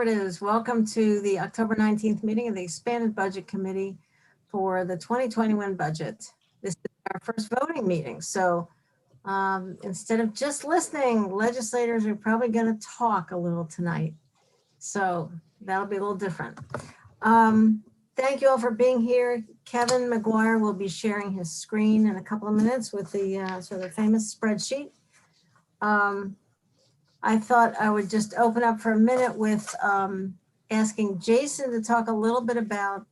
it is. Welcome to the October 19th meeting of the Expanded Budget Committee for the 2021 budget. This is our first voting meeting. So instead of just listening, legislators are probably going to talk a little tonight. So that'll be a little different. Thank you all for being here. Kevin McGuire will be sharing his screen in a couple of minutes with the sort of famous spreadsheet. I thought I would just open up for a minute with asking Jason to talk a little bit about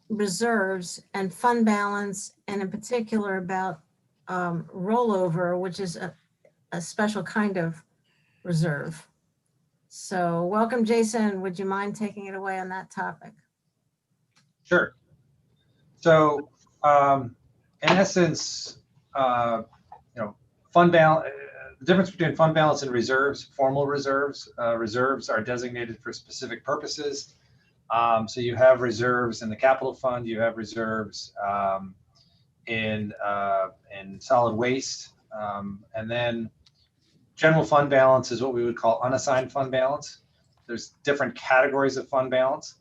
reserves and fund balance, and in particular about rollover, which is a special kind of reserve. So welcome, Jason. Would you mind taking it away on that topic? Sure. So in essence, fund balance. The difference between fund balance and reserves, formal reserves. Reserves are designated for specific purposes. So you have reserves in the capital fund, you have reserves in solid waste, and then general fund balance is what we would call unassigned fund balance. There's different categories of fund balance.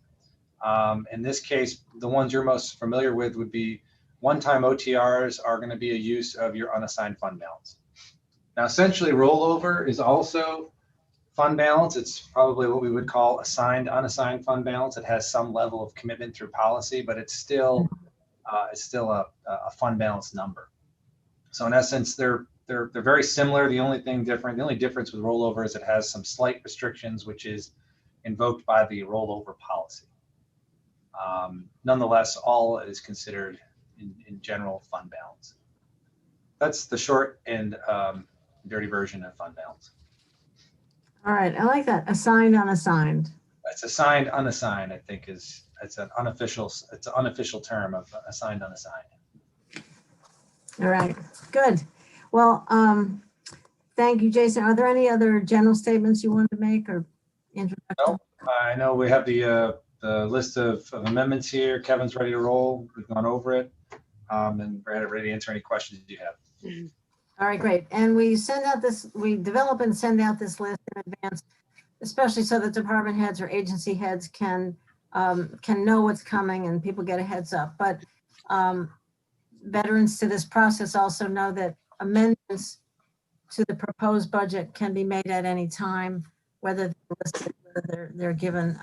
In this case, the ones you're most familiar with would be one-time OTRs are going to be a use of your unassigned fund balance. Now, essentially, rollover is also fund balance. It's probably what we would call assigned, unassigned fund balance. It has some level of commitment through policy, but it's still a fund balance number. So in essence, they're very similar. The only difference with rollover is it has some slight restrictions, which is invoked by the rollover policy. Nonetheless, all is considered in general fund balance. That's the short and dirty version of fund balance. All right, I like that. Assigned, unassigned. It's assigned, unassigned. I think it's an unofficial term of assigned, unassigned. All right, good. Well, thank you, Jason. Are there any other general statements you wanted to make or introduction? No, I know we have the list of amendments here. Kevin's ready to roll. We've gone over it, and we're ready to answer any questions you have. All right, great. And we develop and send out this list in advance, especially so that department heads or agency heads can know what's coming and people get a heads up. But veterans to this process also know that amendments to the proposed budget can be made at any time, whether they're given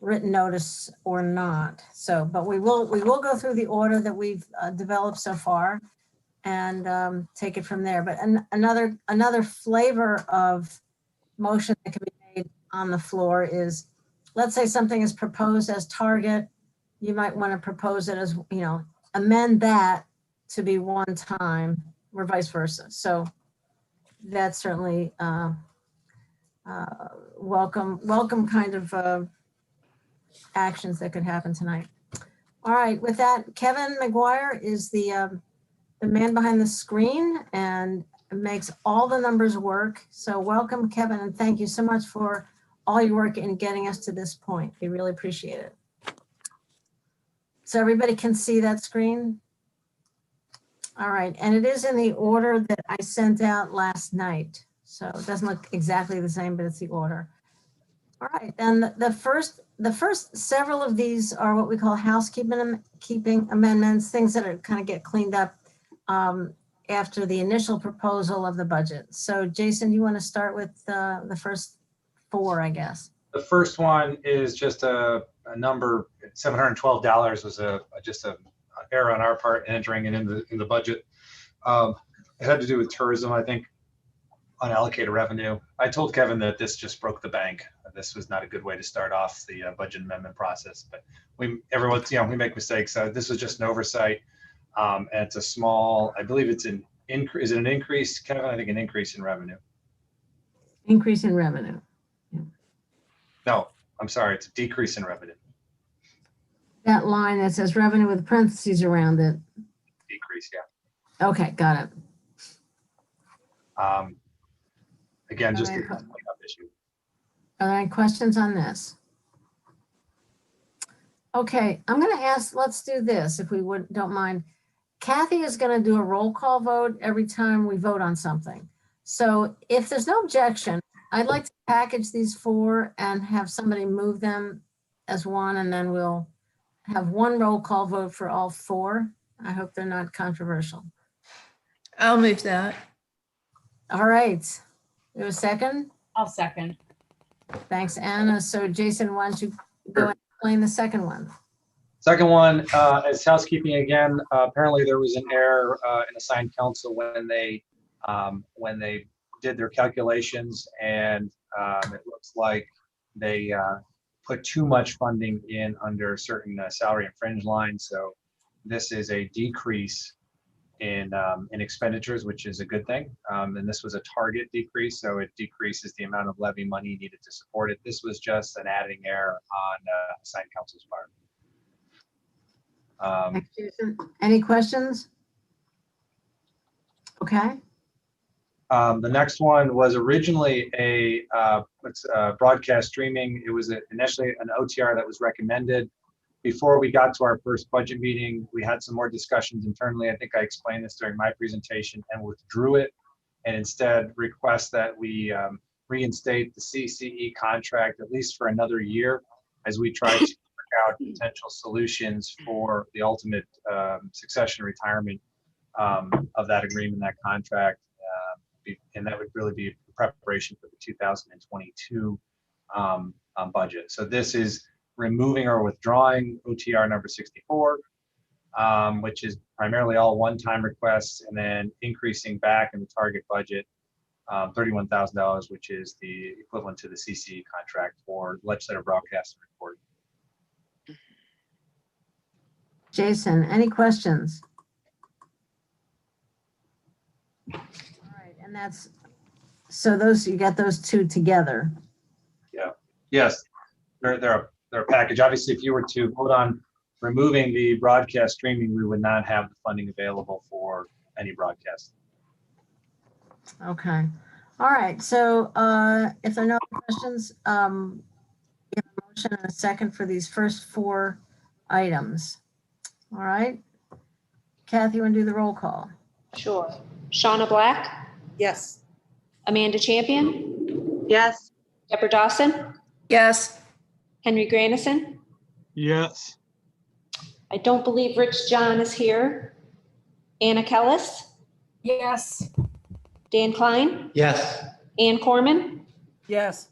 written notice or not. So, but we will go through the order that we've developed so far and take it from there. But another flavor of motion that can be made on the floor is, let's say something is proposed as target, you might want to propose it as, amend that to be one time or vice versa. So that's certainly welcome kind of actions that could happen tonight. All right, with that, Kevin McGuire is the man behind the screen and makes all the numbers work. So welcome, Kevin, and thank you so much for all your work in getting us to this point. We really appreciate it. So everybody can see that screen? All right, and it is in the order that I sent out last night. So it doesn't look exactly the same, but it's the order. All right, and the first several of these are what we call housekeeping amendments, things that are kind of get cleaned up after the initial proposal of the budget. So Jason, you want to start with the first four, I guess? The first one is just a number. $712 was just an error on our part entering it in the budget. It had to do with tourism, I think, unallocated revenue. I told Kevin that this just broke the bank. This was not a good way to start off the budget amendment process, but we make mistakes. This was just an oversight. And it's a small, I believe it's an increase. Is it an increase, Kevin? I think an increase in revenue. Increase in revenue. Yeah. No, I'm sorry. It's a decrease in revenue. That line that says revenue with parentheses around it. Decrease, yeah. Okay, got it. Again, just a cleanup issue. Are there any questions on this? Okay, I'm going to ask, let's do this if we don't mind. Kathy is going to do a roll call vote every time we vote on something. So if there's no objection, I'd like to package these four and have somebody move them as one, and then we'll have one roll call vote for all four. I hope they're not controversial. I'll move that. All right. There a second? I'll second. Thanks, Anna. So Jason, why don't you go and explain the second one? Second one is housekeeping again. Apparently there was an error in assigned counsel when they did their calculations, and it looks like they put too much funding in under certain salary and fringe lines. So this is a decrease in expenditures, which is a good thing. And this was a target decrease, so it decreases the amount of levy money needed to support it. This was just an adding error on assigned counsel's part. Thanks, Jason. Any questions? Okay. The next one was originally a broadcast streaming. It was initially an OTR that was recommended. Before we got to our first budget meeting, we had some more discussions internally. I think I explained this during my presentation, and withdrew it, and instead request that we reinstate the CCE contract at least for another year as we try to work out potential solutions for the ultimate succession retirement of that agreement, that contract. And that would really be preparation for the 2022 budget. So this is removing or withdrawing OTR number 64, which is primarily all one-time requests, and then increasing back in the target budget $31,000, which is the equivalent to the CCE contract for legislative broadcast and reporting. Jason, any questions? All right, and that's, so those, you got those two together. Yeah. Yes, they're a package. Obviously, if you were to vote on removing the broadcast streaming, we would not have the funding available for any broadcast. Okay. All right. So if there are no questions, we have a motion and a second for these first four items. All right. Kathy, you want to do the roll call? Sure. Shauna Black, Yes. Amanda Champion, Yes. Deborah Dawson, Yes. Henry Grandison. Yes. I don't believe Rich John is here. Anna Kellis, Yes. Dan Klein, Yes. Ann Corman, Yes.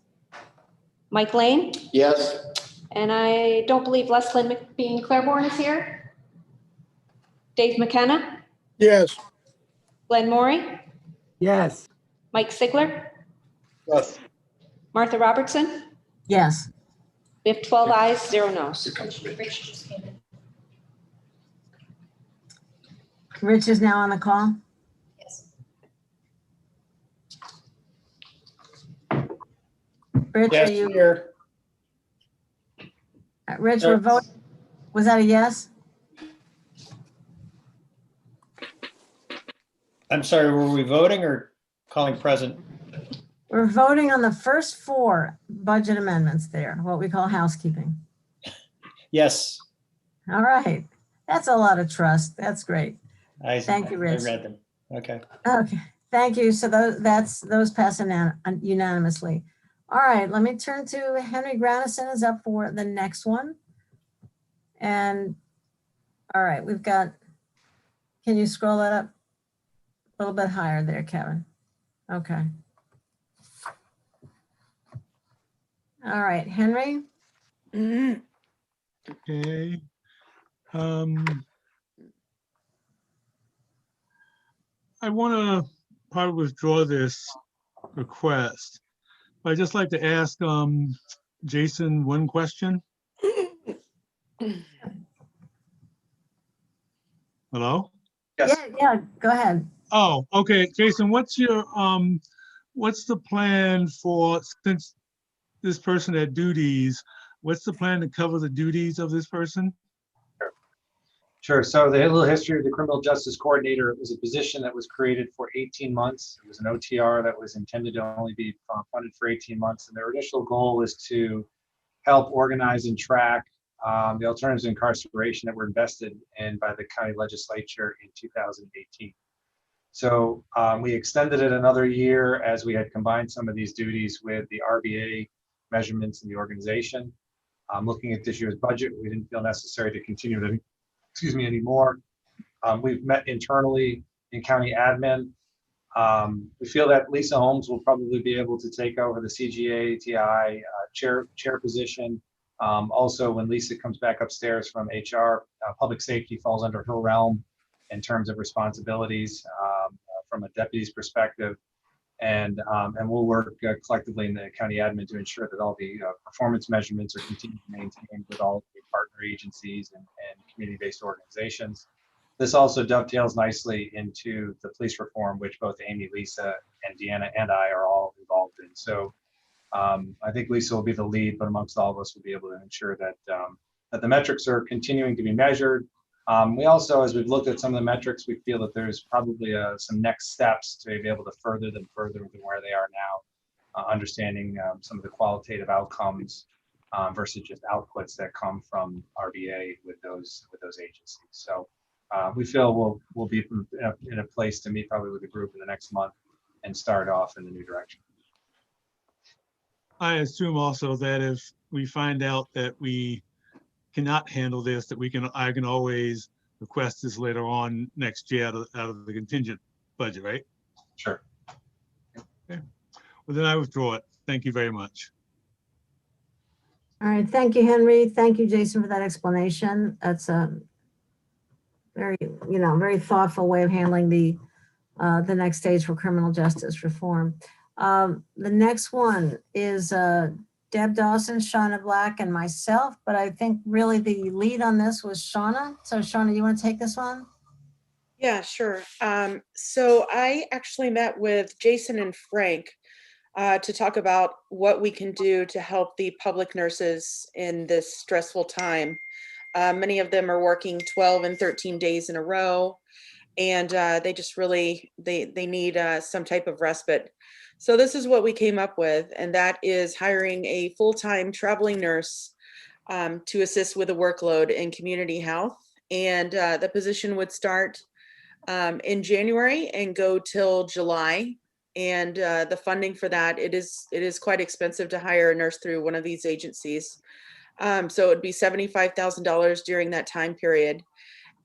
Mike Lane, Yes. and I don't believe Leslyn McBean Claiborne is here. Dave McKenna, Yes. Glenn Morey, Yes. Mike Sigler, Yes. Martha Robertson. Yes. We have 12 ayes, 0 no's. Rich is now on the call. Rich, Yes, are you, here. Rich, we're voting. Was that a yes? I'm sorry, were we voting or calling present? We're voting on the first four budget amendments there, what we call housekeeping. Yes. All right. That's a lot of trust. That's great. Thank you, Rich. I read them. Okay. Okay, thank you. So those pass unanimously. All right, let me turn to Henry Grandison is up for the next one. And, all right, we've got, can you scroll that up a little bit higher there, Kevin? Okay. All right, Henry? Okay. I want to probably withdraw this request. I'd just like to ask Jason one question. Hello? Yes. Yeah, go ahead. Oh, okay. Jason, what's the plan for, since this person had duties, what's the plan to cover the duties of this person? Sure. So the little history of the criminal justice coordinator, it was a position that was created for 18 months. It was an OTR that was intended to only be funded for 18 months. And their initial goal was to help organize and track the alternatives to incarceration that were invested in by the county legislature in 2018. So we extended it another year as we had combined some of these duties with the RBA measurements in the organization. Looking at this year's budget, we didn't feel necessary to continue to, anymore. We've met internally in county admin. We feel that Lisa Holmes will probably be able to take over the CGA TI chair position. Also, when Lisa comes back upstairs from HR, public safety falls under her realm in terms of responsibilities from a deputy's perspective. And we'll work collectively in the county admin to ensure that all the performance measurements are continued to maintain with all of the partner agencies and community-based organizations. This also dovetails nicely into the police reform, which both Amy, Lisa, and Deanna and I are all involved in. So I think Lisa will be the lead, but amongst all of us, we'll be able to ensure that that the metrics are continuing to be measured. We also, as we've looked at some of the metrics, we feel that there's probably some next steps to be able to further them further than where they are now, understanding some of the qualitative outcomes versus just outputs that come from RBA with those agencies. So we feel we'll be in a place to meet probably with the group in the next month and start off in the new direction. I assume also that if we find out that we cannot handle this, that I can always request this later on next year out of the contingent budget, right? Sure. Okay. Well, then I withdraw it. Thank you very much. All right, thank you, Henry. Thank you, Jason, for that explanation. That's a very, very thoughtful way of handling the next stage for criminal justice reform. The next one is Deb Dawson, Shauna Black, and myself, but I think really the lead on this was Shauna. So Shauna, you want to take this one? Yeah, sure. So I actually met with Jason and Frank to talk about what we can do to help the public nurses in this stressful time. Many of them are working 12 and 13 days in a row, and they just really, they need some type of respite. So this is what we came up with, and that is hiring a full-time traveling nurse to assist with the workload in community health. And the position would start in January and go till July. And the funding for that, it is quite expensive to hire a nurse through one of these agencies. So it would be $75,000 during that time period.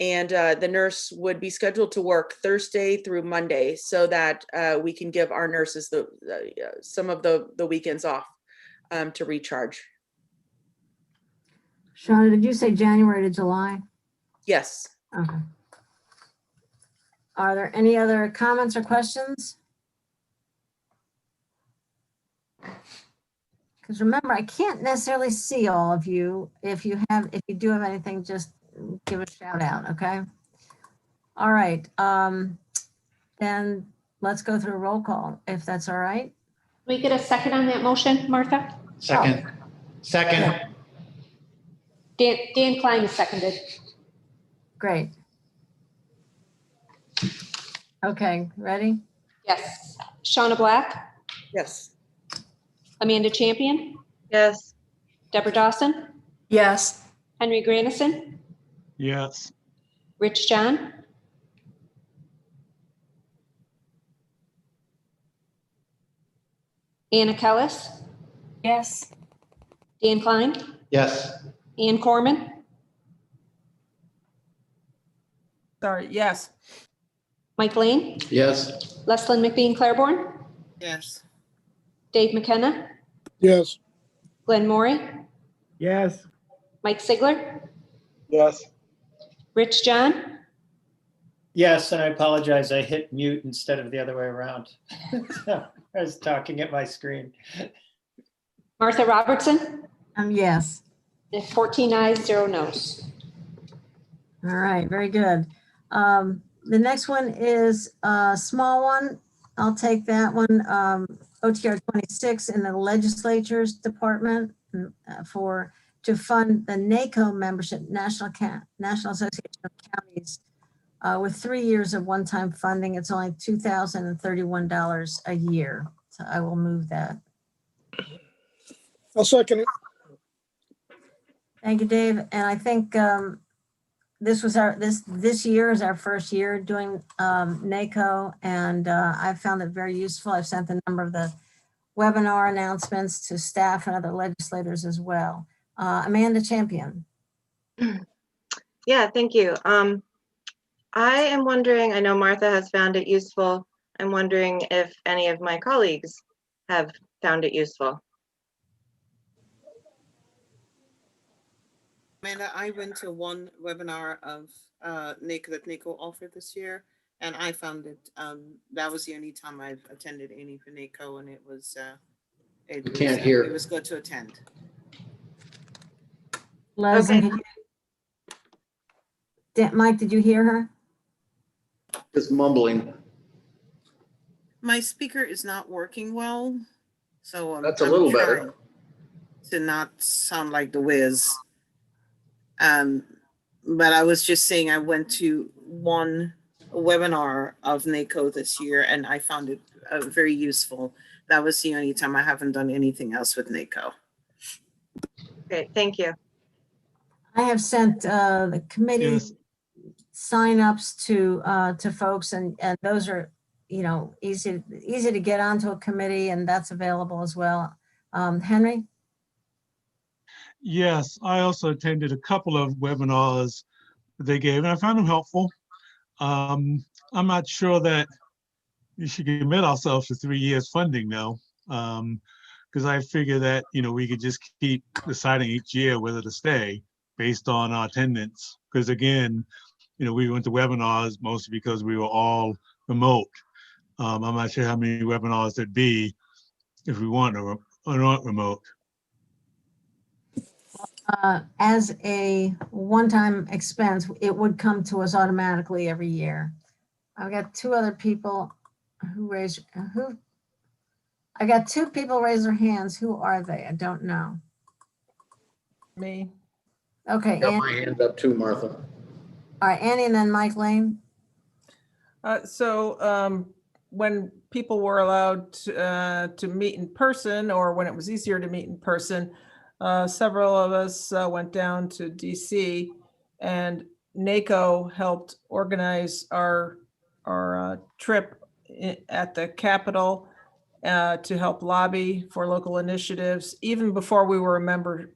And the nurse would be scheduled to work Thursday through Monday so that we can give our nurses some of the weekends off to recharge. Shauna, did you say January to July? Yes. Okay. Are there any other comments or questions? Because remember, I can't necessarily see all of you. If you do have anything, just give a shout out, okay? All right, then let's go through a roll call, if that's all right. We get a second on that motion, Martha? Second. Second. Dan Klein is seconded. Great. Okay, ready? Yes. Shauna Black, Yes. Amanda Champion, Yes. Deborah Dawson, Yes. Henry Grandison, Yes. Rich John, Anna Kellis, Yes. Dan Klein, Yes. Ann Corman, Sorry, yes. Mike Lane, Yes. Leslyn McBean Claiborne, Yes. Dave McKenna, Yes. Glenn Morey, Yes. Mike Sigler, Yes. Rich John, Yes, and I apologize. I hit mute instead of the other way around. I was talking at my screen. Martha Robertson, Yes. 14 ayes, 0 noes. All right, very good. The next one is a small one. I'll take that one. OTR 26 in the legislature's department to fund the NACO membership, National Association of Counties, with 3 years of one-time funding. It's only $2,031 a year. So I will move that. I'll second it. Thank you, Dave. And I think this year is our first year doing NACO, and I've found it very useful. I've sent a number of the webinar announcements to staff and other legislators as well. Amanda Champion. Yeah, thank you. I am wondering, I know Martha has found it useful. I'm wondering if any of my colleagues have found it useful. Amanda, I went to one webinar of NACO that NACO offered this year, and I found it, that was the only time I've attended any for NACO, and it was it was good to attend. Leslie, Okay. Mike, did you hear her? Just mumbling. My speaker is not working well, so That's a little better. trying to not sound like the whiz. But I was just saying I went to one webinar of NACO this year, and I found it very useful. That was the only time. I haven't done anything else with NACO. Great, thank you. I have sent the committee Yes. signups to folks, and those are, you know, easy to get onto a committee, and that's available as well. Henry? Yes, I also attended a couple of webinars that they gave, and I found them helpful. I'm not sure that you should commit ourselves to 3 years funding though, because I figure that, you know, we could just keep deciding each year whether to stay based on our attendance. Because again, you know, we went to webinars mostly because we were all remote. I'm not sure how many webinars there'd be if we weren't remote. As a one-time expense, it would come to us automatically every year. I've got two other people I got two people raise their hands. Who are they? I don't know. Me. Okay, Got Annie. my hand up too, Martha. All right, Annie, and then Mike Lane. When people were allowed to meet in person, or when it was easier to meet in person, several of us went down to DC, and NACO helped organize our trip at the Capitol to help lobby for local initiatives, even before we were a member,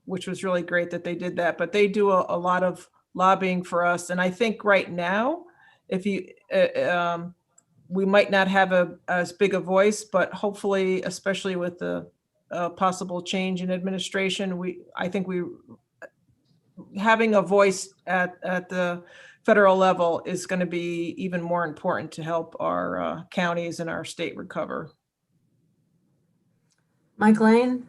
which was really great that they did that. But they do a lot of lobbying for us. And I think right now, if you, we might not have as big a voice, but hopefully, especially with the possible change in administration, I think having a voice at the federal level is going to be even more important to help our counties and our state recover. Mike Lane?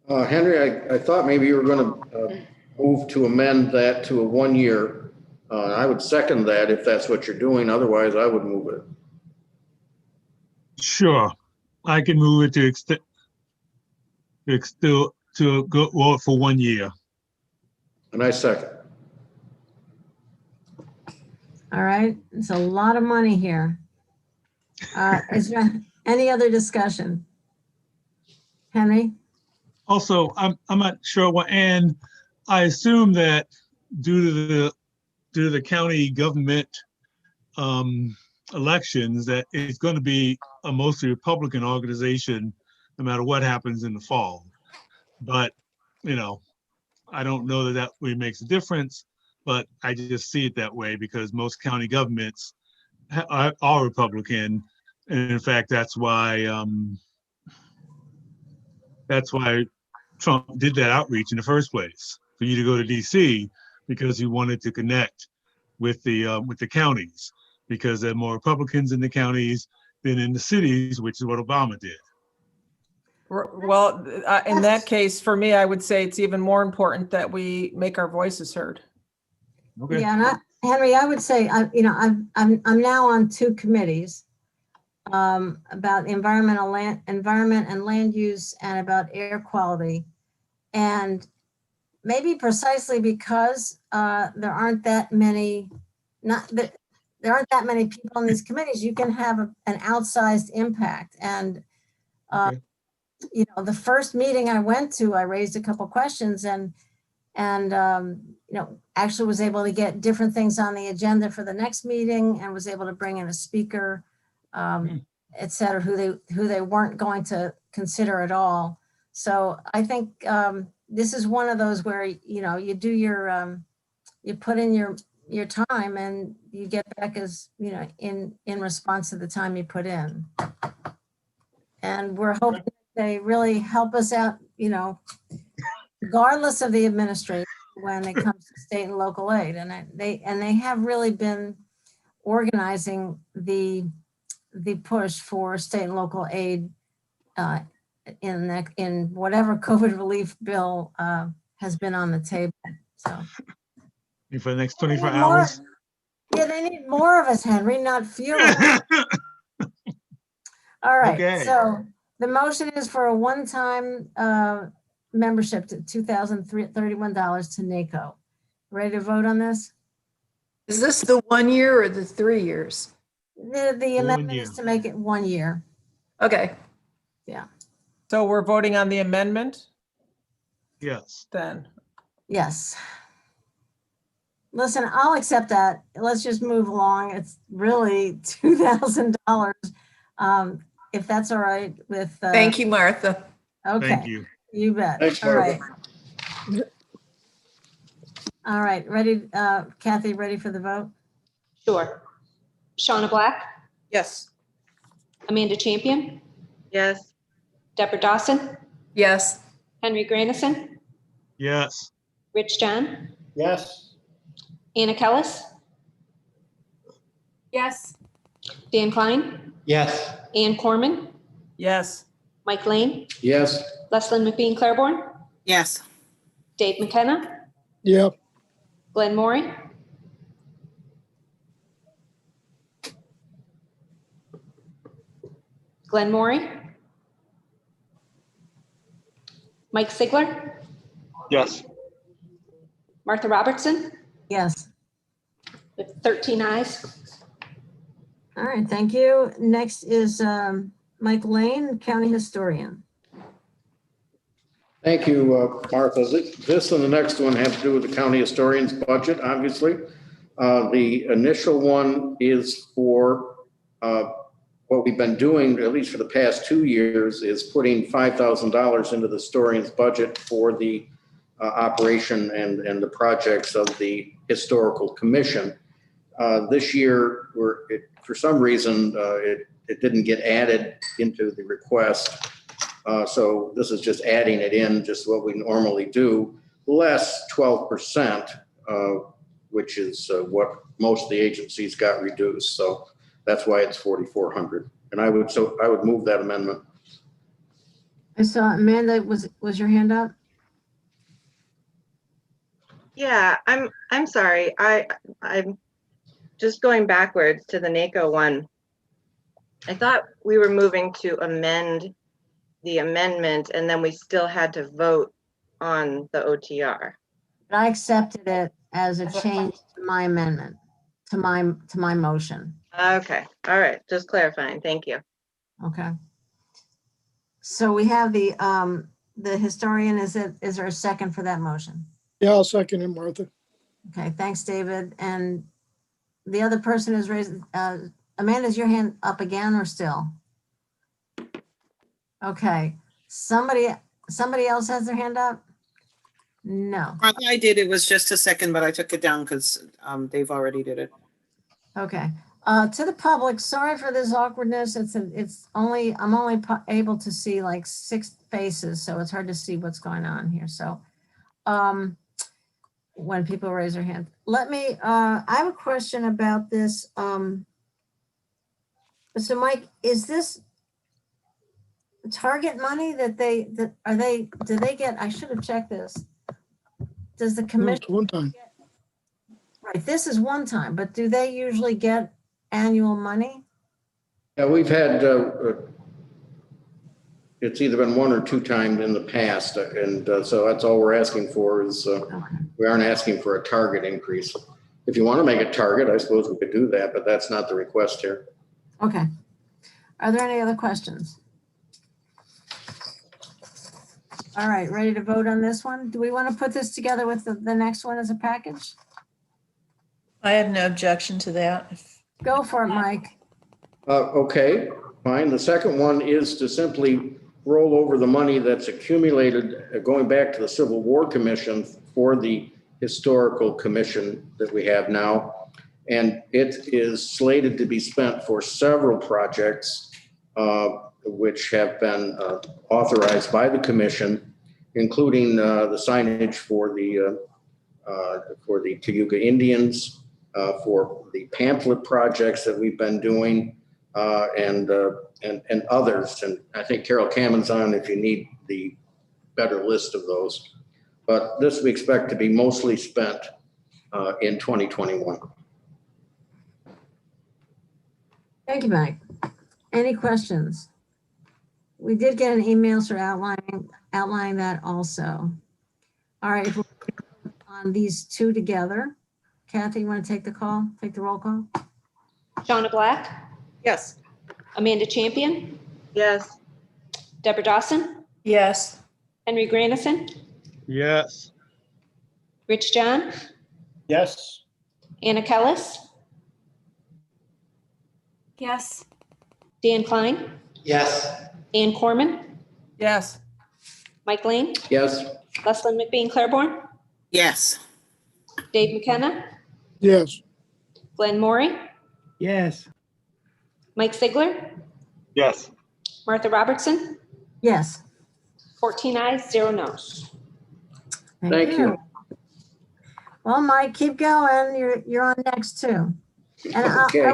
Henry, I thought maybe you were going to move to amend that to a 1 year. I would second that if that's what you're doing. Otherwise, I would move it. Sure, I can move it to go for 1 year. And I second. All right, it's a lot of money here. Is there any other discussion? Henry? Also, I'm not sure what, and I assume that due to the county government elections, that it's going to be a mostly Republican organization, no matter what happens in the fall. But, you know, I don't know that really makes a difference, but I just see it that way because most county governments are Republican, and in fact, that's why Trump did that outreach in the first place, for you to go to DC, because he wanted to connect with the counties, because there are more Republicans in the counties than in the cities, which is what Obama did. Well, in that case, for me, I would say it's even more important that we make our voices heard. Okay. Yeah, and Henry, I would say, you know, I'm now on two committees about environment and land use, and about air quality. And maybe precisely because there aren't that many people in these committees, you can have an outsized impact. And Okay. you know, the first meeting I went to, I raised a couple questions, and actually was able to get different things on the agenda for the next meeting and was able to bring in a speaker, et cetera, who they weren't going to consider at all. So I think this is one of those where, you do your, you put in your time and you get back as, in response to the time you put in. And we're hoping they really help us out, regardless of the administration when it comes to state and local aid. And they have really been organizing the push for state and local aid in whatever COVID relief bill has been on the table. So For the next 24 hours. Yeah, they need more of us, Henry, not fewer. All right, Okay. so the motion is for a one-time membership to $2,031 to NACO. Ready to vote on this? Is this the 1 year or the 3 years? The amendment is to make it 1 year. Okay. Yeah. So we're voting on the amendment Yes. then. Yes. Listen, I'll accept that. Let's just move along. It's really $2,000. If that's all right with. Thank you, Martha. Okay. Thank you. You bet. Thanks, All right. Martha. All right. Ready, Kathy, ready for the vote? Sure. Shauna Black, Yes. Amanda Champion, Yes. Deborah Dawson, Yes. Henry Grandison, Yes. Rich John, Yes. Anna Kellis, Yes. Dan Klein, Yes. Ann Corman, Yes. Mike Lane, Yes. Leslyn McBean Claiborne, Yes. Dave McKenna, Yep. Glenn Morey, Mike Sigler, Yes. Martha Robertson, Yes. with 13 ayes. All right. Thank you. Next is Mike Lane, County Historian. Thank you, Martha. This and the next one have to do with the county historian's budget, obviously. The initial one is for what we've been doing, at least for the past 2 years, is putting $5,000 into the historian's budget for the operation and the projects of the historical commission. This year, for some reason, it didn't get added into the request. So this is just adding it in, just what we normally do, less 12%, which is what most of the agencies got reduced. So that's why it's 4,400. And I would move that amendment. I saw Amanda, was your hand up? Yeah, I'm sorry. I'm just going backwards to the NACO one. I thought we were moving to amend the amendment and then we still had to vote on the OTR. But I accepted it as a change to my amendment, to my motion. Okay, all right, just clarifying. Thank you. Okay. So we have the historian. Is there a second for that motion? Yeah, I'll second it, Martha. Okay, thanks, David. And the other person is raised, Amanda, is your hand up again or still? Okay, somebody else has their hand up? No. I did. It was just a second, but I took it down because Dave already did it. Okay. To the public, sorry for this awkwardness. I'm only able to see like 6 faces, so it's hard to see what's going on here. So when people raise their hand, I have a question about this. So Mike, is this target money do they get? I should have checked this. Does the No, commission? it's one time. Right, this is one time, but do they usually get annual money? Yeah, we've had, it's either been 1 or 2 times in the past. And so that's all we're asking for is, we aren't asking for a target increase. If you want to make a target, I suppose we could do that, but that's not the request here. Okay. Are there any other questions? All right, ready to vote on this one? Do we want to put this together with the next one as a package? I have no objection to that. Go for it, Mike. Okay, fine. The second one is to simply roll over the money that's accumulated going back to the Civil War Commission for the historical commission that we have now. And it is slated to be spent for several projects, which have been authorized by the commission, including the signage for the Cayuga Indians, for the pamphlet projects that we've been doing, and others. And I think Carol Kammen's on if you need the better list of those. But this we expect to be mostly spent in 2021. Thank you, Mike. Any questions? We did get an email sort of outlining that also. All right, we'll on these two together. Kathy, you want to take the roll call? Shauna Black, Yes. Amanda Champion, Yes. Deborah Dawson, Yes. Henry Grandison, Yes. Rich John, Yes. Anna Kellis, Yes. Dan Klein, Yes. Ann Corman, Yes. Mike Lane, Yes, Leslyn McBean Claiborne, Yes. Dave McKenna, yes, Glenn Maury, Yes. Mike Sigler, Yes. Martha Robertson, Yes. 14 ayes, 0 no's. Thank you. Well, Mike, keep going. You're on next too. And Okay.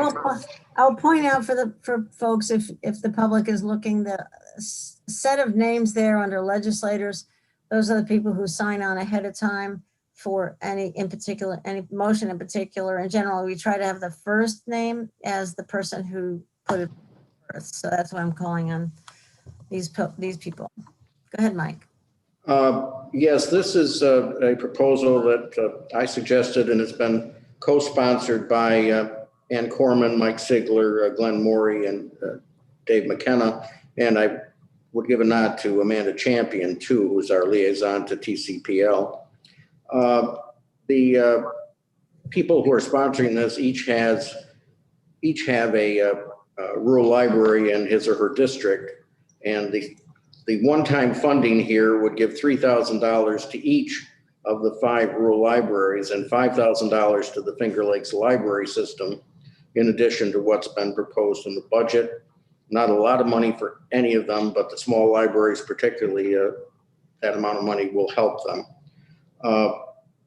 I'll point out for folks, if the public is looking, the set of names there under legislators, those are the people who sign on ahead of time for any motion in particular. In general, we try to have the first name as the person who put it first. So that's why I'm calling on these people. Go ahead, Mike. Yes, this is a proposal that I suggested, and it's been co-sponsored by Ann Corman, Mike Sigler, Glenn Maury, and Dave McKenna. And I would give a nod to Amanda Champion, too, who's our liaison to TCPL. The people who are sponsoring this each have a rural library in his or her district. And the one-time funding here would give $3,000 to each of the 5 rural libraries and $5,000 to the Finger Lakes Library System, in addition to what's been proposed in the budget. Not a lot of money for any of them, but the small libraries particularly, that amount of money will help them.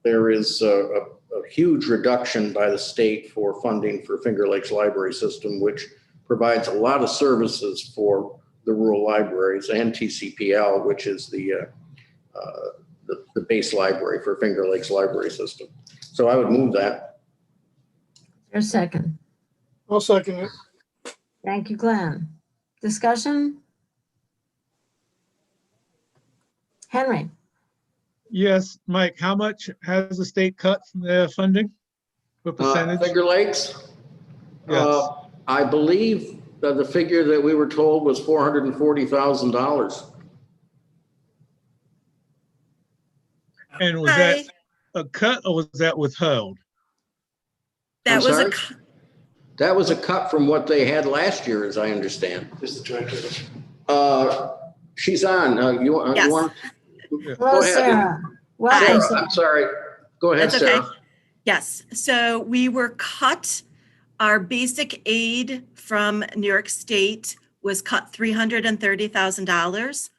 There is a huge reduction by the state for funding for Finger Lakes Library System, which provides a lot of services for the rural libraries, and TCPL, which is the base library for Finger Lakes Library System. So I would move that. Your second. I'll second it. Thank you, Glenn. Discussion? Henry? Yes, Mike, how much has the state cut from their funding? What percentage? Finger Lakes? Yes. I believe that the figure that we were told was $440,000. And was that a cut or was that withheld? I'm sorry? That was a cut from what they had last year, as I understand. Is the director? She's on. You Yes. want? Hello, Go ahead. Sarah. Welcome. Sarah, I'm sorry. Go ahead, That's okay. Sarah. Yes, so we were cut, our basic aid from New York State was cut $330,000.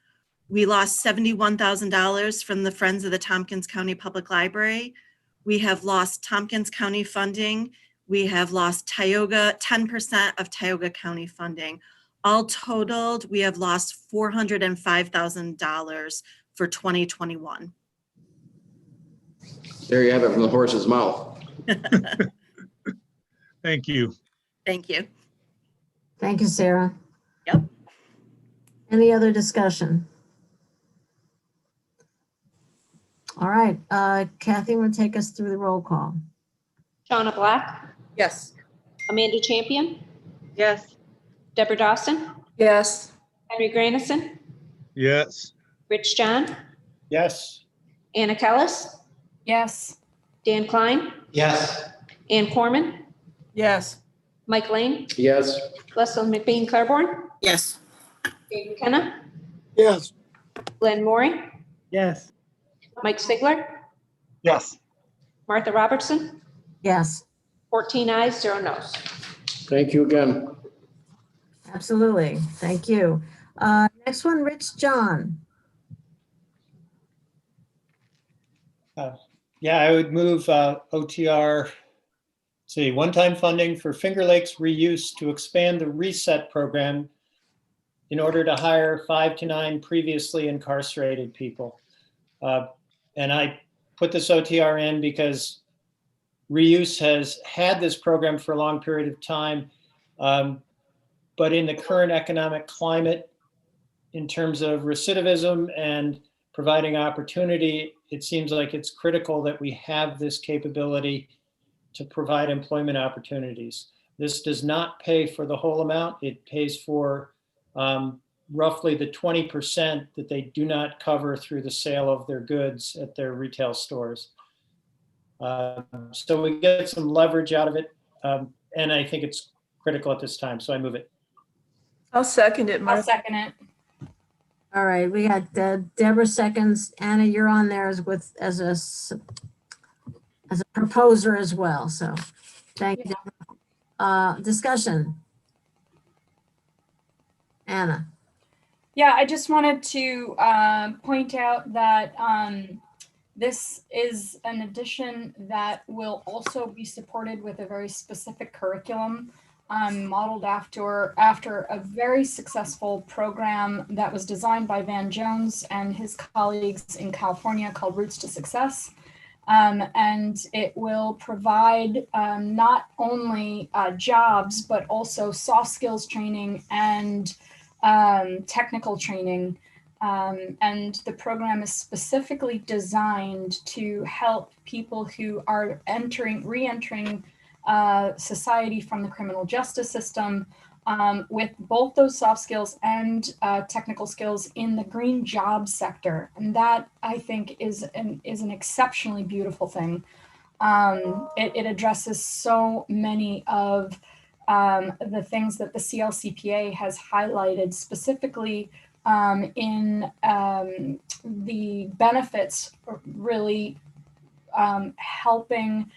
We lost $71,000 from the Friends of the Tompkins County Public Library. We have lost Tompkins County funding. We have lost 10% of Tioga County funding. All totaled, we have lost $405,000 for 2021. There you have it from the horse's mouth. Thank you. Thank you. Thank you, Sarah. Yep. Any other discussion? All right, Kathy will take us through the roll call. Shauna Black, Yes. Amanda Champion, Yes. Deborah Dawson, Yes. Henry Grandison, Yes. Rich John, Yes. Anna Kellis, Yes. Dan Klein, Yes. Ann Corman, Yes. Mike Lane, Yes. Leslie McBean Claiborne, Yes. Dave McKenna, yes, Glenn Maury, Yes. Mike Sigler, Yes. Martha Robertson, Yes, 14 ayes, 0 noes. Thank you again. absolutely. Thank you. Next one, Rich John. Yeah, I would move OTR, one-time funding for Finger Lakes reuse to expand the reset program in order to hire 5 to 9 previously incarcerated people. And I put this OTR in because reuse has had this program for a long period of time. But in the current economic climate, in terms of recidivism and providing opportunity, it seems like it's critical that we have this capability to provide employment opportunities. This does not pay for the whole amount. It pays for roughly the 20% that they do not cover through the sale of their goods at their retail stores. So we get some leverage out of it. And I think it's critical at this time. So I move it. I'll second it, I'll Martha. second it. All right, we got Deborah seconds. Anna, you're on there as a proposer as well. So thank you. Discussion. Anna. Yeah, I just wanted to point out that this is an addition that will also be supported with a very specific curriculum modeled after a very successful program that was designed by Van Jones and his colleagues in California called Roots to Success. And it will provide not only jobs, but also soft skills training and technical training. And the program is specifically designed to help people who are re-entering society from the criminal justice system with both those soft skills and technical skills in the green job sector. And that, I think, is an exceptionally beautiful thing. It addresses so many of the things that the CLCPA has highlighted, specifically in the benefits really helping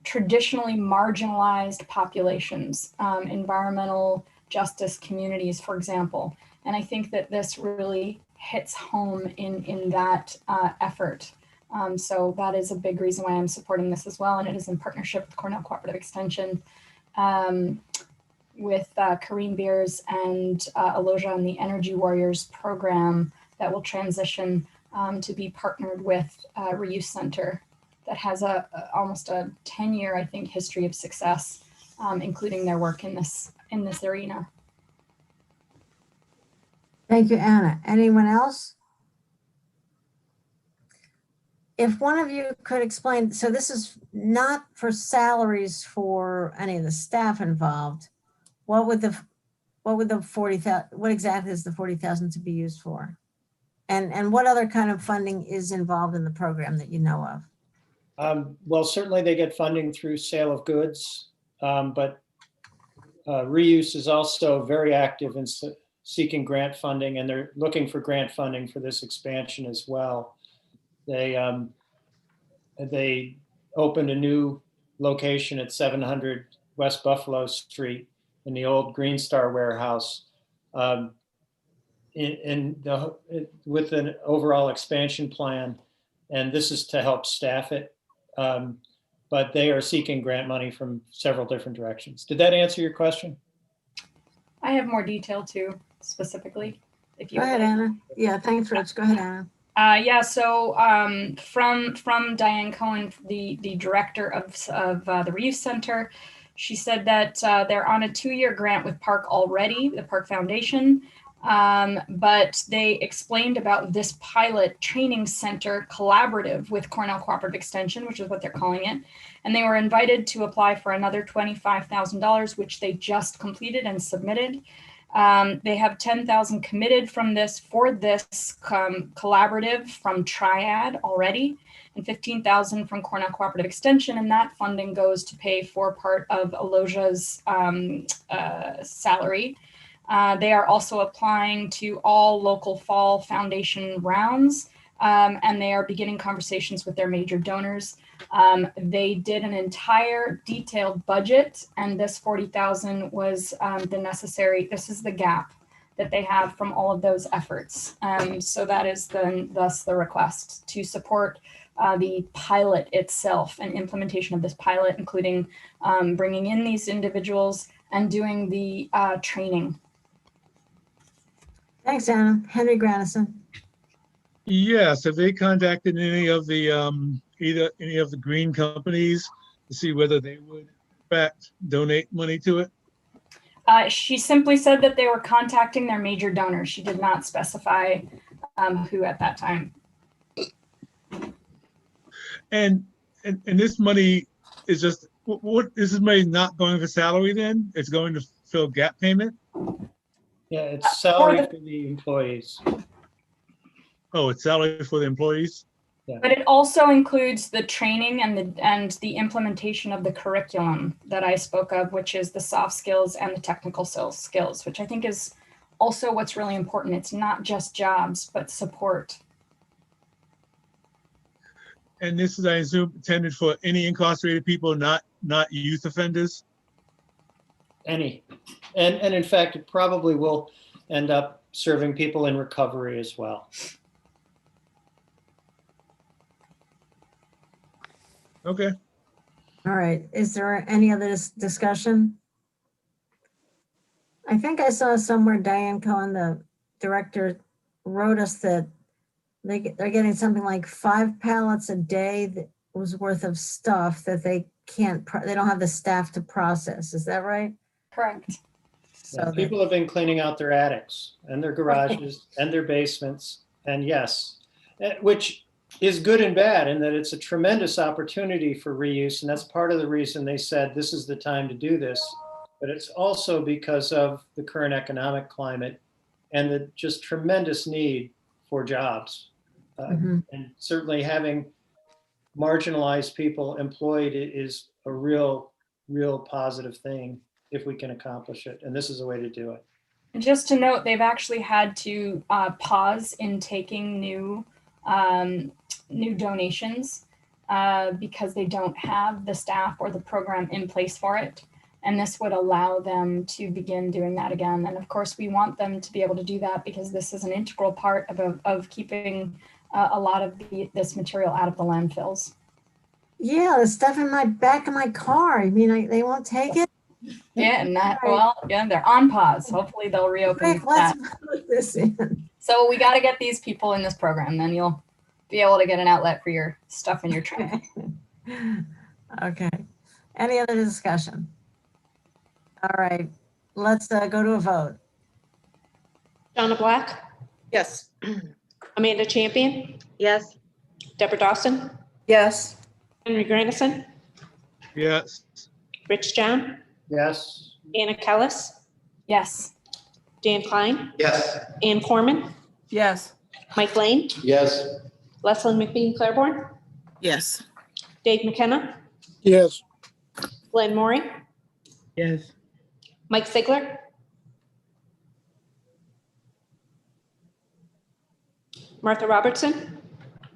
traditionally marginalized populations, environmental justice communities, for example. And I think that this really hits home in that effort. So that is a big reason why I'm supporting this as well. And it is in partnership with Cornell Cooperative Extension, with Kareem Beers and Aloja and the Energy Warriors program that will transition to be partnered with Reuse Center that has almost a 10-year, I think, history of success, including their work in this arena. Thank you, Anna. Anyone else? If one of you could explain, so this is not for salaries for any of the staff involved. What exactly is the 40,000 to be used for? And what other kind of funding is involved in the program that you know of? Well, certainly they get funding through sale of goods, but Reuse is also very active in seeking grant funding, and they're looking for grant funding for this expansion as well. They opened a new location at 700 West Buffalo Street in the old Green Star warehouse with an overall expansion plan, and this is to help staff it. But they are seeking grant money from several different directions. Did that answer your question? I have more detail too, specifically. If you Go ahead, Anna. Yeah, thanks, Rich. Go ahead, Anna. Yeah, so from Diane Cohen, the director of the Reuse Center, she said that they're on a 2-year grant with Park already, the Park Foundation, but they explained about this pilot training center collaborative with Cornell Cooperative Extension, which is what they're calling it, and they were invited to apply for another $25,000, which they just completed and submitted. They have 10,000 committed from this for this collaborative from Triad already, and 15,000 from Cornell Cooperative Extension, and that funding goes to pay for part of Aloja's salary. They are also applying to all local fall foundation rounds, and they are beginning conversations with their major donors. They did an entire detailed budget, and this 40,000 was the necessary, this is the gap that they have from all of those efforts. So that is thus the request to support the pilot itself and implementation of this pilot, including bringing in these individuals and doing the training. Thanks, Anna. Henry Granison. Yes, have they contacted any of the either any of the green companies to see whether they would in fact donate money to it? She simply said that they were contacting their major donors. She did not specify who at that time. And this money is just, what is this money not going for salary then? It's going to fill gap payment? Yeah, it's salary for the employees. Oh, it's salary for the employees? Yeah. But it also includes the training and the implementation of the curriculum that I spoke of, which is the soft skills and the technical skills, which I think is also what's really important. It's not just jobs, but support. And this is, I assume, intended for any incarcerated people, not youth offenders? Any. And in fact, it probably will end up serving people in recovery as well. Okay. All right. Is there any other discussion? I think I saw somewhere Diane Cohen, the director, wrote us that they're getting something like 5 pallets a day that was worth of stuff that they they don't have the staff to process. Is that right? Correct. So people have been cleaning out their attics and their garages and their basements. And yes, which is good and bad in that it's a tremendous opportunity for reuse. And that's part of the reason they said this is the time to do this. But it's also because of the current economic climate and the just tremendous need for jobs. And certainly having marginalized people employed is a real positive thing if we can accomplish it. And this is a way to do it. And just to note, they've actually had to pause in taking new donations because they don't have the staff or the program in place for it. And this would allow them to begin doing that again. And of course, we want them to be able to do that because this is an integral part of keeping a lot of this material out of the landfills. yeah, the stuff in my back of my car. I mean, they won't take it. Yeah, and that, well, yeah, they're on pause. Hopefully they'll reopen Wait, that. let's put this in. So we got to get these people in this program, then you'll be able to get an outlet for your stuff in your trunk. Okay. Any other discussion? All right, let's go to a vote. Donna Black, Yes. Amanda Champion, Yes. Deborah Dawson, Yes. Henry Granison, Yes. Rich John, Yes. Anna Kellis, Yes. Dan Klein, Yes. Ann Corman, Yes. Mike Lane, Yes. Leslyn McBean Claiborne, Yes. Dave McKenna, yes, Glenn Maury, Yes. Mike Sigler, Martha Robertson,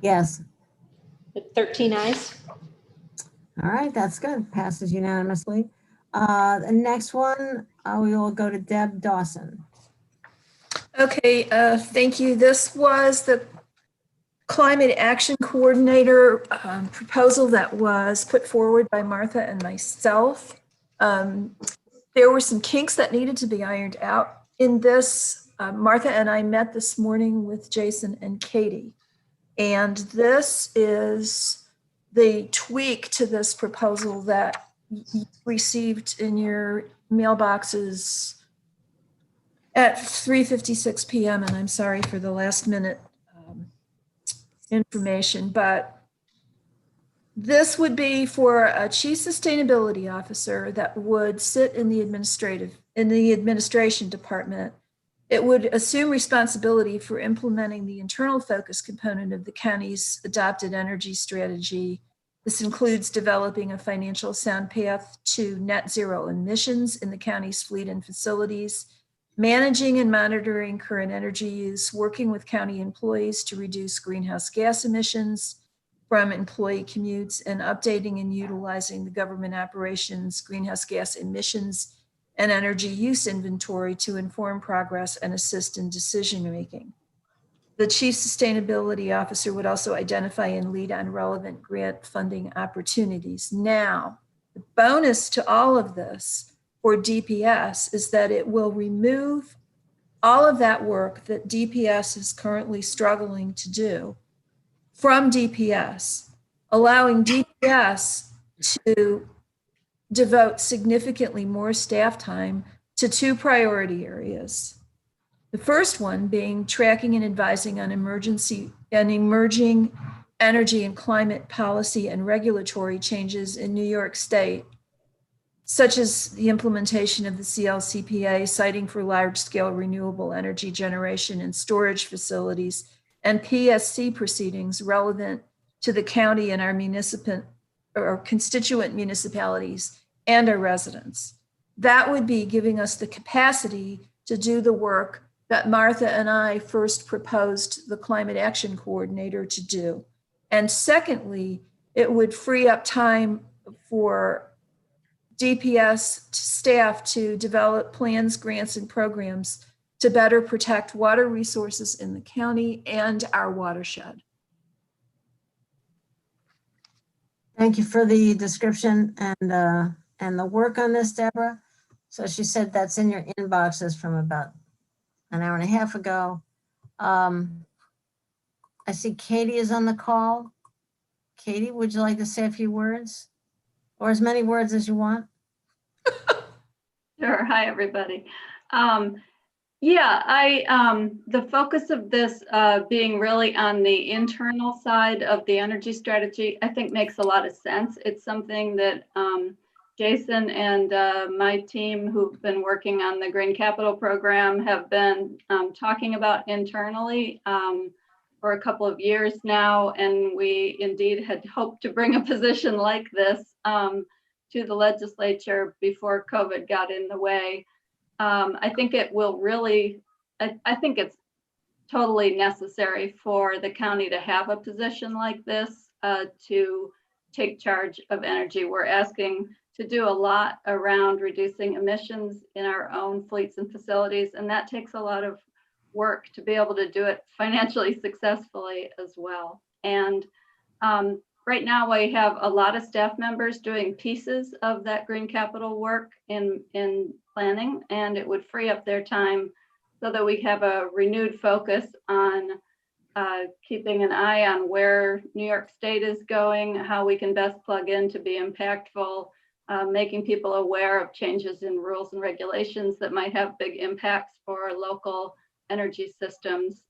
Yes. with 13 ayes. All right, that's good. Passes unanimously. The next one, we will go to Deb Dawson. Okay, thank you. This was the Climate Action Coordinator proposal that was put forward by Martha and myself. There were some kinks that needed to be ironed out in this. Martha and I met this morning with Jason and Katie, and this is the tweak to this proposal that you received in your mailboxes at 3:56 p.m. And I'm sorry for the last minute information, but this would be for a chief sustainability officer that would sit in the administrative in the administration department. It would assume responsibility for implementing the internal focus component of the county's adopted energy strategy. This includes developing a financial sound path to net zero emissions in the county's fleet and facilities, managing and monitoring current energy use, working with county employees to reduce greenhouse gas emissions from employee commutes, and updating and utilizing the government operations greenhouse gas emissions and energy use inventory to inform progress and assist in decision-making. The Chief Sustainability Officer would also identify and lead on relevant grant funding opportunities. Now, the bonus to all of this for DPS is that it will remove all of that work that DPS is currently struggling to do from DPS, allowing DPS to devote significantly more staff time to two priority areas. The first one being tracking and advising on emerging energy and climate policy and regulatory changes in New York State, such as the implementation of the CLCPA, siting for large-scale renewable energy generation and storage facilities, and PSC proceedings relevant to the county and our constituent municipalities and our residents. That would be giving us the capacity to do the work that Martha and I first proposed the Climate Action Coordinator to do. And secondly, it would free up time for DPS staff to develop plans, grants, and programs to better protect water resources in the county and our watershed. Thank you for the description and the work on this, Deborah. So she said that's in your inboxes from about an hour and a half ago. I see Katie is on the call. Katie, would you like to say a few words? Or as many words as you want? Sure. Hi, everybody. The focus of this being really on the internal side of the energy strategy, I think makes a lot of sense. It's something that Jason and my team who've been working on the Green Capital program have been talking about internally for a couple of years now. And we indeed had hoped to bring a position like this to the legislature before COVID got in the way. I think it will really, I think it's totally necessary for the county to have a position like this to take charge of energy. We're asking to do a lot around reducing emissions in our own fleets and facilities, and that takes a lot of work to be able to do it financially successfully as well. And right now we have a lot of staff members doing pieces of that green capital work in planning, and it would free up their time so that we have a renewed focus on keeping an eye on where New York State is going, how we can best plug in to be impactful, making people aware of changes in rules and regulations that might have big impacts for local energy systems.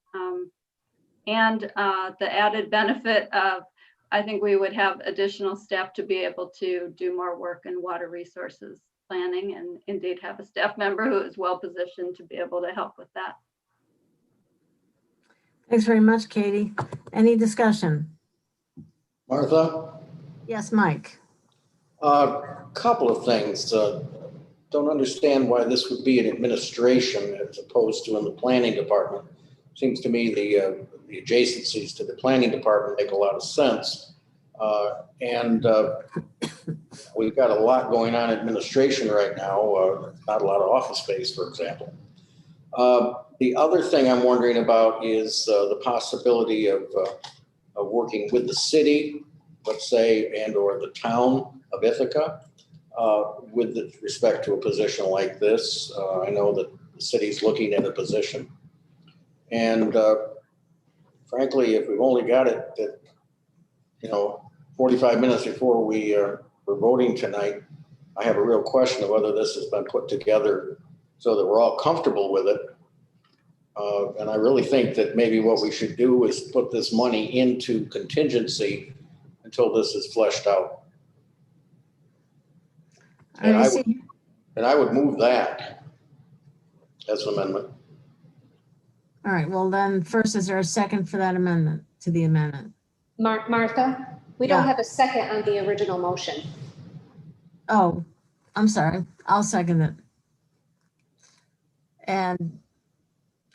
And the added benefit of, I think we would have additional staff to be able to do more work in water resources planning, and indeed have a staff member who is well positioned to be able to help with that. Thanks very much, Katie. Any discussion? Martha? Yes, Mike. Couple of things. Don't understand why this would be an administration as opposed to in the planning department. Seems to me the adjacencies to the planning department make a lot of sense. We've got a lot going on in administration right now, not a lot of office space, for example. The other thing I'm wondering about is the possibility of working with the city, let's say, and or the town of Ithaca with respect to a position like this. I know that the city's looking at a position. And frankly, if we've only got it that, 45 minutes before we're voting tonight, I have a real question of whether this has been put together so that we're all comfortable with it. And I really think that maybe what we should do is put this money into contingency until this is fleshed out. And I would move that. as an amendment. All right, well then, first, is there a second for that amendment, to the amendment? Martha, we don't Yeah. have a second on the original motion. Oh, I'm sorry, I'll second it. And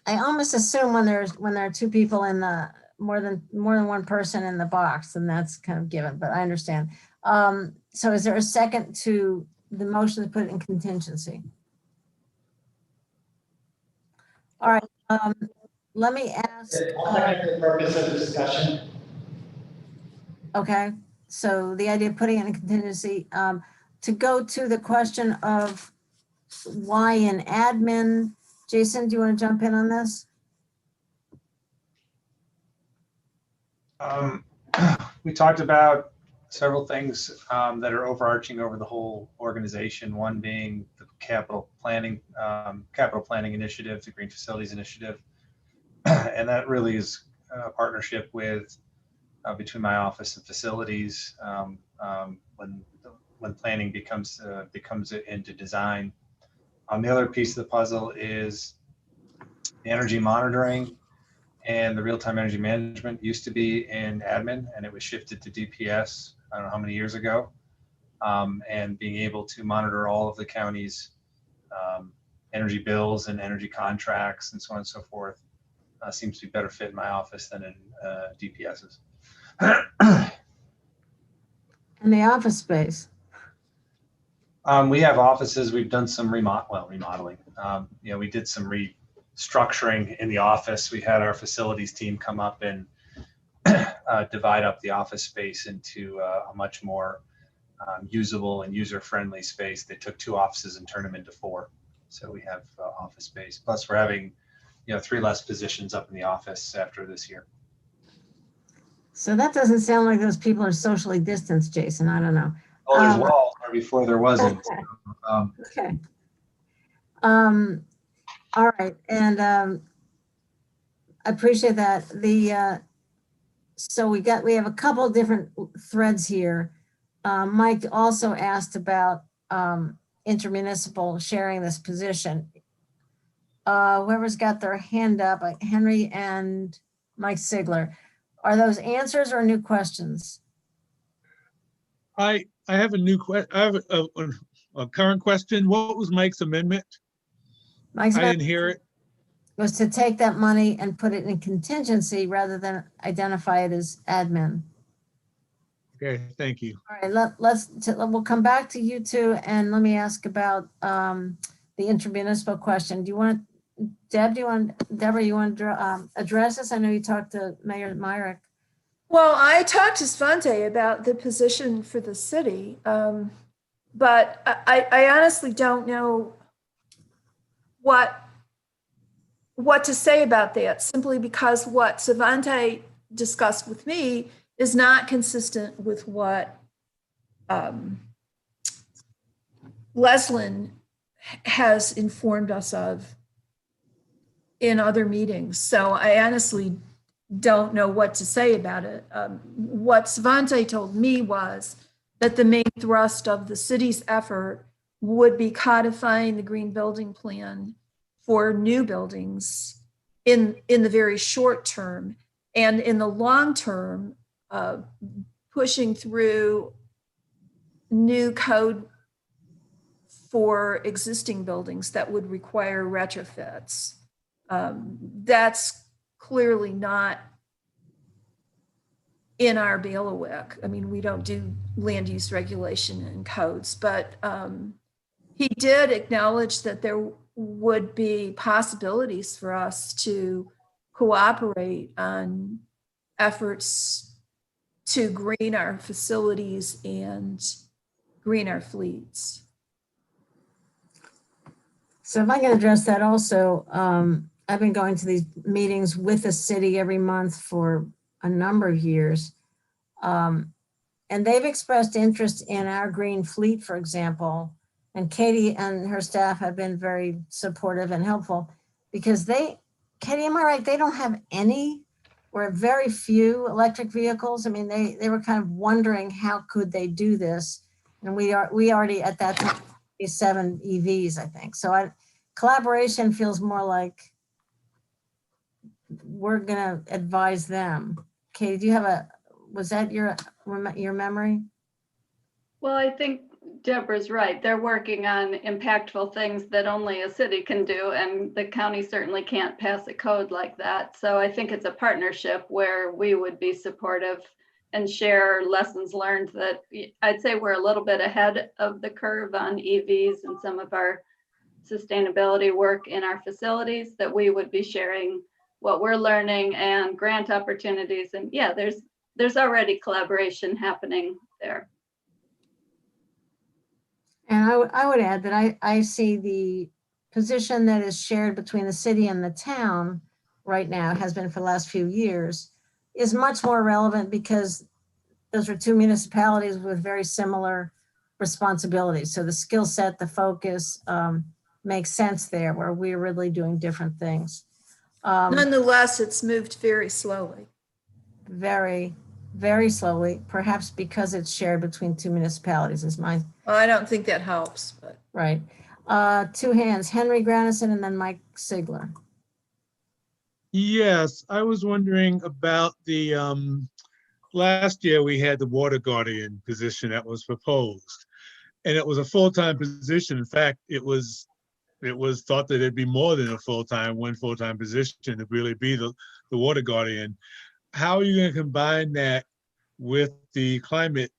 I almost assume when there are two people in the, more than one person in the box, then that's kind of given, but I understand. So is there a second to the motion to put it in contingency? All right, let me ask. I'll second for the purpose of discussion. Okay, so the idea of putting it in contingency, to go to the question of why in admin, Jason, do you want to jump in on this? We talked about several things that are overarching over the whole organization. One being the capital planning initiative, the Green Facilities Initiative, and that really is a partnership with between my office and facilities when planning becomes into design. The other piece of the puzzle is the energy monitoring and the real-time energy management used to be in admin, and it was shifted to DPS, I don't know how many years ago. And being able to monitor all of the county's energy bills and energy contracts and so on and so forth seems to be better fit in my office than in DPS's. In the office space? We have offices. We've done some remodeling. We did some restructuring in the office. We had our facilities team come up and divide up the office space into a much more usable and user-friendly space. They took 2 offices and turned them into 4. So we have office space. Plus, we're having 3 less positions up in the office after this year. So that doesn't sound like those people are socially distanced, Jason. I don't know. Oh, there's walls where before there wasn't. Okay. All right, and I appreciate that. So we have a couple of different threads here. Mike also asked about intermunicipal sharing this position. Whoever's got their hand up, like Henry and Mike Sigler. Are those answers or new questions? I have a new question. I have a current question. What was Mike's amendment? Mike's I didn't hear it. Was to take that money and put it in contingency rather than identify it as admin. Okay, thank you. All right, we'll come back to you two, and let me ask about the intermunicipal question. Do you want, Deborah, you want to address this? I know you talked to Mayor Myrick. Well, I talked to Svante about the position for the city, but I honestly don't know what to say about that, simply because what Svante discussed with me is not consistent with what Leslin has informed us of in other meetings. So I honestly don't know what to say about it. What Svante told me was that the main thrust of the city's effort would be codifying the green building plan for new buildings in the very short term, and in the long term, pushing through new code for existing buildings that would require retrofits. That's clearly not in our bailiwick. I mean, we don't do land use regulation and codes, but he did acknowledge that there would be possibilities for us to cooperate on efforts to green our facilities and green our fleets. So if I can address that also, I've been going to these meetings with the city every month for a number of years. And they've expressed interest in our green fleet, for example. And Katie and her staff have been very supportive and helpful, because Katie, am I right? They don't have any or very few electric vehicles. I mean, they were kind of wondering how could they do this. And we already at that time, 7 EVs, I think. So collaboration feels more like we're gonna advise them. Katie, do you have was that your memory? Well, I think Deborah's right. They're working on impactful things that only a city can do, and the county certainly can't pass a code like that. So I think it's a partnership where we would be supportive and share lessons learned. That I'd say we're a little bit ahead of the curve on EVs and some of our sustainability work in our facilities, that we would be sharing what we're learning and grant opportunities. And yeah, there's already collaboration happening there. And I would add that I see the position that is shared between the city and the town right now, has been for the last few years, is much more relevant because those are two municipalities with very similar responsibilities. So the skill set, the focus makes sense there, where we're really doing different things. Nonetheless, it's moved very slowly. Very, very slowly, perhaps because it's shared between two municipalities is my. Well, I don't think that helps, but. Right. Two hands, Henry Granison and then Mike Sigler. Yes, I was wondering about the, last year we had the water guardian position that was proposed. And it was a full-time position. In fact, it was thought that it'd be more than a one full-time position to really be the water guardian. How are you going to combine that with the climate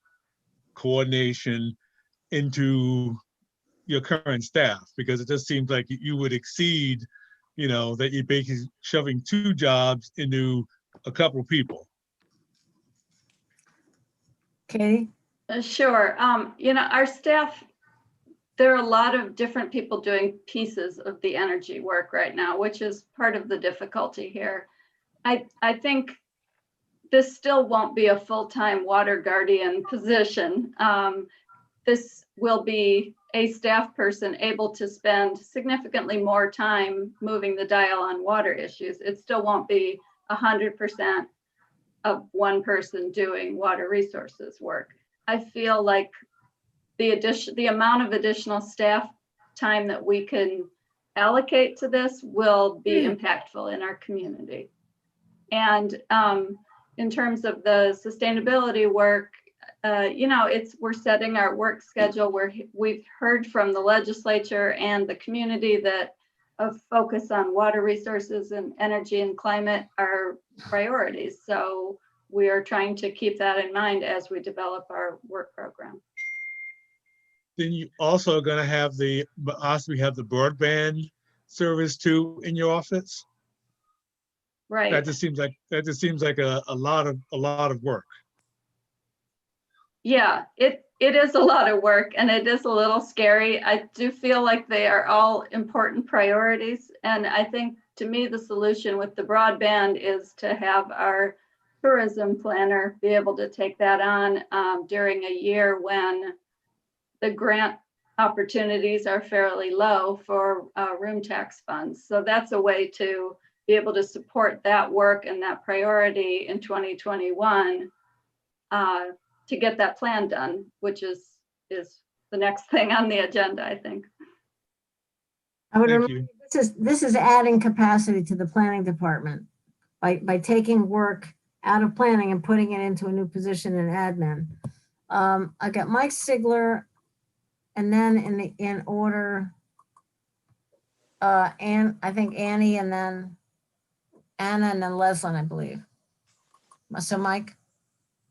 coordination into your current staff? Because it just seems like you would exceed, that you're basically shoving two jobs into a couple of people. Katie? Sure. Our staff, there are a lot of different people doing pieces of the energy work right now, which is part of the difficulty here. I think this still won't be a full-time water guardian position. This will be a staff person able to spend significantly more time moving the dial on water issues. It still won't be 100% of one person doing water resources work. I feel like the amount of additional staff time that we can allocate to this will be impactful in our community. And in terms of the sustainability work, we're setting our work schedule where we've heard from the legislature and the community that a focus on water resources and energy and climate are priorities. So we are trying to keep that in mind as we develop our work program. Then you also going to have possibly have the broadband service too in your office. Right. That just seems like a lot of work. Yeah, it is a lot of work and it is a little scary. I do feel like they are all important priorities. And I think to me, the solution with the broadband is to have our tourism planner be able to take that on during a year when the grant opportunities are fairly low for room tax funds. So that's a way to be able to support that work and that priority in 2021 to get that plan done, which is the next thing on the agenda, I think. I would remind you, this is adding capacity to the planning department by taking work out of planning and putting it into a new position in admin. I got Mike Sigler, and then in order, I think Annie, and then Anna, and then Leslin, I believe. So Mike?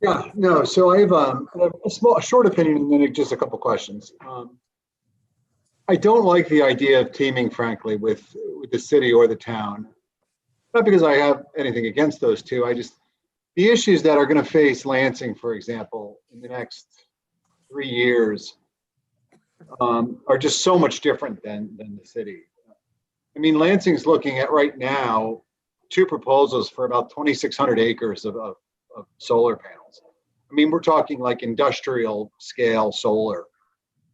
Yeah, no, so I have a short opinion and then just a couple questions. I don't like the idea of teaming, frankly, with the city or the town. Not because I have anything against those two. The issues that are going to face Lansing, for example, in the next 3 years are just so much different than the city. I mean, Lansing's looking at right now 2 proposals for about 2,600 acres of solar panels. I mean, we're talking like industrial scale solar.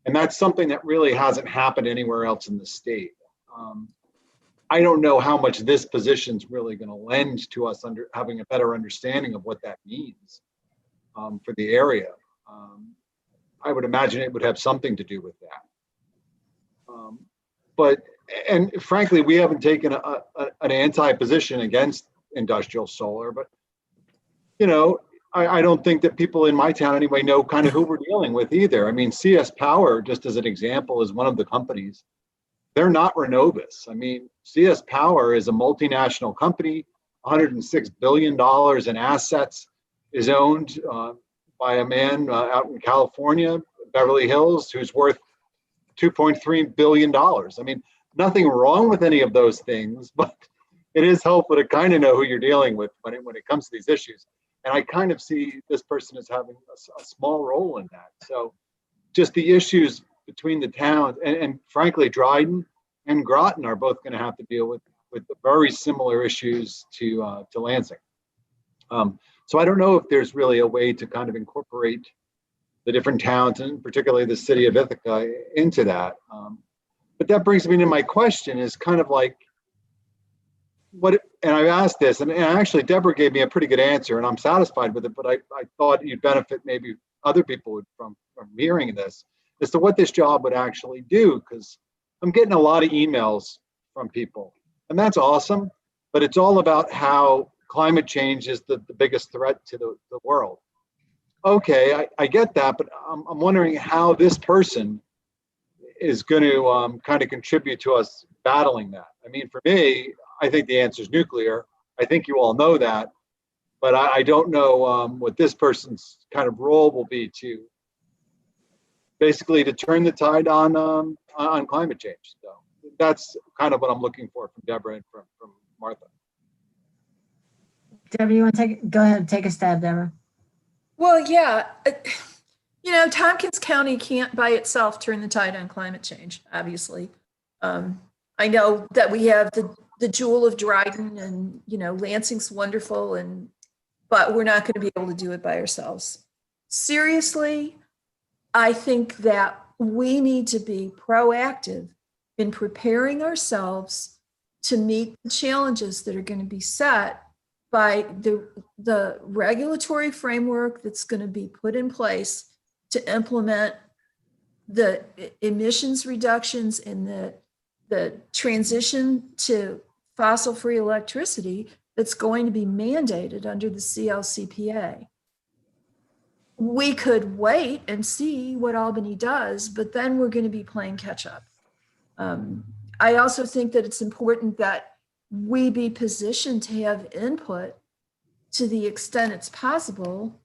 And that's something that really hasn't happened anywhere else in the state. I don't know how much this position's really going to lend to us having a better understanding of what that means for the area. I would imagine it would have something to do with that. But And frankly, we haven't taken an anti-position against industrial solar, but you know, I don't think that people in my town anyway know kind of who we're dealing with either. I mean, CS Power, just as an example, is one of the companies. They're not Renovus. I mean, CS Power is a multinational company, $106 billion in assets, is owned by a man out in California, Beverly Hills, who's worth $2.3 billion. I mean, nothing wrong with any of those things, but it is helpful to kind of know who you're dealing with when it comes to these issues. And I kind of see this person as having a small role in that. So just the issues between the towns and frankly, Dryden and Groton are both going to have to deal with very similar issues to Lansing. So I don't know if there's really a way to kind of incorporate the different towns and particularly the city of Ithaca into that. But that brings me to my question is kind of like, and I've asked this, and actually Deborah gave me a pretty good answer, and I'm satisfied with it, but I thought you'd benefit maybe other people from hearing this, as to what this job would actually do, because I'm getting a lot of emails from people, and that's awesome, but it's all about how climate change is the biggest threat to the world. Okay, I get that, but I'm wondering how this person is going to kind of contribute to us battling that. I mean, for me, I think the answer is nuclear. I think you all know that, but I don't know what this person's kind of role will be to basically to turn the tide on climate change. So that's kind of what I'm looking for from Deborah and from Martha. Deborah, you want to go ahead and take a stab, Deborah? Well, yeah, you know, Tompkins County can't by itself turn the tide on climate change, obviously. I know that we have the jewel of Dryden and, you know, Lansing's wonderful, but we're not going to be able to do it by ourselves. Seriously, I think that we need to be proactive in preparing ourselves to meet the challenges that are going to be set by the regulatory framework that's going to be put in place to implement the emissions reductions and the transition to fossil-free electricity that's going to be mandated under the CLCPA. We could wait and see what Albany does, but then we're going to be playing catch up. I also think that it's important that we be positioned to have input to the extent it's possible.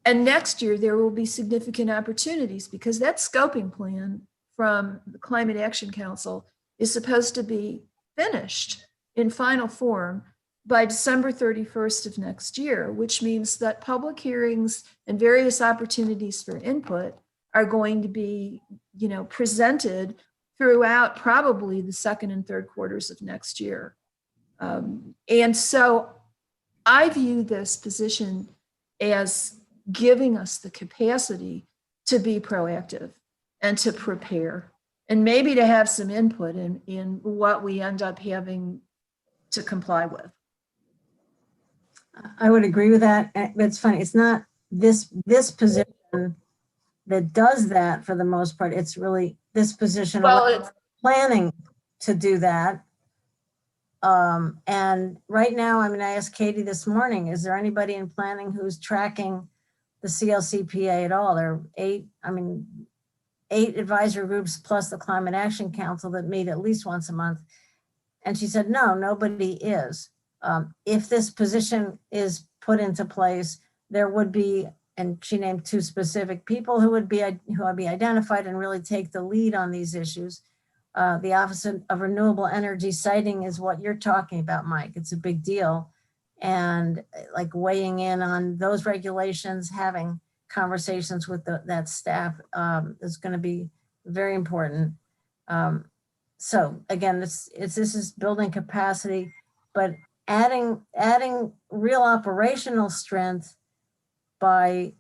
And next year, there will be significant opportunities because that scoping plan from the Climate Action Council is supposed to be finished in final form by December 31st of next year, which means that public hearings and various opportunities for input are going to be, you know, presented throughout probably the second and third quarters of next year. And so I view this position as giving us the capacity to be proactive and to prepare and maybe to have some input in what we end up having to comply with. I would agree with that. It's funny. It's not this position that does that for the most part. It's really this position Well, planning to do that. And right now, I mean, I asked Katie this morning, is there anybody in planning who's tracking the CLCPA at all? There are 8 advisory groups plus the Climate Action Council that meet at least once a month. And she said, no, nobody is. If this position is put into place, there would be, and she named 2 specific people who would be identified and really take the lead on these issues. The Office of Renewable Energy Siting is what you're talking about, Mike. It's a big deal. And like weighing in on those regulations, having conversations with that staff is going to be very important. So again, this is building capacity, but adding real operational strength by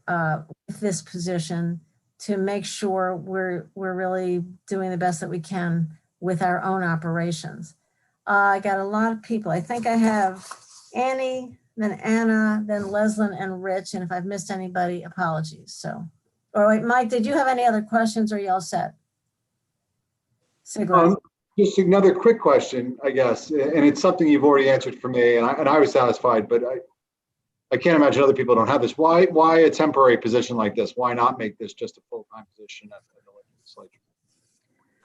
this position to make sure we're really doing the best that we can with our own operations. I got a lot of people. I think I have Annie, then Anna, then Leslyn and Rich. And if I've missed anybody, apologies. So, all right, Mike, did you have any other questions or are you all set? Just another quick question, I guess, and it's something you've already answered for me, and I was satisfied, but I can't imagine other people don't have this. Why a temporary position like this? Why not make this just a full-time position at the legislature?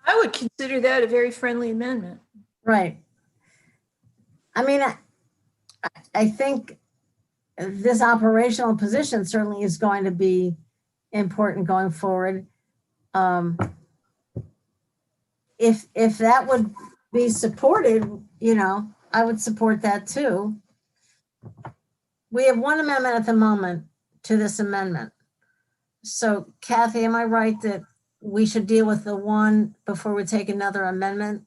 I would consider that a very friendly amendment. Right. I mean, I think this operational position certainly is going to be important going forward. If that would be supported, you know, I would support that too. We have one amendment at the moment to this amendment. So Kathy, am I right that we should deal with the one before we take another amendment?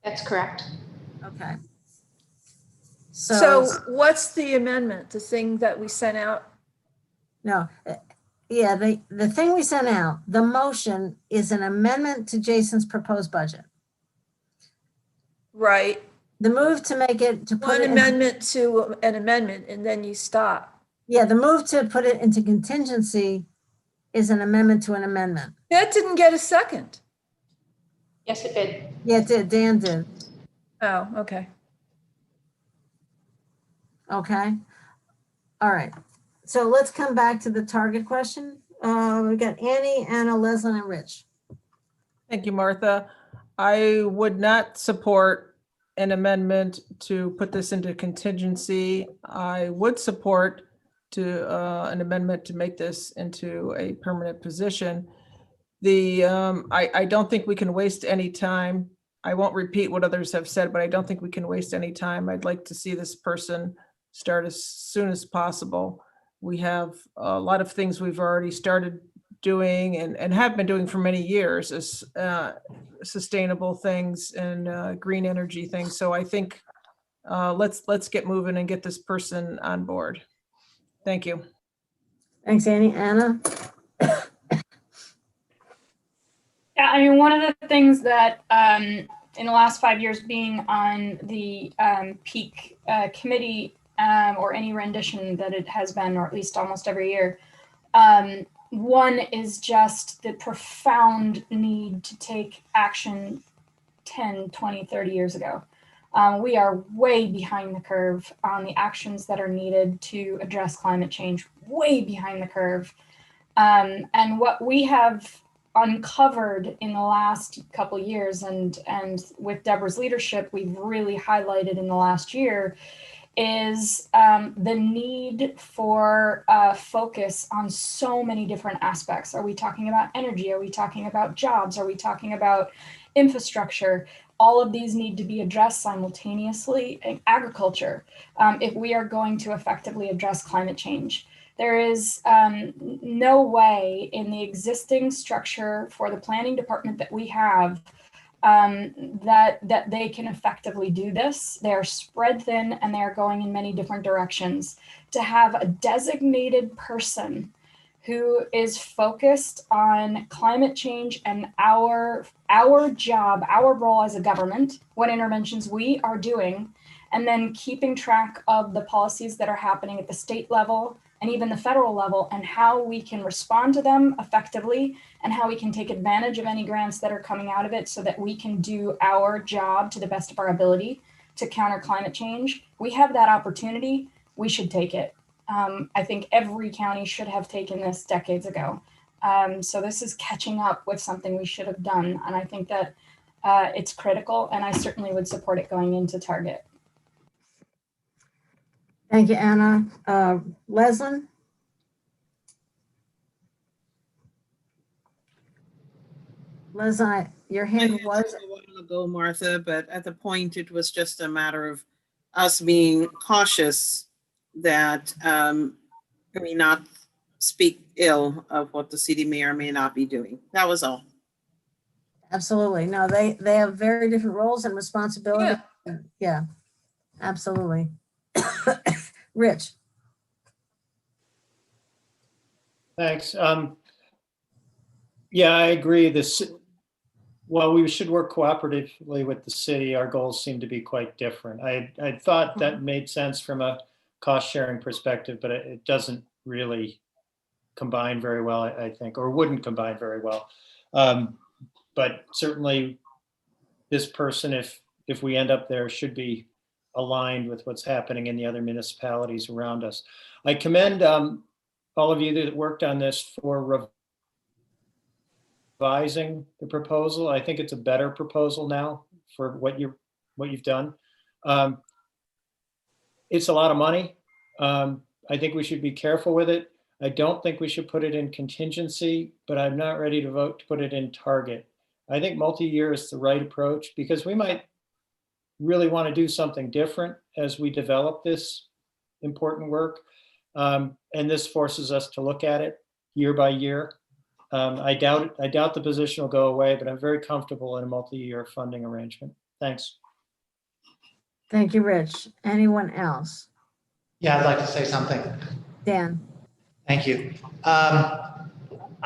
That's correct. Okay. So what's the amendment, the thing that we sent out? No, yeah, the thing we sent out, the motion is an amendment to Jason's proposed budget. Right. The move to make it, to put One it in, amendment to an amendment, and then you stop. yeah, the move to put it into contingency is an amendment to an amendment. That didn't get a second. Yes, it did. Yeah, it did, Dan did. Oh, okay. Okay. All right. So let's come back to the target question. We've got Annie, Anna, Leslie, and Rich. Thank you, Martha. I would not support an amendment to put this into contingency. I would support an amendment to make this into a permanent position. I don't think we can waste any time. I won't repeat what others have said, but I don't think we can waste any time. I'd like to see this person start as soon as possible. We have a lot of things we've already started doing and have been doing for many years as sustainable things and green energy things. So I think let's get moving and get this person on board. Thank you. Thanks, Annie. Anna? Yeah, I mean, one of the things that in the last 5 years being on the peak committee or any rendition that it has been, or at least almost every year, one is just the profound need to take action 10, 20, 30 years ago. We are way behind the curve on the actions that are needed to address climate change, way behind the curve. And what we have uncovered in the last couple of years, and with Deborah's leadership, we've really highlighted in the last year, is the need for focus on so many different aspects. Are we talking about energy? Are we talking about jobs? Are we talking about infrastructure? All of these need to be addressed simultaneously in agriculture if we are going to effectively address climate change. There is no way in the existing structure for the planning department that we have that they can effectively do this. They are spread thin and they are going in many different directions. To have a designated person who is focused on climate change and our job, our role as a government, what interventions we are doing, and then keeping track of the policies that are happening at the state level and even the federal level, and how we can respond to them effectively and how we can take advantage of any grants that are coming out of it so that we can do our job to the best of our ability to counter climate change. We have that opportunity. We should take it. I think every county should have taken this decades ago. So this is catching up with something we should have done. And I think that it's critical, and I certainly would support it going into Target. Thank you, Anna. Leslie? Leslie, your hand was a while ago, Martha, but at the point it was just a matter of us being cautious that we not speak ill of what the city may or may not be doing. That was all. Absolutely. No, they have very different roles and responsibilities. Yeah, absolutely. Rich. Thanks. Yeah, I agree. While we should work cooperatively with the city, our goals seem to be quite different. I thought that made sense from a cost sharing perspective, but it doesn't really combine very well, I think, or wouldn't combine very well. But certainly this person, if we end up there, should be aligned with what's happening in the other municipalities around us. I commend all of you that worked on this for revising the proposal. I think it's a better proposal now for what you've done. It's a lot of money. I think we should be careful with it. I don't think we should put it in contingency, but I'm not ready to vote to put it in target. I think multi-year is the right approach because we might really want to do something different as we develop this important work. And this forces us to look at it year by year. I doubt the position will go away, but I'm very comfortable in a multi-year funding arrangement. Thanks. Thank you, Rich. Anyone else? Yeah, I'd like to say something. Dan. Thank you.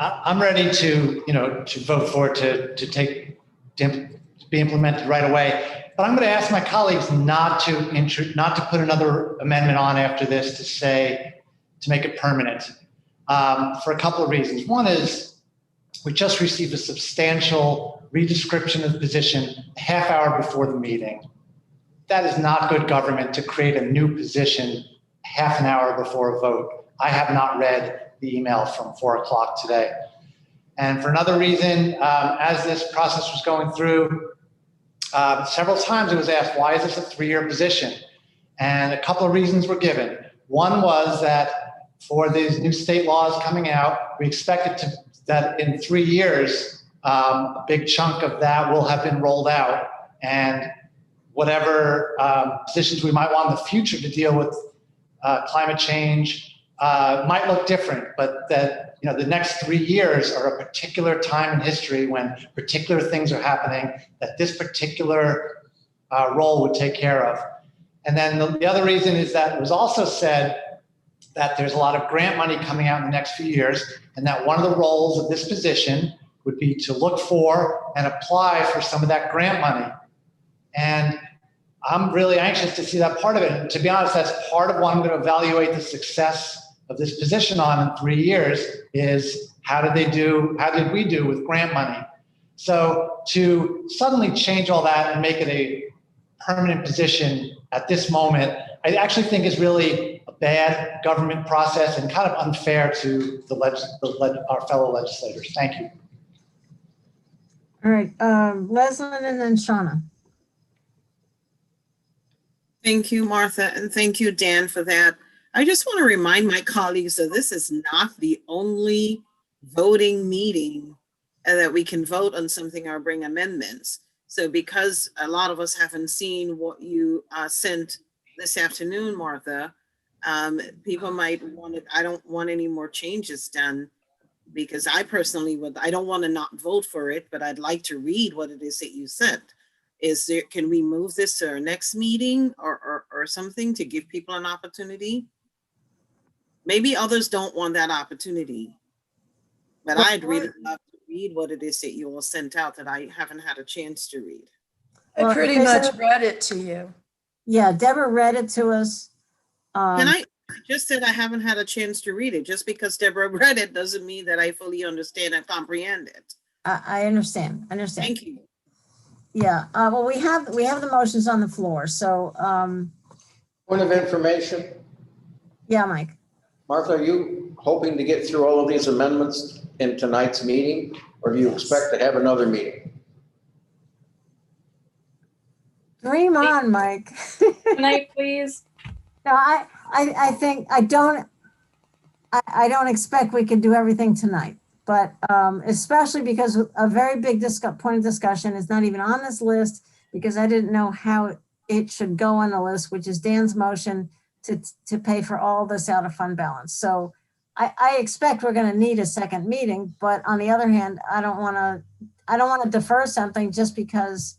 I'm ready to vote for it to be implemented right away. But I'm going to ask my colleagues not to put another amendment on after this to make it permanent for a couple of reasons. One is we just received a substantial redescription of the position a half hour before the meeting. That is not good government to create a new position half an hour before a vote. I have not read the email from 4 o'clock today. And for another reason, as this process was going through, several times it was asked, why is this a 3-year position? And a couple of reasons were given. One was that for these new state laws coming out, we expected that in 3 years, a big chunk of that will have been rolled out. And whatever positions we might want in the future to deal with climate change might look different, but that the next 3 years are a particular time in history when particular things are happening that this particular role would take care of. And then the other reason is that it was also said that there's a lot of grant money coming out in the next few years, and that one of the roles of this position would be to look for and apply for some of that grant money. And I'm really anxious to see that part of it. And to be honest, that's part of what I'm going to evaluate the success of this position on in 3 years is how did we do with grant money? So to suddenly change all that and make it a permanent position at this moment, I actually think is really a bad government process and kind of unfair to our fellow legislators. Thank you. All right, Leslie and then Shauna. Thank you, Martha, and thank you, Dan, for that. I just want to remind my colleagues that this is not the only voting meeting that we can vote on something or bring amendments. So because a lot of us haven't seen what you sent this afternoon, Martha, people might want it. I don't want any more changes done because I personally I don't want to not vote for it, but I'd like to read what it is that you sent. Can we move this to our next meeting or something to give people an opportunity? Maybe others don't want that opportunity, but I'd really love to read what it is that you all sent out that I haven't had a chance to read. I pretty much read it to you. Yeah, Deborah read it to us. Can I just said I haven't had a chance to read it. Just because Deborah read it doesn't mean that I fully understand and comprehend it. I understand. Thank you. Yeah, well, we have the motions on the floor, so. Point of information. Yeah, Mike. Martha, are you hoping to get through all of these amendments in tonight's meeting, or do you expect to have another meeting? Dream on, Mike. Can I please? No, I think I don't expect we can do everything tonight, but especially because a very big point of discussion is not even on this list because I didn't know how it should go on the list, which is Dan's motion to pay for all this out of fund balance. So I expect we're going to need a second meeting, but on the other hand, I don't want to defer something just because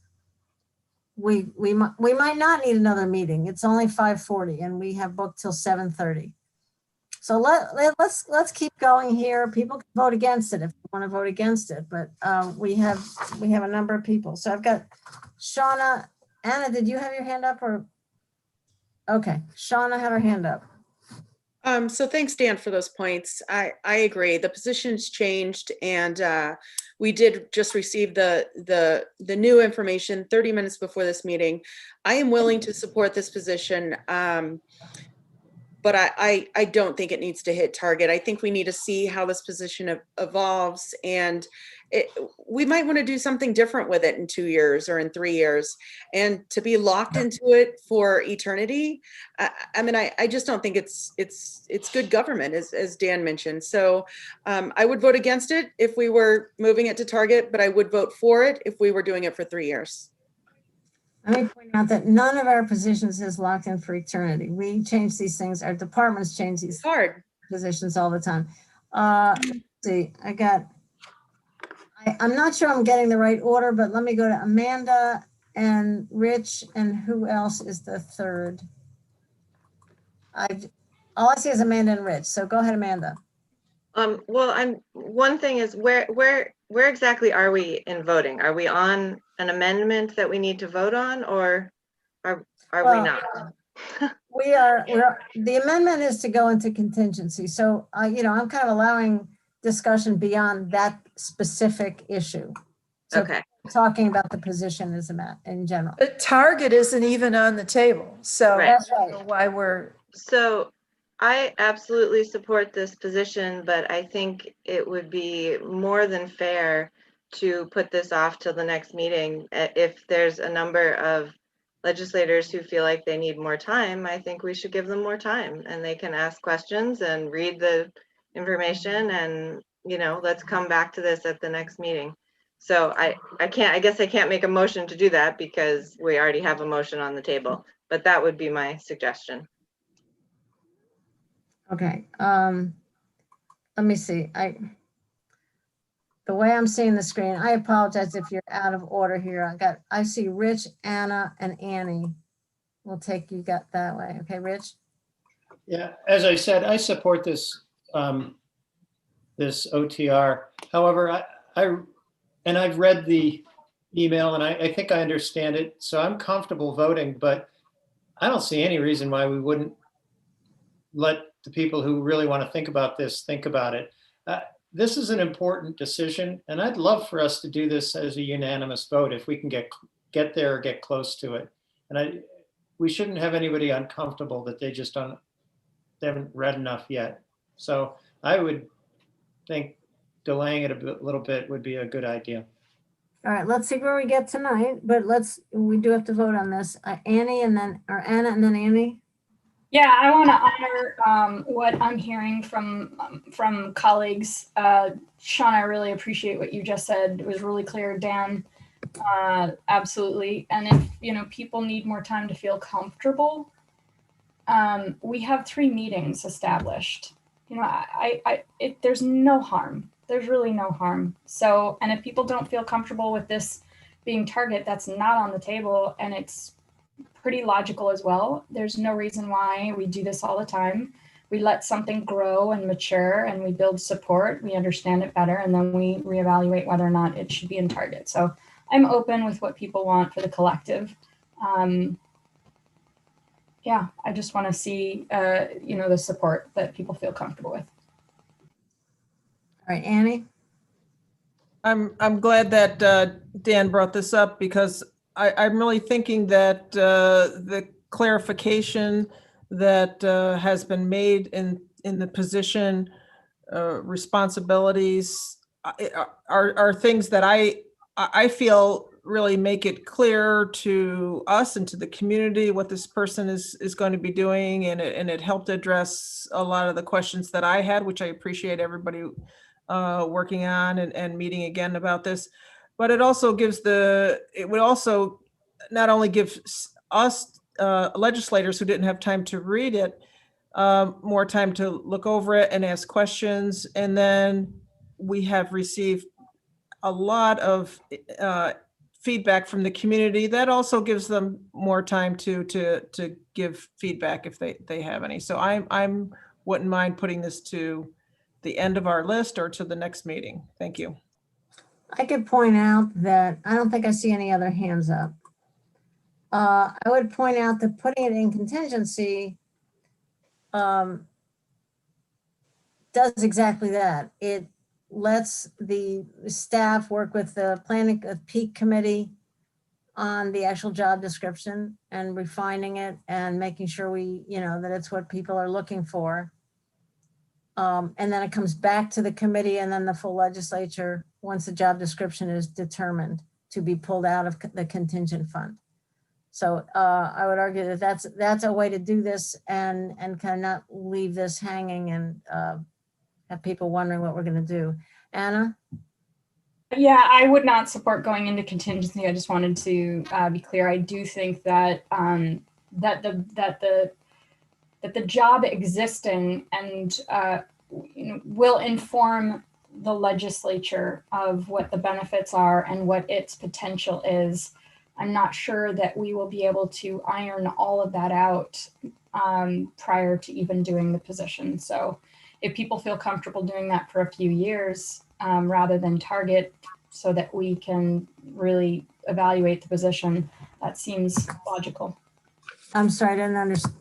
we might not need another meeting. It's only 5:40 and we have booked till 7:30. So let's keep going here. People can vote against it if they want to vote against it, but we have a number of people. So I've got Shauna. Anna, did you have your hand up or? Okay, Shauna had her hand up. So thanks, Dan, for those points. I agree. The position's changed, and we did just receive the new information 30 minutes before this meeting. I am willing to support this position, but I don't think it needs to hit target. I think we need to see how this position evolves, and we might want to do something different with it in 2 years or in 3 years. And to be locked into it for eternity, I mean, I just don't think it's good government, as Dan mentioned. So I would vote against it if we were moving it to target, but I would vote for it if we were doing it for 3 years. Let me point out that none of our positions is locked in for eternity. We change these things. Our departments change these positions all the time. Let's see, I'm not sure I'm getting the right order, but let me go to Amanda and Rich, and who else is the third? All I see is Amanda and Rich. So go ahead, Amanda. Well, one thing is where exactly are we in voting? Are we on an amendment that we need to vote on, or are we not? The amendment is to go into contingency. So, I'm kind of allowing discussion beyond that specific issue. So okay. Talking about the position in general. The target isn't even on the table. So That's right. I don't know why we're. So I absolutely support this position, but I think it would be more than fair to put this off till the next meeting. If there's a number of legislators who feel like they need more time, I think we should give them more time, and they can ask questions and read the information, and let's come back to this at the next meeting. So I guess I can't make a motion to do that because we already have a motion on the table, but that would be my suggestion. Okay, let me see. The way I'm seeing the screen, I apologize if you're out of order here. I see Rich, Anna, and Annie. We'll take you that way. Okay, Rich? Yeah, as I said, I support this this OTR. However, I've read the email, and I think I understand it, so I'm comfortable voting, but I don't see any reason why we wouldn't let the people who really want to think about this think about it. This is an important decision, and I'd love for us to do this as a unanimous vote if we can get there or get close to it. And we shouldn't have anybody uncomfortable that they haven't read enough yet. So I would think delaying it a little bit would be a good idea. All right, let's see where we get tonight, but we do have to vote on this. Annie and then, or Anna and then Annie. Yeah, I want to honor what I'm hearing from colleagues. Sean, I really appreciate what you just said. It was really clear. Dan, absolutely. And if people need more time to feel comfortable, we have 3 meetings established. There's no harm. There's really no harm. So, and if people don't feel comfortable with this being target, that's not on the table, and it's pretty logical as well. There's no reason why we do this all the time. We let something grow and mature, and we build support. We understand it better, and then we reevaluate whether or not it should be in target. So I'm open with what people want for the collective. Yeah, I just want to see, the support that people feel comfortable with. All right, Annie. I'm glad that Dan brought this up, because I'm really thinking that the clarification that has been made in the position, responsibilities are things that I feel really make it clear to us and to the community what this person is going to be doing, and it helped address a lot of the questions that I had, which I appreciate everybody working on and meeting again about this. But it also would also not only give us legislators who didn't have time to read it more time to look over it and ask questions. And then we have received a lot of feedback from the community that also gives them more time to give feedback if they have any. So I wouldn't mind putting this to the end of our list or to the next meeting. Thank you. I could point out that I don't think I see any other hands up. I would point out that putting it in contingency does exactly that. It lets the staff work with the planning peak committee on the actual job description and refining it and making sure we, that it's what people are looking for. And then it comes back to the committee and then the full legislature once the job description is determined to be pulled out of the contingent fund. So I would argue that that's a way to do this and kind of not leave this hanging and have people wondering what we're going to do. Anna? Yeah, I would not support going into contingency. I just wanted to be clear. I do think that that the job existing and will inform the legislature of what the benefits are and what its potential is. I'm not sure that we will be able to iron all of that out prior to even doing the position. So if people feel comfortable doing that for a few years rather than target so that we can really evaluate the position, that seems logical. I'm sorry, I didn't understand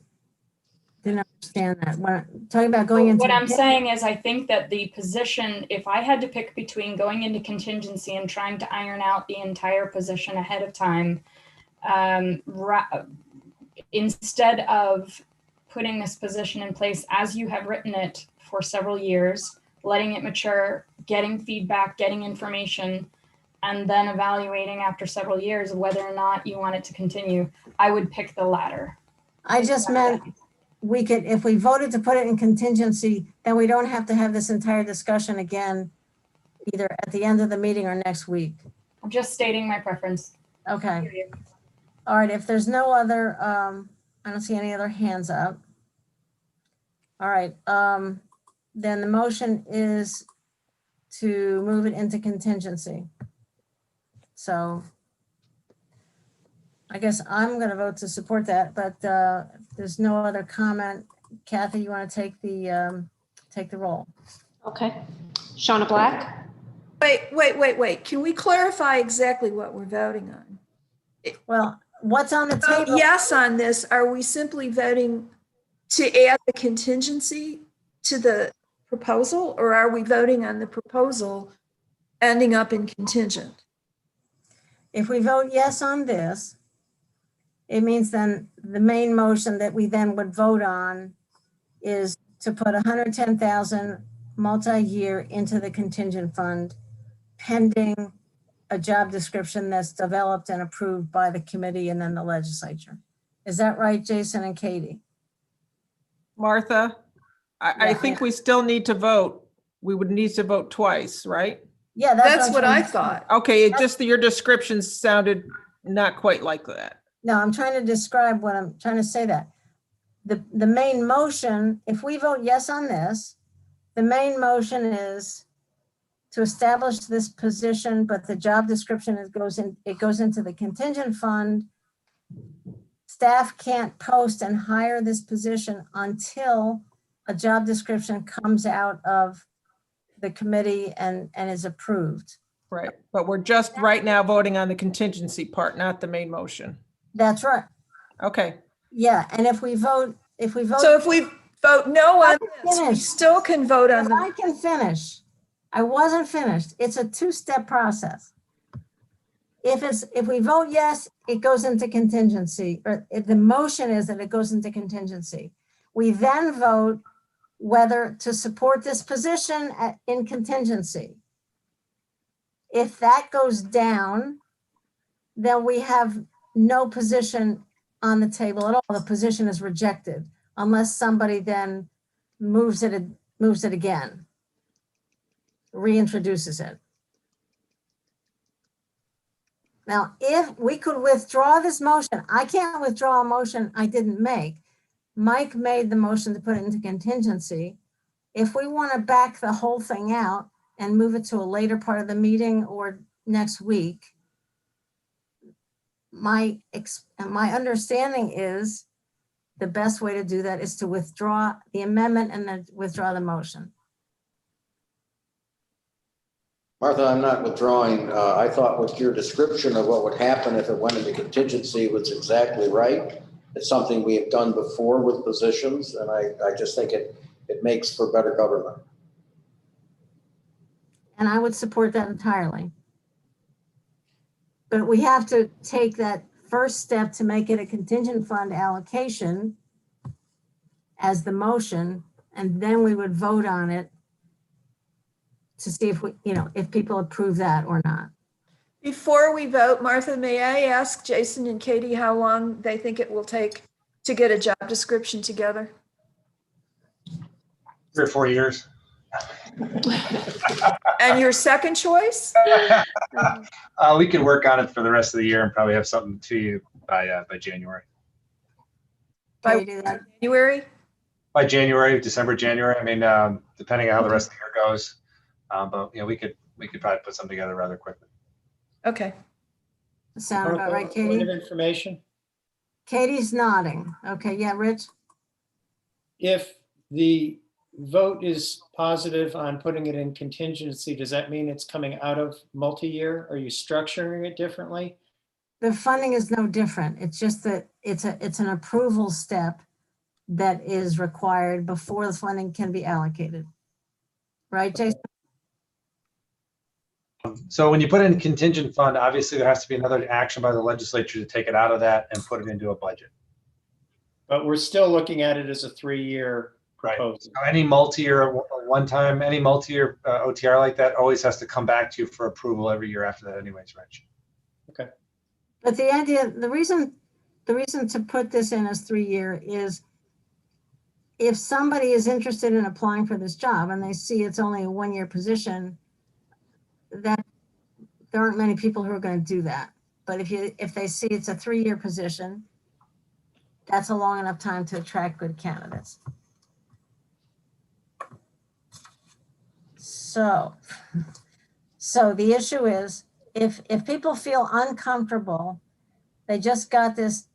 that. When talking about going into what I'm saying is I think that the position, if I had to pick between going into contingency and trying to iron out the entire position ahead of time, instead of putting this position in place as you have written it for several years, letting it mature, getting feedback, getting information, and then evaluating after several years whether or not you want it to continue, I would pick the latter. I just meant we could, if we voted to put it in contingency, then we don't have to have this entire discussion again, either at the end of the meeting or next week. I'm just stating my preference. Okay. All right, if there's no other, I don't see any other hands up. All right, then the motion is to move it into contingency. So I guess I'm going to vote to support that, but if there's no other comment. Kathy, you want to take the roll? Okay. Shauna Black? Wait. Can we clarify exactly what we're voting on? Well, what's on the table? Yes, on this, are we simply voting to add the contingency to the proposal, or are we voting on the proposal ending up in contingent? If we vote yes on this, it means then the main motion that we then would vote on is to put 110,000 multi-year into the contingent fund pending a job description that's developed and approved by the committee and then the legislature. Is that right, Jason and Katie? Martha, I think we still need to vote. We would need to vote twice, right? Yeah, that's what I thought. Okay, it just your description sounded not quite like that. No, I'm trying to describe what I'm trying to say that. The main motion, if we vote yes on this, the main motion is to establish this position, but the job description it goes into the contingent fund. Staff can't post and hire this position until a job description comes out of the committee and is approved. Right, but we're just right now voting on the contingency part, not the main motion. That's right. Okay. Yeah, and if we vote. So if we vote no on this, we still can vote on I can finish. I wasn't finished. It's a two-step process. If we vote yes, it goes into contingency, or if the motion is that it goes into contingency. We then vote whether to support this position in contingency. If that goes down, then we have no position on the table at all. The position is rejected unless somebody then moves it again, reintroduces it. Now, if we could withdraw this motion, I can't withdraw a motion I didn't make. Mike made the motion to put it into contingency. If we want to back the whole thing out and move it to a later part of the meeting or next week, my understanding is the best way to do that is to withdraw the amendment and then withdraw the motion. Martha, I'm not withdrawing. I thought with your description of what would happen if it went into contingency was exactly right. It's something we have done before with positions, and I just think it makes for better government. And I would support that entirely. But we have to take that first step to make it a contingent fund allocation as the motion, and then we would vote on it to see if we, if people approve that or not. Before we vote, Martha, may I ask Jason and Katie how long they think it will take to get a job description together? 3 or 4 years. And your second choice? We could work on it for the rest of the year and probably have something to you by January. By January? By January, December, January. I mean, depending on how the rest of the year goes. But we could probably put something together rather quickly. Okay. Sound about right, Point Katie? of information. Katie's nodding. Okay, yeah, Rich? If the vote is positive on putting it in contingency, does that mean it's coming out of multi-year? Are you structuring it differently? The funding is no different. It's just that it's an approval step that is required before the funding can be allocated. Right, Jason? So when you put in contingent fund, obviously there has to be another action by the legislature to take it out of that and put it into a budget. But we're still looking at it as a 3-year proposal. So any multi-year OTR like that always has to come back to you for approval every year after that anyways, Rich. Okay. But the reason to put this in as 3-year is if somebody is interested in applying for this job and they see it's only a 1-year position, that there aren't many people who are going to do that. But if they see it's a 3-year position, that's a long enough time to attract good candidates. So the issue is if people feel uncomfortable, they just got this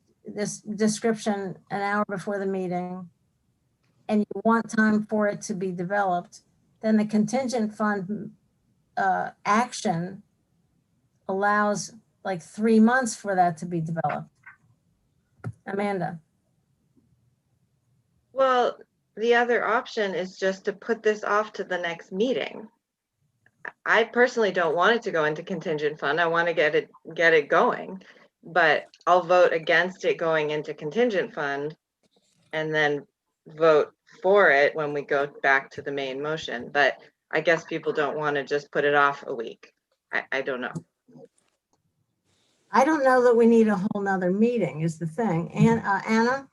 description an hour before the meeting, and you want time for it to be developed, then the contingent fund action allows like 3 months for that to be developed. Amanda. Well, the other option is just to put this off to the next meeting. I personally don't want it to go into contingent fund. I want to get it going, but I'll vote against it going into contingent fund and then vote for it when we go back to the main motion. But I guess people don't want to just put it off a week. I don't know. I don't know that we need a whole nother meeting is the thing. And Anna?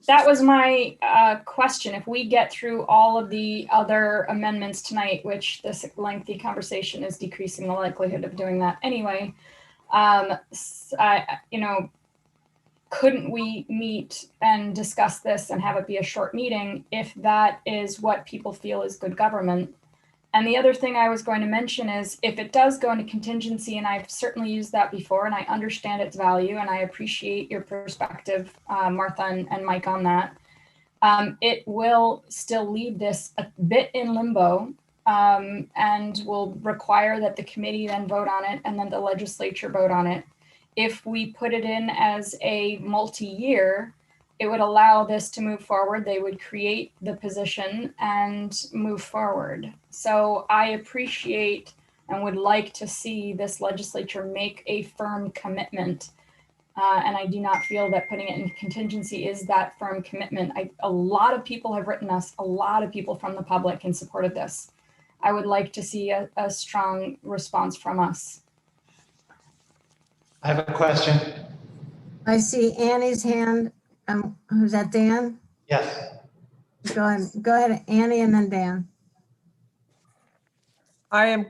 That was my question. If we get through all of the other amendments tonight, which this lengthy conversation is decreasing the likelihood of doing that anyway, couldn't we meet and discuss this and have it be a short meeting if that is what people feel is good government? And the other thing I was going to mention is if it does go into contingency, and I've certainly used that before, and I understand its value, and I appreciate your perspective, Martha and Mike, on that, it will still leave this a bit in limbo and will require that the committee then vote on it and then the legislature vote on it. If we put it in as a multi-year, it would allow this to move forward. They would create the position and move forward. So I appreciate and would like to see this legislature make a firm commitment. And I do not feel that putting it in contingency is that firm commitment. A lot of people have written us, a lot of people from the public in support of this. I would like to see a strong response from us. I have a question. I see Annie's hand. Who's that, Dan? Yes. Go ahead, Annie, and then Dan. I am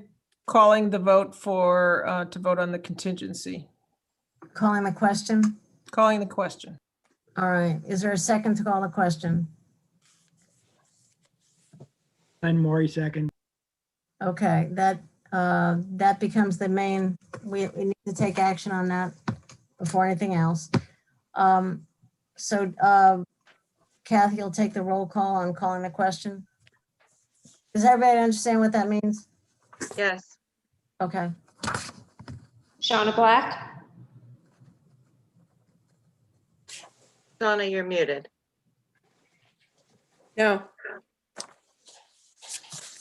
calling the vote for, to vote on the contingency. Calling the question? Calling the question. All right. Is there a second to call the question? And Maury second. Okay, that becomes the main, we need to take action on that before anything else. So Kathy will take the roll call on calling the question. Does everybody understand what that means? Yes. Okay. Shauna Black, Shauna, you're muted. No.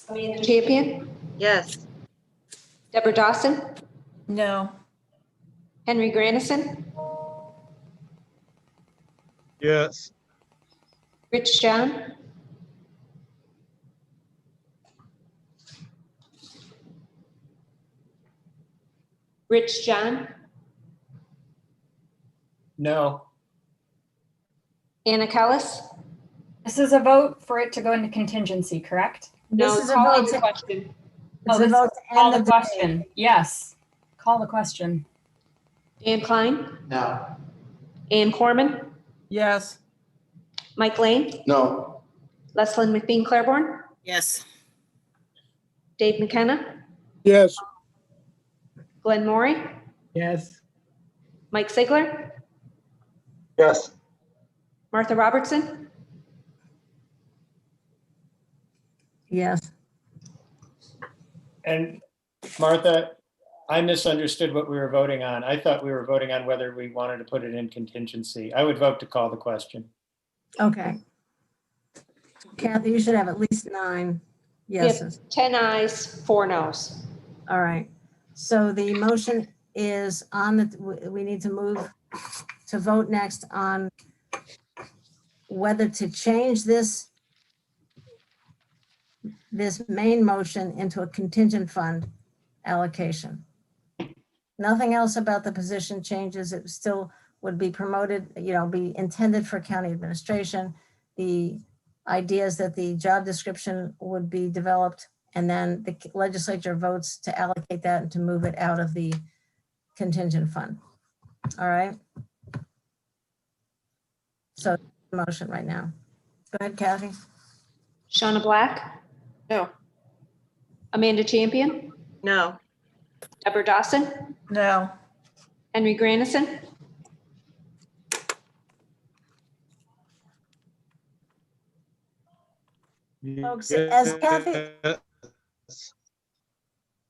Amanda Champion, Yes. Deborah Dawson, No. Henry Grandison, Yes. Rich John, Rich John, No. Anna Kellis. This is a vote for it to go into contingency, correct? No, This is a calling vote the to- question. Oh, It's a this vote is to call end the the debate. question. Yes. Call the question. Dan Klein, No. Ann Corman, Yes. Mike Lane, No. Leslyn McBean Claiborne, Yes. Dave McKenna, Yes. Glenn Maury, Yes. Mike Sigler, Yes. Martha Robertson, Yes. And Martha, I misunderstood what we were voting on. I thought we were voting on whether we wanted to put it in contingency. I would vote to call the question. Okay. Kathy, you should have at least 9 we have yeses. 10 ayes, 4 noes. All right. So the motion is on the, we need to move to vote next on whether to change this main motion into a contingent fund allocation. Nothing else about the position changes. It still would be promoted, be intended for county administration. The idea is that the job description would be developed and then the legislature votes to allocate that and to move it out of the contingent fund. All right. So motion right now. Go ahead, Kathy. Shauna Black, No. Amanda Champion, No. Deborah Dawson, No. Henry Grandison, Folks, as Kathy- Was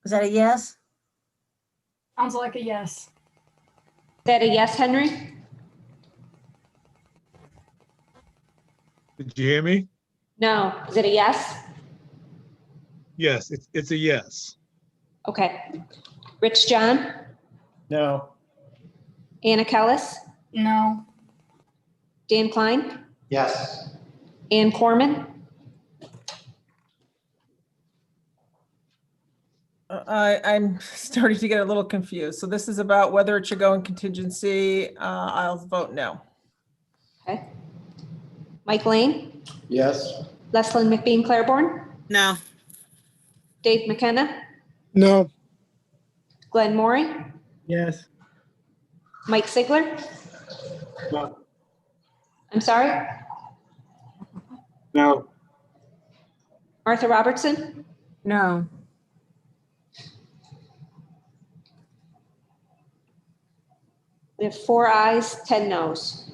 that a yes? Sounds like a yes. is that a yes, Henry? Did you hear me? No, is it a yes? Yes, it's a yes. Okay. Rich John, No. Anna Kellis, No. Dan Klein, Yes. Ann Corman, I'm starting to get a little confused. So this is about whether it should go in contingency. I'll vote no. okay. Mike Lane, Yes. Leslyn McBean Claiborne, No. Dave McKenna, No. Glenn Maury, Yes. Mike Sigler. No. I'm sorry, No. Martha Robertson, No. we have 4 ayes, 10 noes.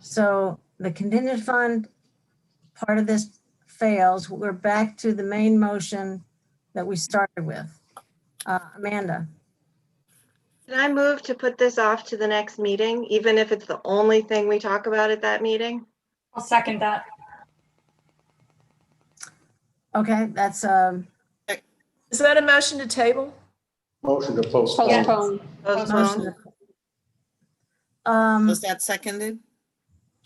So the contingent fund part of this fails. We're back to the main motion that we started with. Amanda, Can I move to put this off to the next meeting, even if it's the only thing we talk about at that meeting? I'll second that. okay, that's, Is that a motion to table? Motion to postpone. Postpone. Postpone? Was that seconded?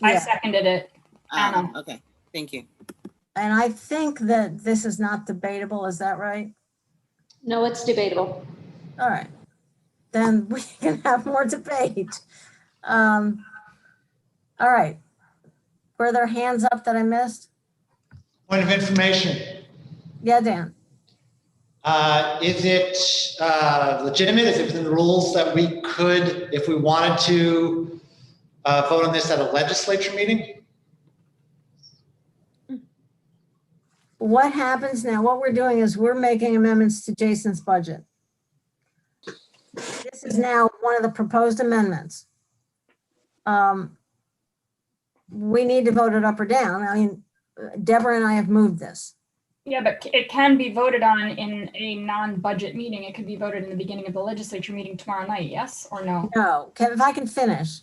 I yeah. seconded it. Anna. Okay, thank you. And I think that this is not debatable, is that right? No, it's debatable. All right, then we can have more debate. All right. Were there hands up that I missed? Point of information. Yeah, Dan. Is it legitimate? Is it within the rules that we could, if we wanted to, vote on this at a legislature meeting? What happens now, what we're doing is we're making amendments to Jason's budget. This is now one of the proposed amendments. We need to vote it up or down. I mean, Deborah and I have moved this. Yeah, but it can be voted on in a non-budget meeting. It could be voted in the beginning of the legislature meeting tomorrow night, yes or no? No, Kevin, if I can finish.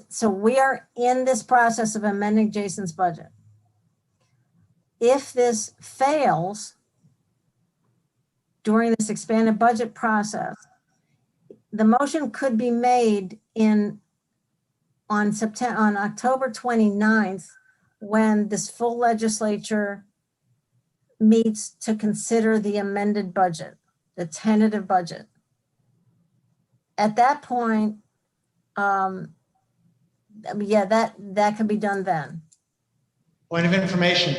So we are in this process of amending Jason's budget. if this fails during this expanded budget process, the motion could be made on October 29th, when this full legislature meets to consider the amended budget, the tentative budget. At that point, yeah, that can be done then. Point of information.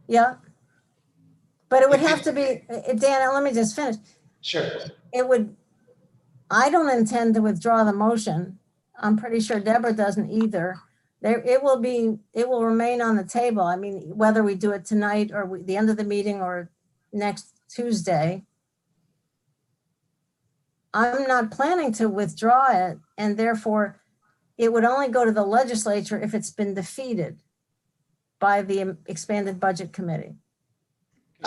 Yeah. But it would have to be, Dan, let me just finish. Sure. I don't intend to withdraw the motion. I'm pretty sure Deborah doesn't either. It will remain on the table. I mean, whether we do it tonight or the end of the meeting or next Tuesday, I'm not planning to withdraw it, and therefore it would only go to the legislature if it's been defeated by the expanded budget committee.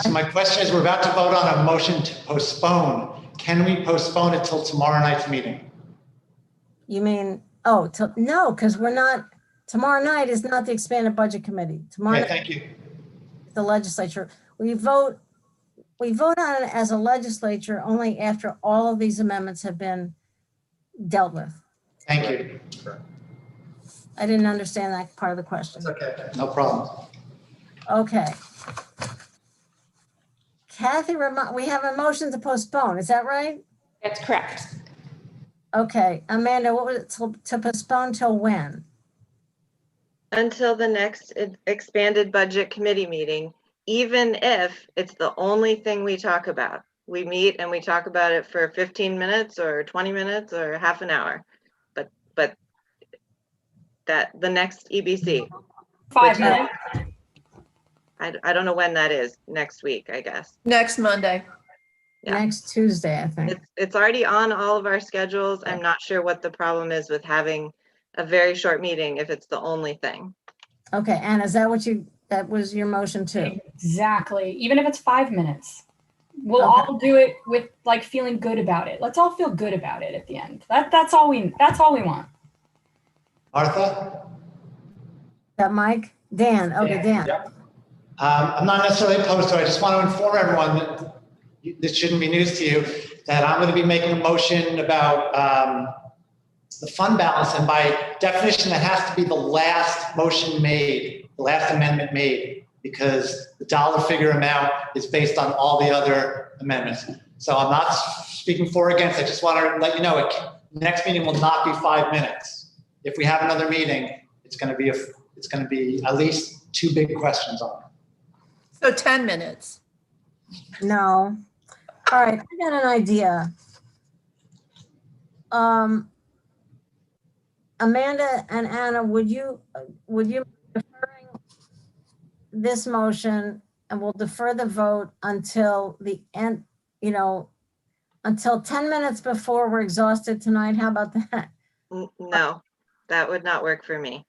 So my question is, we're about to vote on a motion to postpone. Can we postpone it till tomorrow night's meeting? You mean, no, because we're not, tomorrow night is not the expanded budget committee. Tomorrow Okay, thank you. the legislature. We vote on it as a legislature only after all of these amendments have been dealt with. Thank you. I didn't understand that part of the question. Okay, no problem. Okay. Kathy, we have a motion to postpone, is that right? That's correct. Okay, Amanda, what was it to postpone till when? Until the next expanded budget committee meeting, even if it's the only thing we talk about. We meet and we talk about it for 15 minutes or 20 minutes or half an hour. But that the next EBC. 5 minutes. I don't know when that is, next week, I guess. Next Monday. Yeah. Next Tuesday, I think. It's already on all of our schedules. I'm not sure what the problem is with having a very short meeting if it's the only thing. Okay, Anna, is that that was your motion too? Exactly. Even if it's 5 minutes, we'll Okay. all do it with like feeling good about it. Let's all feel good about it at the end. That's all we want. Martha? That Mike? Dan, okay, Dan. Yep. I'm not necessarily opposed to it. I just want to inform everyone that this shouldn't be news to you, that I'm going to be making a motion about the fund balance. And by definition, that has to be the last motion made, the last amendment made, because the dollar figure amount is based on all the other amendments. So I'm not speaking for or against. I just want to let you know, next meeting will not be 5 minutes. If we have another meeting, it's going to be at least 2 big questions on it. So 10 minutes. No. All right, I got an idea. Amanda and Anna, would you deferring this motion, and we'll defer the vote until the end, until 10 minutes before we're exhausted tonight? How about that? No, that would not work for me.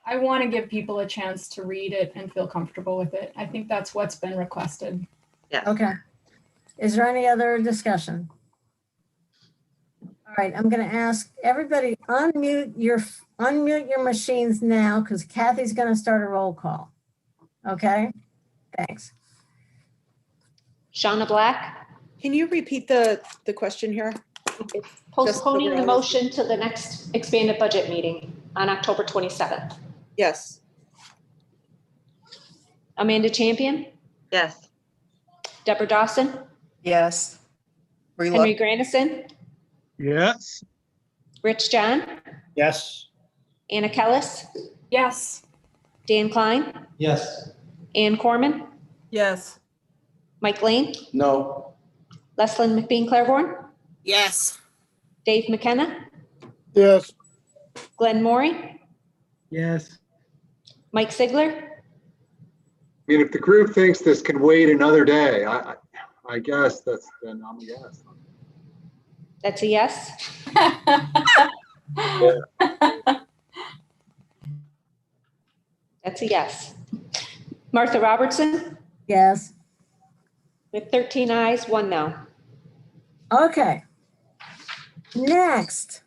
I want to give people a chance to read it and feel comfortable with it. I think that's what's been requested. Yes. Okay. Is there any other discussion? All right, I'm going to ask everybody, unmute your machines now, because Kathy's going to start a roll call. Okay, thanks. Shauna Black, Can you repeat the question here? postponing Just the so motion to the next expanded budget meeting on October 27th. Yes. Amanda Champion, Yes. Deborah Dawson, Yes. Henry Grandison, Yes. Rich John, Yes. Anna Kellis, Yes. Dan Klein, Yes. Ann Corman, Yes. Mike Lane, No. Leslyn McBean Claiborne, Yes. Dave McKenna, Yes. Glenn Morey, Yes. Mike Sigler, I mean, if the group thinks this can wait another day, I guess then I'm a yes. that's a yes. That's a yes. Martha Robertson, Yes. with 13 ayes, 1 no. Okay. Next.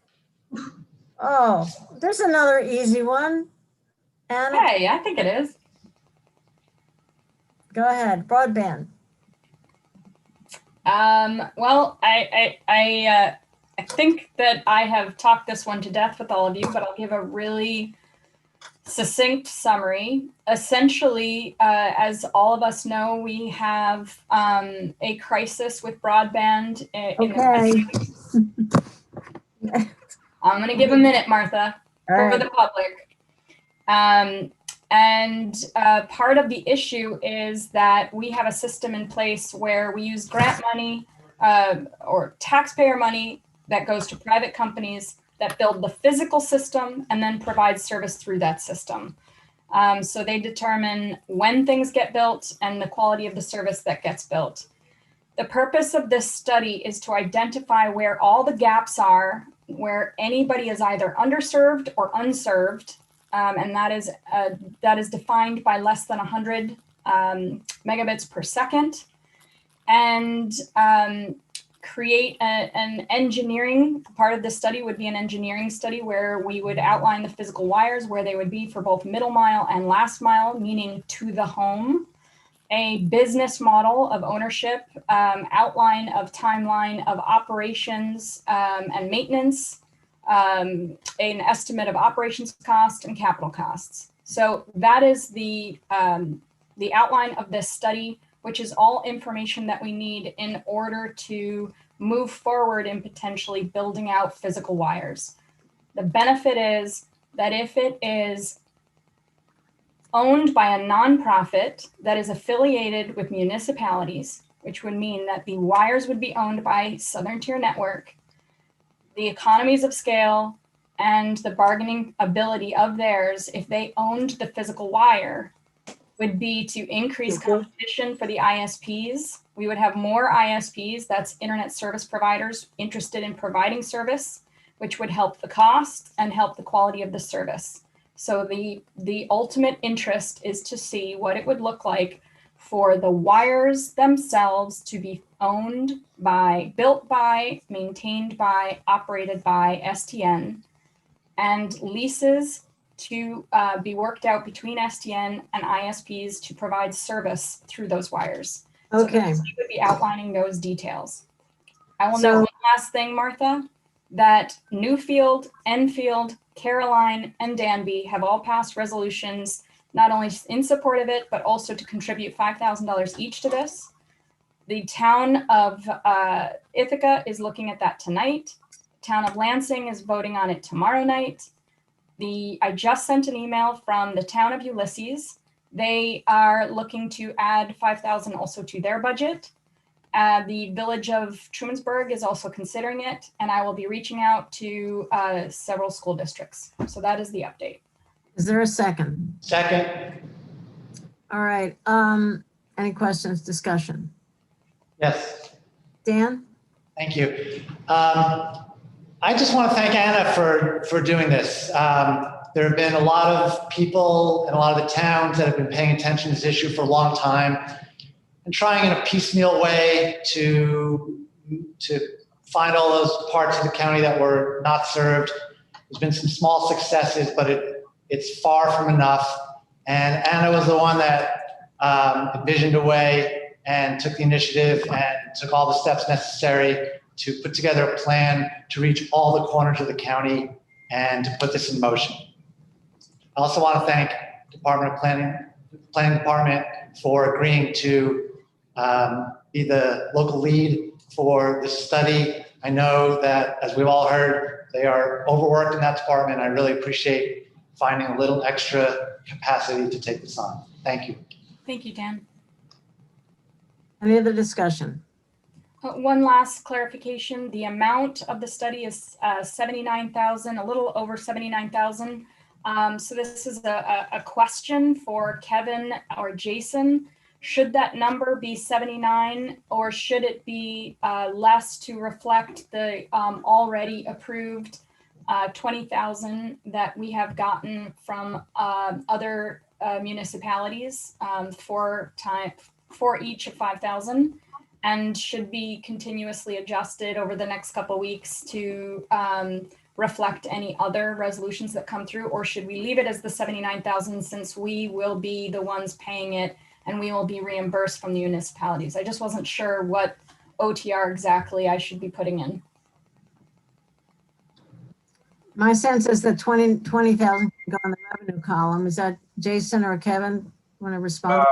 Oh, there's another easy one. Anna, Hey, I think it is. go ahead. Broadband. Well, I think that I have talked this one to death with all of you, but I'll give a really succinct summary. Essentially, as all of us know, we have a crisis with broadband. Okay. I'm going to give a minute, Martha, All for right. the public. Part of the issue is that we have a system in place where we use grant money or taxpayer money that goes to private companies that build the physical system and then provide service through that system. So they determine when things get built and the quality of the service that gets built. The purpose of this study is to identify where all the gaps are, where anybody is either underserved or unserved, and that is defined by less than 100 megabits per second, and create an engineering. Part of the study would be an engineering study where we would outline the physical wires, where they would be for both middle mile and last mile, meaning to the home, a business model of ownership, outline of timeline of operations and maintenance, an estimate of operations cost and capital costs. So that is the outline of this study, which is all information that we need in order to move forward in potentially building out physical wires. The benefit is that if it is owned by a nonprofit that is affiliated with municipalities, which would mean that the wires would be owned by Southern Tier Network, the economies of scale and the bargaining ability of theirs, if they owned the physical wire, would be to increase competition for the ISPs. We would have more ISPs, that's internet service providers, interested in providing service, which would help the cost and help the quality of the service. So the ultimate interest is to see what it would look like for the wires themselves to be owned by, built by, maintained by, operated by STN, and leases to be worked out between STN and ISPs to provide service through those wires. Okay. So we would be outlining those details. I will So- note one last thing, Martha, that Newfield, Enfield, Caroline, and Danby have all passed resolutions, not only in support of it, but also to contribute $5,000 each to this. The town of Ithaca is looking at that tonight. The town of Lansing is voting on it tomorrow night. I just sent an email from the town of Ulysses. They are looking to add 5,000 also to their budget. The village of Trumansburg is also considering it, and I will be reaching out to several school districts. So that is the update. Is there a second? Second. All right. Any questions, discussion? Yes. Dan? Thank you. I just want to thank Anna for doing this. There have been a lot of people in a lot of the towns that have been paying attention to this issue for a long time and trying in a piecemeal way to find all those parts of the county that were not served. There's been some small successes, but it's far from enough. And Anna was the one that envisioned a way and took the initiative and took all the steps necessary to put together a plan to reach all the corners of the county and to put this in motion. I also want to thank Department of Planning Department for agreeing to be the local lead for this study. I know that, as we've all heard, they are overworked in that department. I really appreciate finding a little extra capacity to take this on. Thank you. Thank you, Dan. Any other discussion? One last clarification. The amount of the study is 79,000, a little over 79,000. So this is a question for Kevin or Jason. Should that number be 79, or should it be less to reflect the already approved 20,000 that we have gotten from other municipalities for each of 5,000, and should be continuously adjusted over the next couple weeks to reflect any other resolutions that come through, or should we leave it as the 79,000 since we will be the ones paying it and we will be reimbursed from the municipalities? I just wasn't sure what OTR exactly I should be putting in. My sense is that 20,000 can go in the revenue column. Is that Jason or Kevin want to respond?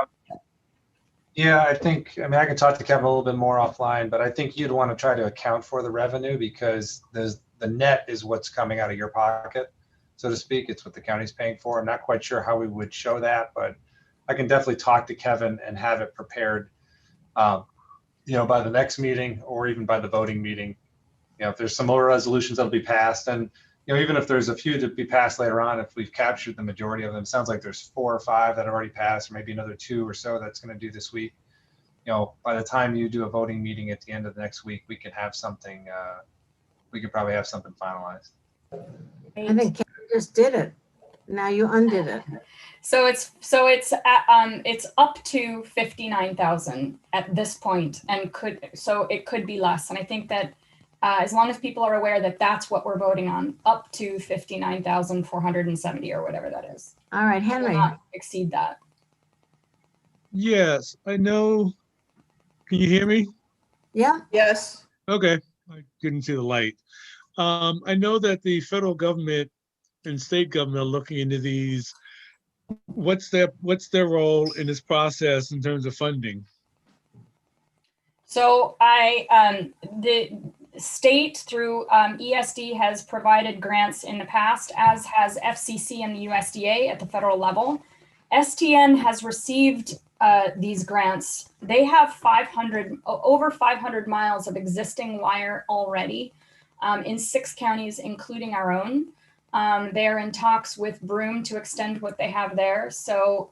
Yeah, I can talk to Kevin a little bit more offline, but I think you'd want to try to account for the revenue because the net is what's coming out of your pocket, so to speak. It's what the county's paying for. I'm not quite sure how we would show that, but I can definitely talk to Kevin and have it prepared, by the next meeting or even by the voting meeting. If there's some more resolutions that'll be passed, and even if there's a few to be passed later on, if we've captured the majority of them, sounds like there's 4 or 5 that have already passed, or maybe another 2 or so that's going to do this week. By the time you do a voting meeting at the end of the next week, we can have something. We could probably have something finalized. I think Kevin just did it. Now you undid it. So it's up to 59,000 at this point, and it could be less. And I think that as long as people are aware that that's what we're voting on, up to 59,470 or whatever that is. All right, Henry. Will not exceed that. Yes, I know. Can you hear me? Yeah. Yes. Okay, I couldn't see the light. I know that the federal government and state government are looking into these. What's their role in this process in terms of funding? So the state through ESD has provided grants in the past, as has FCC and the USDA at the federal level. STN has received these grants. They have over 500 miles of existing wire already in 6 counties, including our own. They're in talks with Broome to extend what they have there. So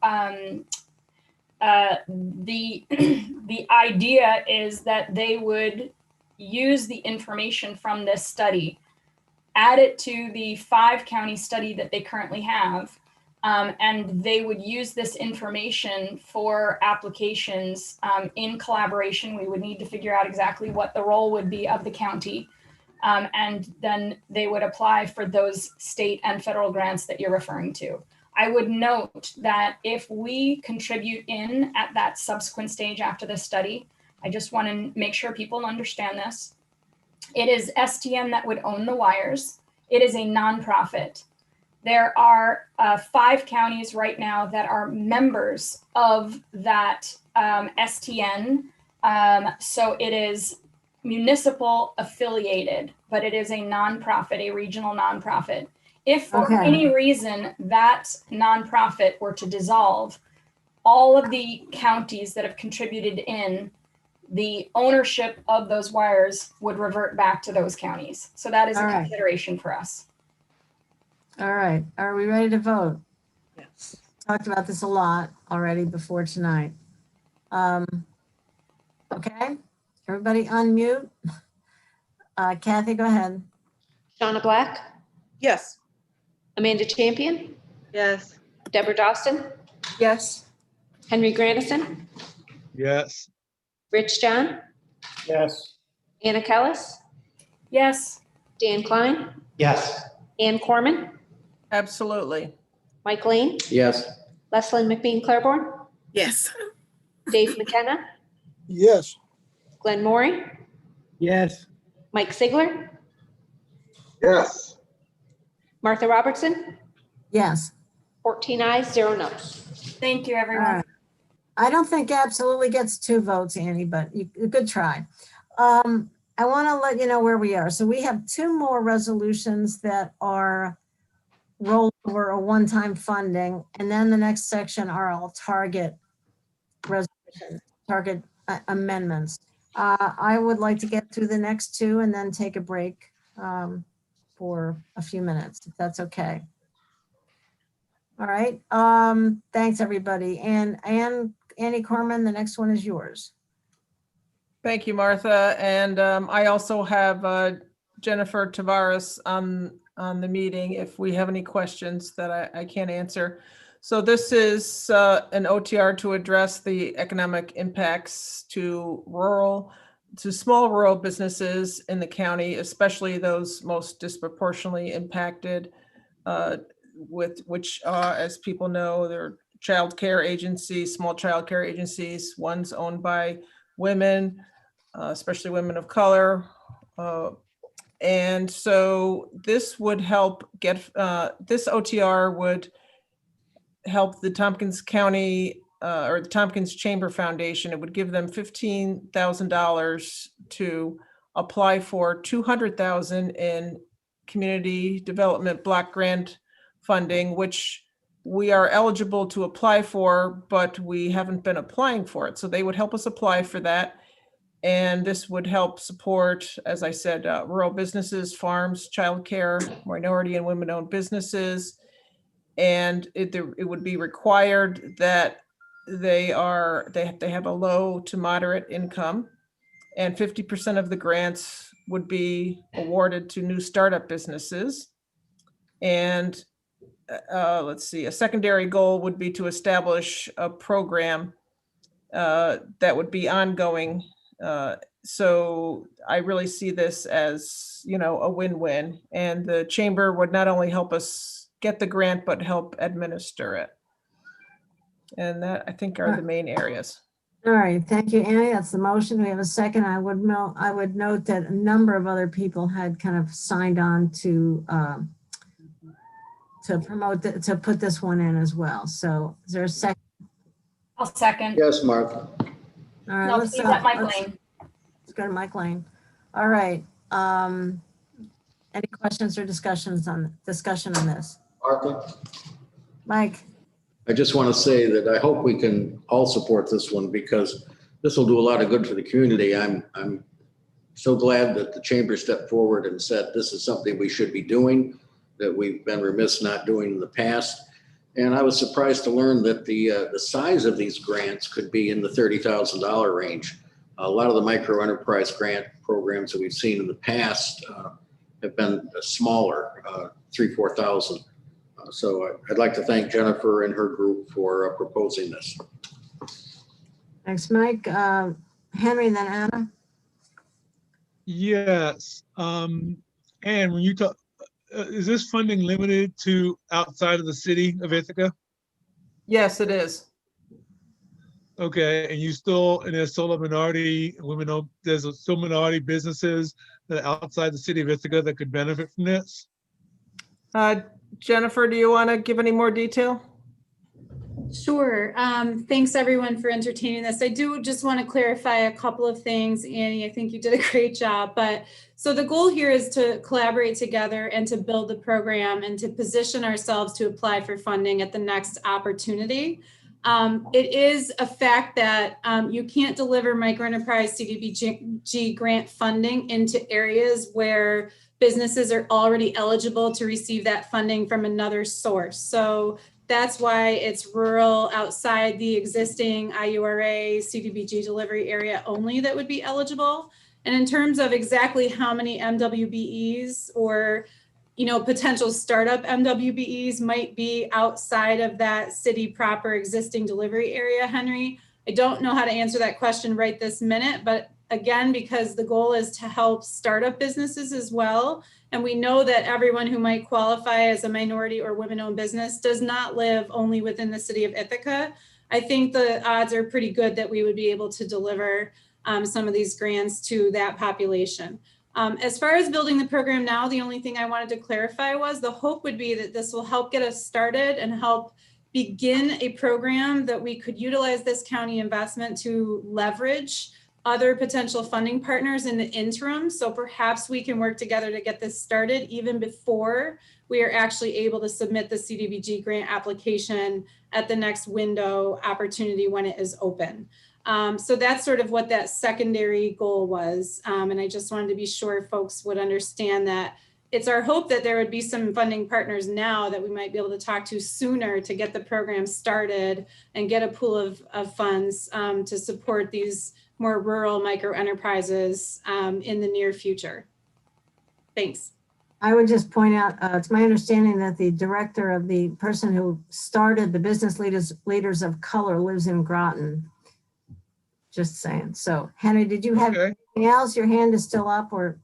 the idea is that they would use the information from this study, add it to the 5-county study that they currently have, and they would use this information for applications in collaboration. We would need to figure out exactly what the role would be of the county, and then they would apply for those state and federal grants that you're referring to. I would note that if we contribute in at that subsequent stage after the study, I just want to make sure people understand this. It is STN that would own the wires. It is a nonprofit. There are 5 counties right now that are members of that STN. So it is municipal affiliated, but it is a nonprofit, a regional nonprofit. If for any reason that nonprofit were to dissolve, all of the counties that have contributed in, the ownership of those wires would revert back to those counties. So that is a consideration for us. All right. Are we ready to vote? Yes. Talked about this a lot already before tonight. Okay. Everybody unmute. Kathy, go ahead. Shauna Black, Yes. Amanda Champion, Yes. Deborah Dawson, Yes. Henry Grandison, Yes. Rich John, Yes. Anna Kellis, Yes. Dan Klein, Yes. Ann Corman, Absolutely. Mike Lane, Yes. Leslyn McBean Claiborne, Yes. Dave McKenna, Yes. Glenn Maury, Yes. Mike Sigler, Yes. Martha Robertson, Yes. 14 ayes, 0 noes. Thank you, All everyone. right. I don't think absolutely gets 2 votes, Annie, but a good try. I want to let you know where we are. So we have 2 more resolutions that are rollover or one-time funding. And then the next section are all target resolutions, target amendments. I would like to get through the next 2 and then take a break for a few minutes, if that's okay. All right. Thanks, everybody. And Annie Corman, the next one is yours. Thank you, Martha. And I also have Jennifer Tavares on the meeting if we have any questions that I can't answer. So this is an OTR to address the economic impacts to rural to small rural businesses in the county, especially those most disproportionately impacted, with which, as people know, they're child care agencies, small child care agencies, ones owned by women, especially women of color. And so this would help get, this OTR would help the Tompkins County or the Tompkins Chamber Foundation. It would give them $15,000 to apply for $200,000 in community development block grant funding, which we are eligible to apply for, but we haven't been applying for it. So they would help us apply for that. And this would help support, as I said, rural businesses, farms, childcare, minority and women-owned businesses. And it would be required that they have a low to moderate income, and 50% of the grants would be awarded to new startup businesses. And let's see, a secondary goal would be to establish a program that would be ongoing. So I really see this as, a win-win, and the chamber would not only help us get the grant, but help administer it. And that, I think, are the main areas. All right, thank you, Annie. That's the motion. We have a second. I would note that a number of other people had kind of signed on to promote, to put this one in as well. So is there a second? I'll second. Yes, Martha. All right, No, let's please let Mike Lane. Let's go to Mike Lane. All right. Any questions or discussion on this? Martha? Mike? I just want to say that I hope we can all support this one, because this will do a lot of good for the community. I'm so glad that the chamber stepped forward and said this is something we should be doing, that we've been remiss not doing in the past. And I was surprised to learn that the size of these grants could be in the $30,000 range. A lot of the micro enterprise grant programs that we've seen in the past have been smaller, 3,000, 4,000. So I'd like to thank Jennifer and her group for proposing this. Thanks, Mike. Henry, then Anna. Yes. And when you talk, is this funding limited to outside of the city of Ithaca? Yes, it is. Okay, and there's still minority women, there's still minority businesses that are outside the city of Ithaca that could benefit from this? Jennifer, do you want to give any more detail? Sure. Thanks everyone for entertaining this. I do just want to clarify a couple of things. Annie, I think you did a great job. So the goal here is to collaborate together and to build the program and to position ourselves to apply for funding at the next opportunity. It is a fact that you can't deliver microenterprise CDBG grant funding into areas where businesses are already eligible to receive that funding from another source. So that's why it's rural, outside the existing IURA CDBG delivery area only that would be eligible. And in terms of exactly how many MWBEs or potential startup MWBEs might be outside of that city proper existing delivery area, Henry, I don't know how to answer that question right this minute, but again, because the goal is to help startup businesses as well. And we know that everyone who might qualify as a minority or women-owned business does not live only within the city of Ithaca. I think the odds are pretty good that we would be able to deliver some of these grants to that population. As far as building the program now, the only thing I wanted to clarify was the hope would be that this will help get us started and help begin a program that we could utilize this county investment to leverage other potential funding partners in the interim. So perhaps we can work together to get this started even before we are actually able to submit the CDBG grant application at the next window opportunity when it is open. So that's sort of what that secondary goal was. And I just wanted to be sure folks would understand that it's our hope that there would be some funding partners now that we might be able to talk to sooner to get the program started and get a pool of funds to support these more rural micro enterprises in the near future. Thanks. I would just point out, it's my understanding that the director of the person who started the Business Leaders of Color lives in Groton. Just saying. So Henry, did you have anything Anything else? Your hand is still up or?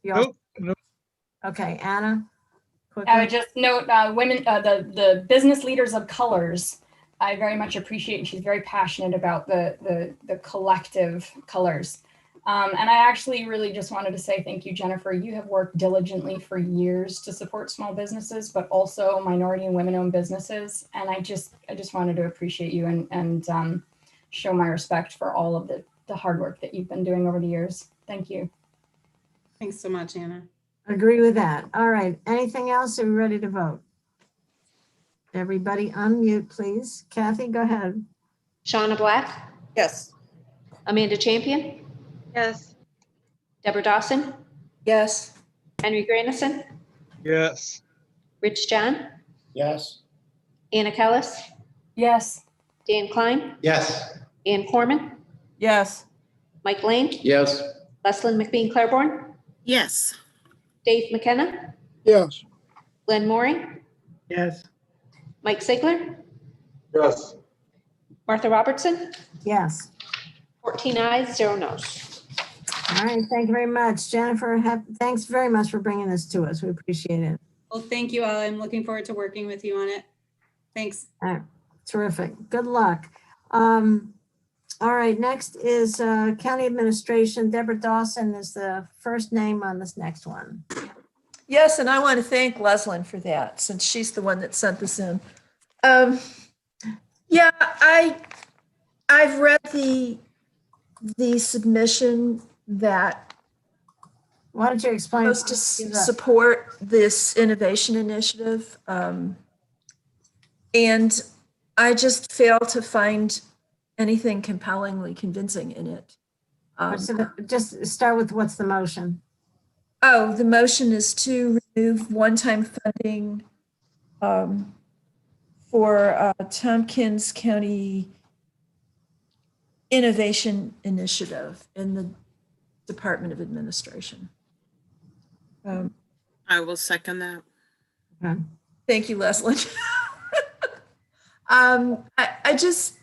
you all- Nope, nope. Okay, Anna? I quickly. would just note women, the business leaders of colors. I very much appreciate, and she's very passionate about the collective colors. And I actually really just wanted to say thank you, Jennifer. You have worked diligently for years to support small businesses, but also minority and women-owned businesses. And I just wanted to appreciate you and show my respect for all of the hard work that you've been doing over the years. Thank you. Thanks so much, Anna. Agree with that. All right. Anything else? Are we ready to vote? Everybody unmute, please. Kathy, go ahead. Shauna Black, Yes. Amanda Champion, Yes. Deborah Dawson, Yes. Henry Grandison, Yes. Rich John, Yes. Anna Kellis, Yes. Dan Klein, Yes. Ann Corman, Yes. Mike Lane, Yes. Leslyn McBean Claiborne, Yes. Dave McKenna, Yes. Glenn Mooring, Yes. Mike Sigler, Yes. Martha Robertson, Yes. 14 ayes, 0 noes. All right. Thank you very much. Jennifer, thanks very much for bringing this to us. We appreciate it. Well, thank you all. I'm looking forward to working with you on it. Thanks. All right. Terrific. Good luck. All right. Next is County Administration. Deborah Dawson is the first name on this next one. Yes, and I want to thank Leslyn for that, since she's the one that sent this in. Yeah, I've read the submission that Why don't you explain? supposed to support this innovation initiative. And I just fail to find anything compellingly convincing in it. Just start with what's the motion? Oh, the motion is to remove one-time funding for Tompkins County Innovation Initiative in the Department of Administration. I will second that. Okay. Thank you, Leslie. I just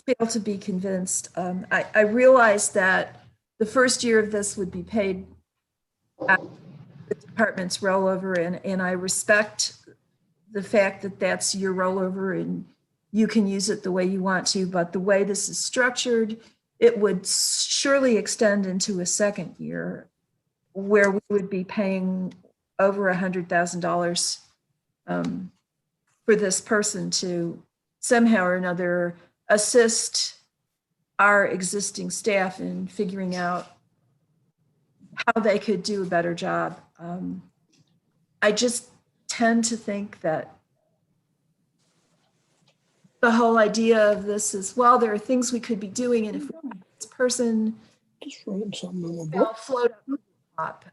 fail to be convinced. I realize that the first year of this would be paid at the department's rollover, and I respect the fact that that's your rollover and you can use it the way you want to, but the way this is structured, it would surely extend into a second year where we would be paying over $100,000 for this person to somehow or another assist our existing staff in figuring out how they could do a better job. I just tend to think that the whole idea of this is, well, there are things we could be doing, and if this person they'll float up to the top.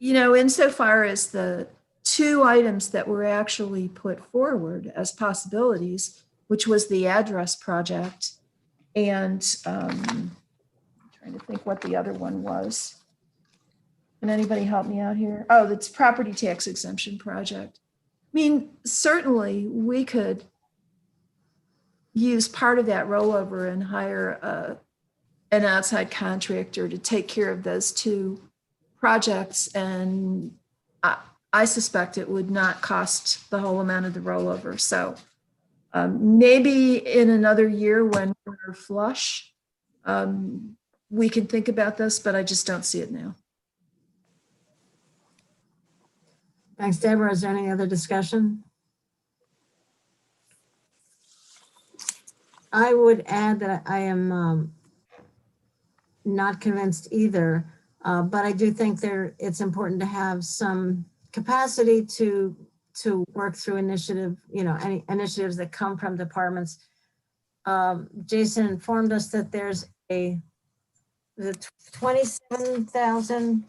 Insofar as the two items that were actually put forward as possibilities, which was the address project and I'm trying to think what the other one was. Can anybody help me out here? Oh, that's property tax exemption project. I mean, certainly we could use part of that rollover and hire an outside contractor to take care of those two projects. And I suspect it would not cost the whole amount of the rollover. So maybe in another year when we're flush, we can think about this, but I just don't see it now. Thanks, Deborah. Is there any other discussion? I would add that I am not convinced either, but I do think it's important to have some capacity to work through any initiatives that come from departments. Jason informed us that there's the 27,000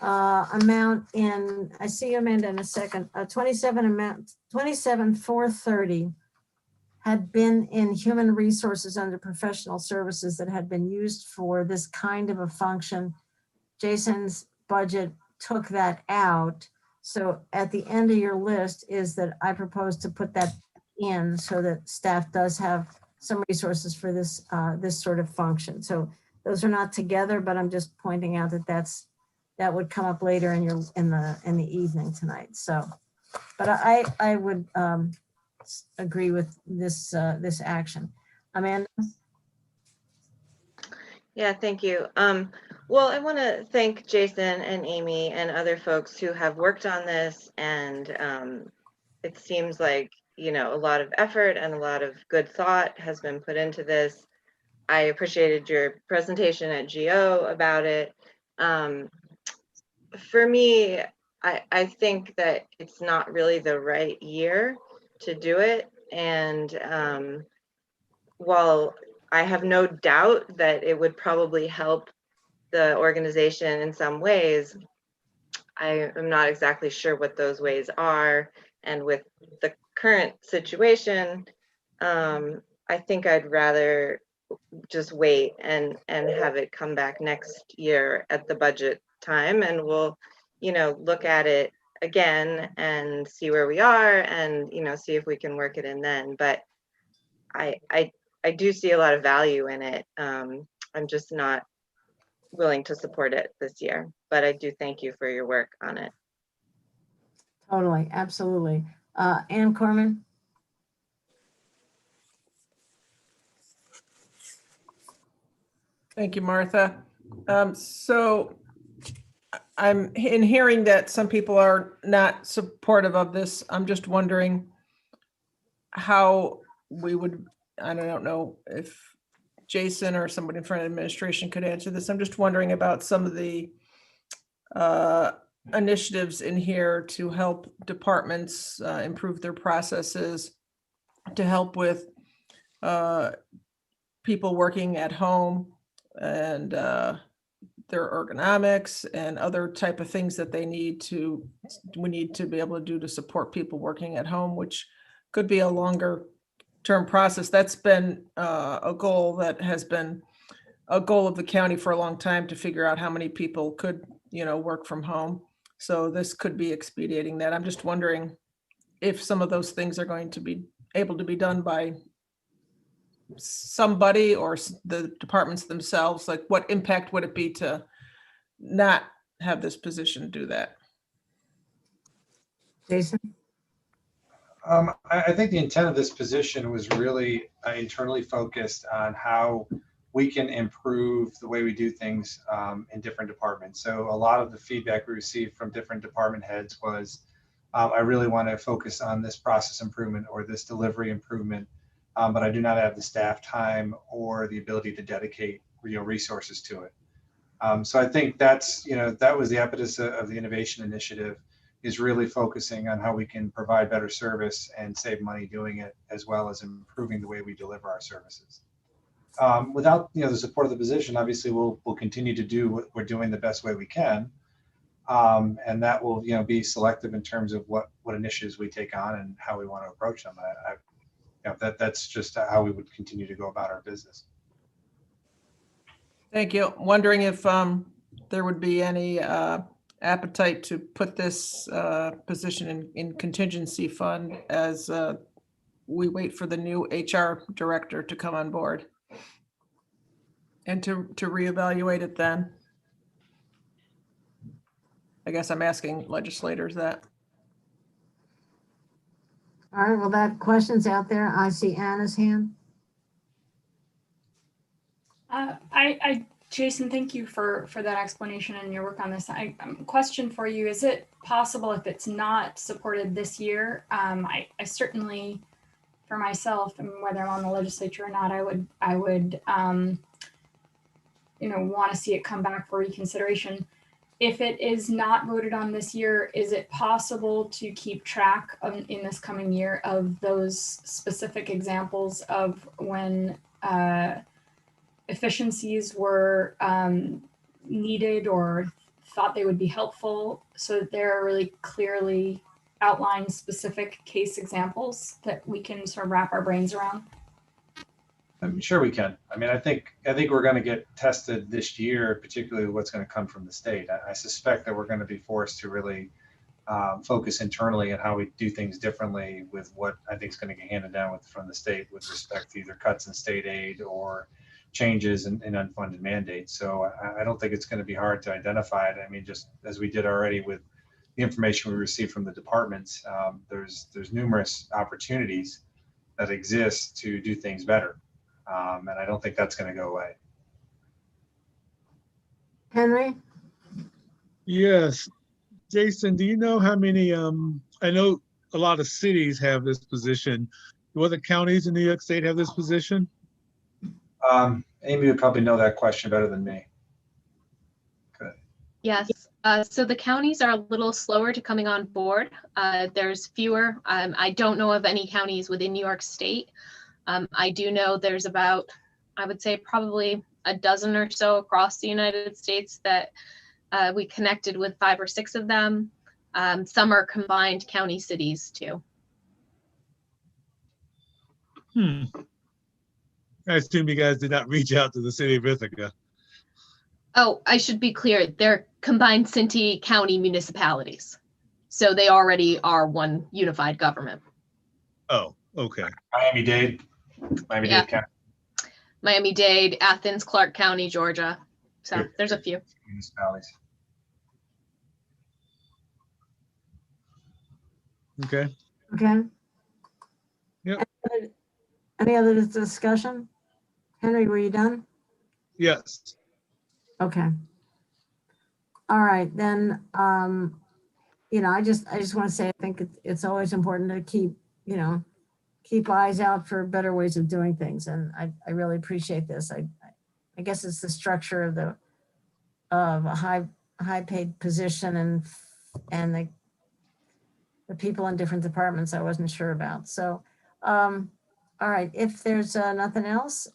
amount in, I see Amanda in a second, 27,430 had been in human resources under professional services that had been used for this kind of a function. Jason's budget took that out. So at the end of your list is that I propose to put that in so that staff does have some resources for this, this sort of function. So those are not together, but I'm just pointing out that that would come up later in the evening tonight. So, but I would agree with this this action. Amanda? Yeah, thank you. Well, I want to thank Jason and Amy and other folks who have worked on this, and it seems like, you know, a lot of effort and a lot of good thought has been put into this. I appreciated your presentation at GO about it. For me, I think that it's not really the right year to do it. And while I have no doubt that it would probably help the organization in some ways, I am not exactly sure what those ways are. And with the current situation, I think I'd rather just wait and have it come back next year at the budget time, and we'll, you know, look at it again and see where we are, and, you know, see if we can work it in then. But I do see a lot of value in it. I'm just not willing to support it this year, but I do thank you for your work on it. Totally, absolutely. Ann Corman? Thank you, Martha. So I'm in hearing that some people are not supportive of this. I'm just wondering how we would, I don't know if Jason or somebody in front of administration could answer this. I'm just wondering about some of the initiatives in here to help departments improve their processes, to help with people working at home and their ergonomics and other type of things that we need to be able to do to support people working at home, which could be a longer term process. That's been a goal that has been a goal of the county for a long time, to figure out how many people could, you know, work from home. So this could be expediting that. I'm just wondering if some of those things are going to be able to be done by somebody or the departments themselves. Like, what impact would it be to not have this position do that? Jason? I think the intent of this position was really internally focused on how we can improve the way we do things in different departments. So a lot of the feedback we received from different department heads was, I really want to focus on this process improvement or this delivery improvement, but I do not have the staff time or the ability to dedicate resources to it. So I think that's, that was the impetus of the innovation initiative, is really focusing on how we can provide better service and save money doing it, as well as improving the way we deliver our services. Without the support of the position, obviously we'll continue to do what we're doing the best way we can, and that will be selective in terms of what initiatives we take on and how we want to approach them. That's just how we would continue to go about our business. Thank you. Wondering if there would be any appetite to put this position in contingency fund as we wait for the new HR director to come on board, and to reevaluate it then. I guess I'm asking legislators that. All right, well, that question's out there. I see Anna's hand. Jason, thank you for that explanation and your work on this. Question for you: is it possible, if it's not supported this year, I certainly, for myself, and whether I'm on the legislature or not, I would want to see it come back for reconsideration. If it is not voted on this year, is it possible to keep track of, in this coming year, of those specific examples of when efficiencies were needed or thought they would be helpful, so that there are really clearly outlined specific case examples that we can sort of wrap our brains around? I'm sure we can. I mean, I think we're going to get tested this year, particularly what's going to come from the state. I suspect that we're going to be forced to really focus internally on how we do things differently with what I think is going to get handed down from the state with respect to either cuts in state aid or changes in unfunded mandates. So I don't think it's going to be hard to identify it. I mean, just as we did already with the information we received from the departments, there's numerous opportunities that exist to do things better. And I don't think that's going to go away. Henry? Yes. Jason, do you know how many, I know a lot of cities have this position. Do other counties in New York State have this position? Amy would probably know that question better than me. Good. Yes. So the counties are a little slower to coming on board. There's fewer. I don't know of any counties within New York State. I do know there's about, I would say probably a dozen or so across the United States that we connected with 5 or 6 of them. Some are combined county cities too. I assume you guys did not reach out to the city of Ithaca. Oh, I should be clear. They're combined city county municipalities. So they already are one unified government. Oh, okay. Miami-Dade County. Miami-Dade, Athens, Clark County, Georgia. So there's a few. Municipalities. Okay. Okay. Yep. Any other discussion? Henry, were you done? Yes. Okay. All right, then, I just want to say, I think it's always important to keep eyes out for better ways of doing things. And I really appreciate this. I guess it's the structure of a high paid position and the people in different departments I wasn't sure about. So, all right, if there's nothing else,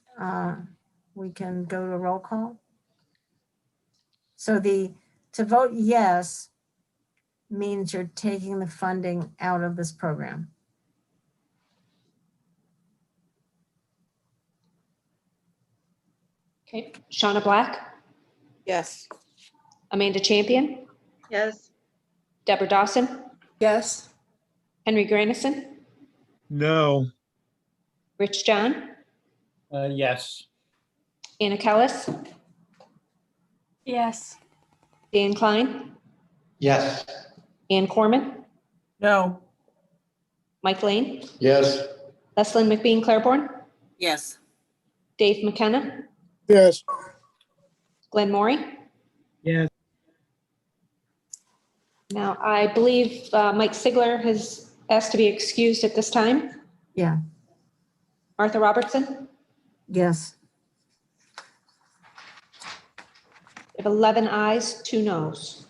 we can go to a roll call. So to vote yes means you're taking the funding out of this program. Okay, Shauna Black, Yes. Amanda Champion, Yes. Deborah Dawson, Yes. Henry Grandison, No. Rich John, Yes. Anna Kellis, Yes. Dan Klein, Yes. Ann Corman, No. Mike Lane, Yes. Leslyn McBean Claiborne, Yes. Dave McKenna, Yes. Glenn Maury. Yes. Now, I believe Mike Sigler has asked to be excused at this time. Yeah. Martha Robertson, Yes. we have 11 ayes, 2 noes.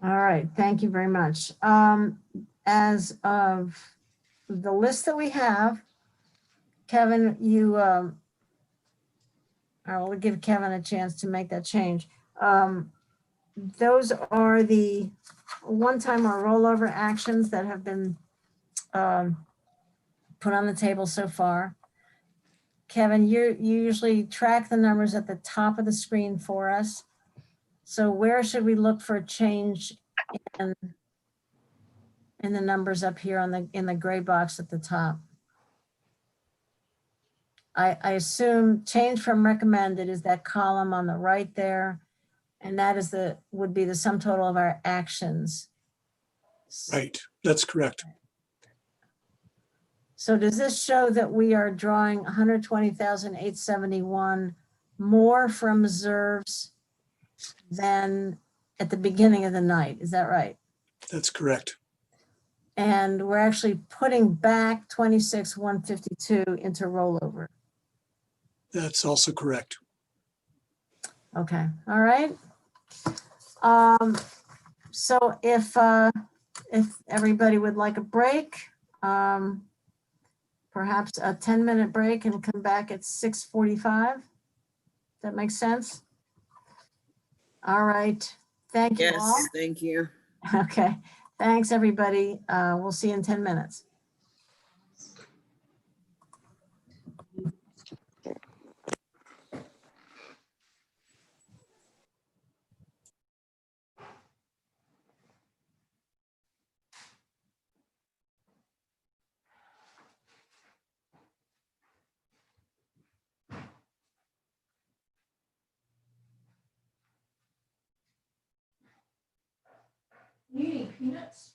All right, thank you very much. As of the list that we have, Kevin, I will give Kevin a chance to make that change. Those are the one-time or rollover actions that have been put on the table so far. Kevin, you usually track the numbers at the top of the screen for us. So where should we look for a change in the numbers up here in the gray box at the top? I assume change from recommended is that column on the right there, and that is would be the sum total of our actions. Right, that's correct. So does this show that we are drawing 120,871 more from reserves than at the beginning of the night? Is that right? That's correct. And we're actually putting back 26,152 into rollover. That's also correct. Okay, all right. So if everybody would like a break, perhaps a 10-minute break and come back at 6:45. That makes sense? All right, thank you all. Yes, thank you. Okay, thanks, everybody. We'll see you in 10 minutes. peanuts.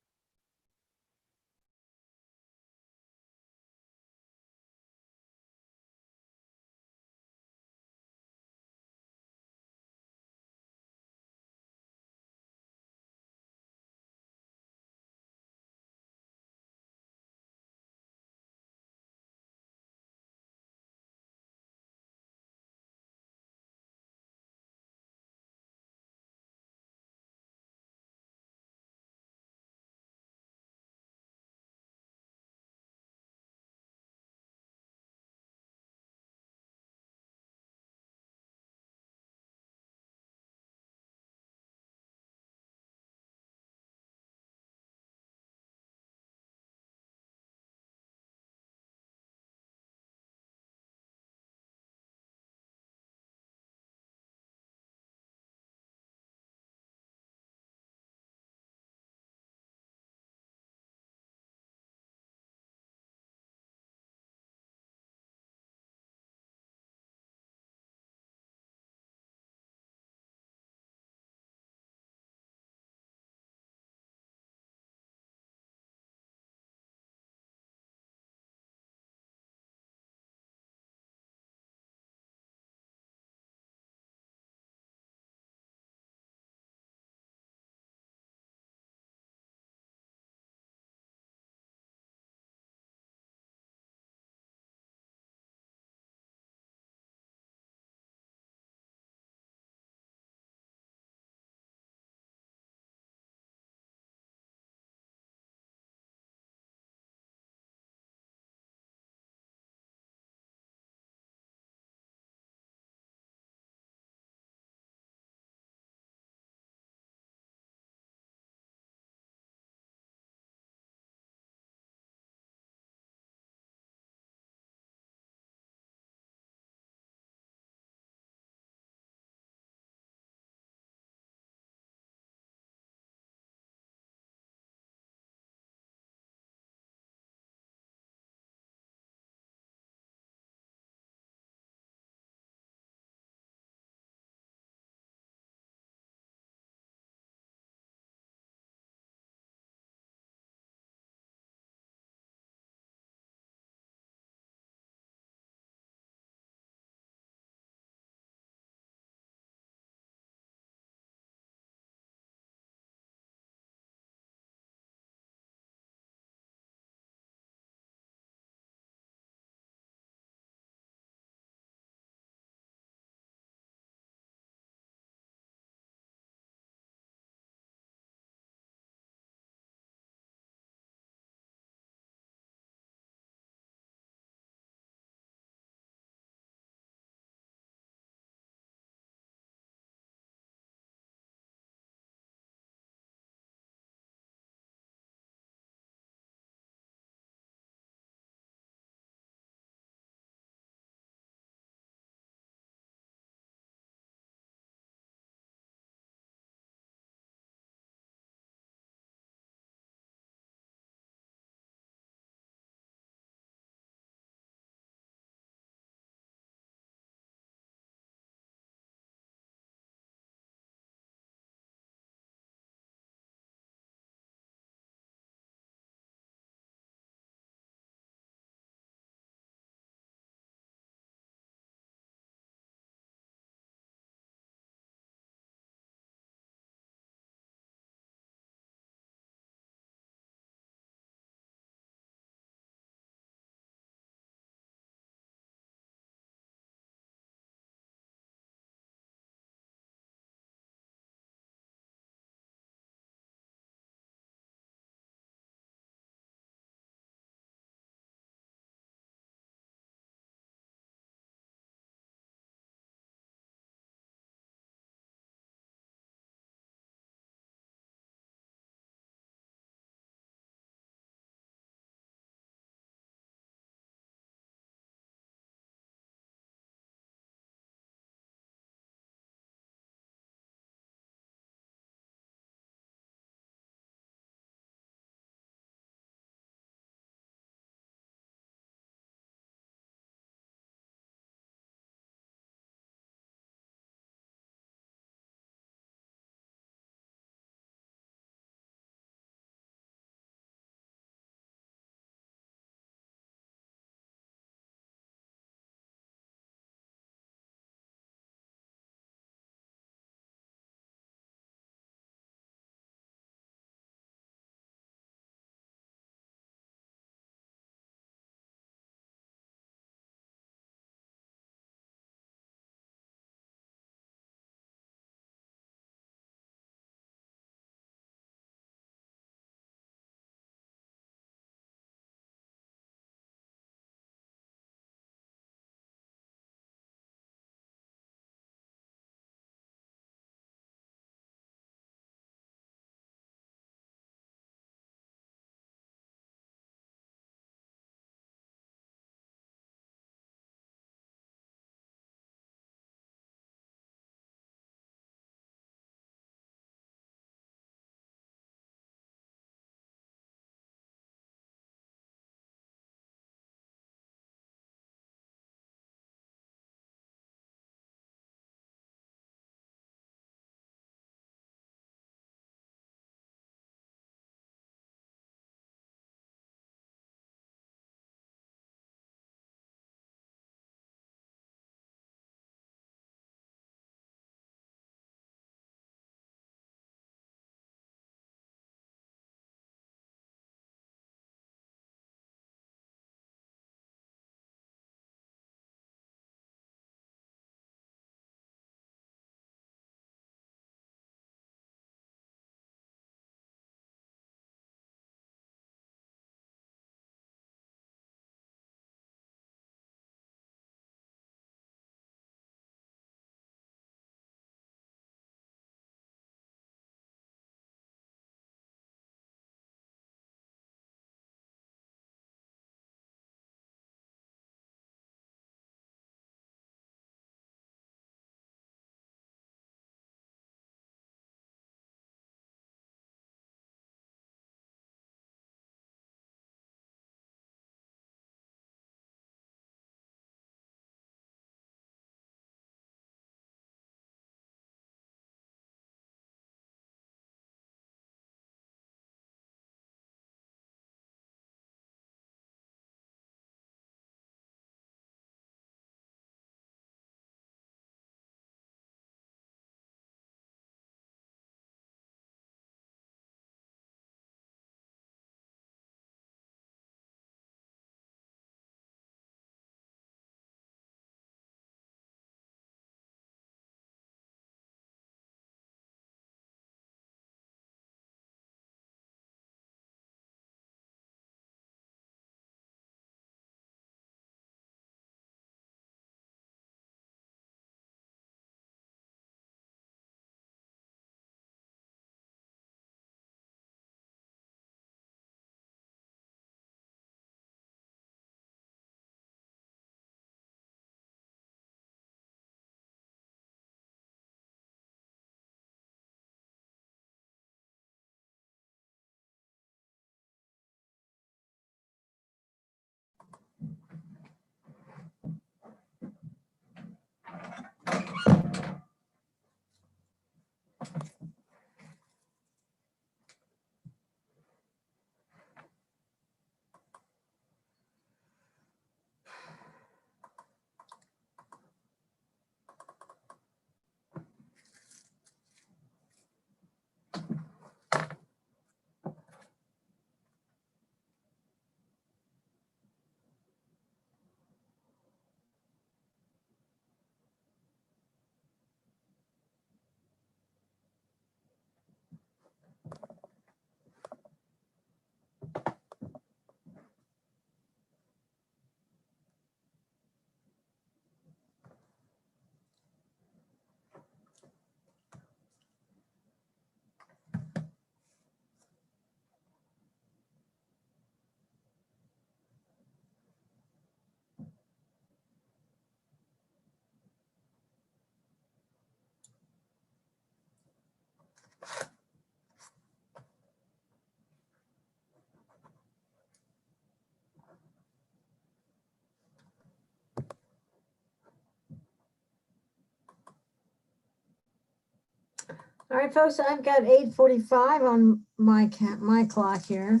right, folks, I've got 8:45 on my clock here.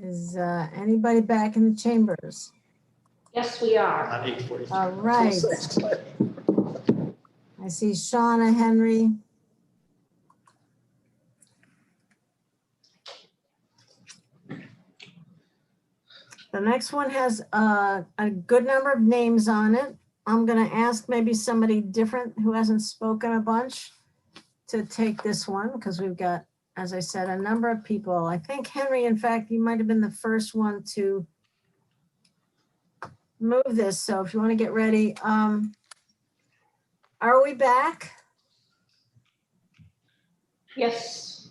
Is anybody back in the chambers? Yes, we are. Not 8:45. All right. I see Shauna, Henry. The next one has a good number of names on it. I'm going to ask maybe somebody different who hasn't spoken a bunch to take this one because we've got, as I said, a number of people. I think, Henry, in fact, you might have been the first one to move this. So if you want to get ready. Are we back? Yes.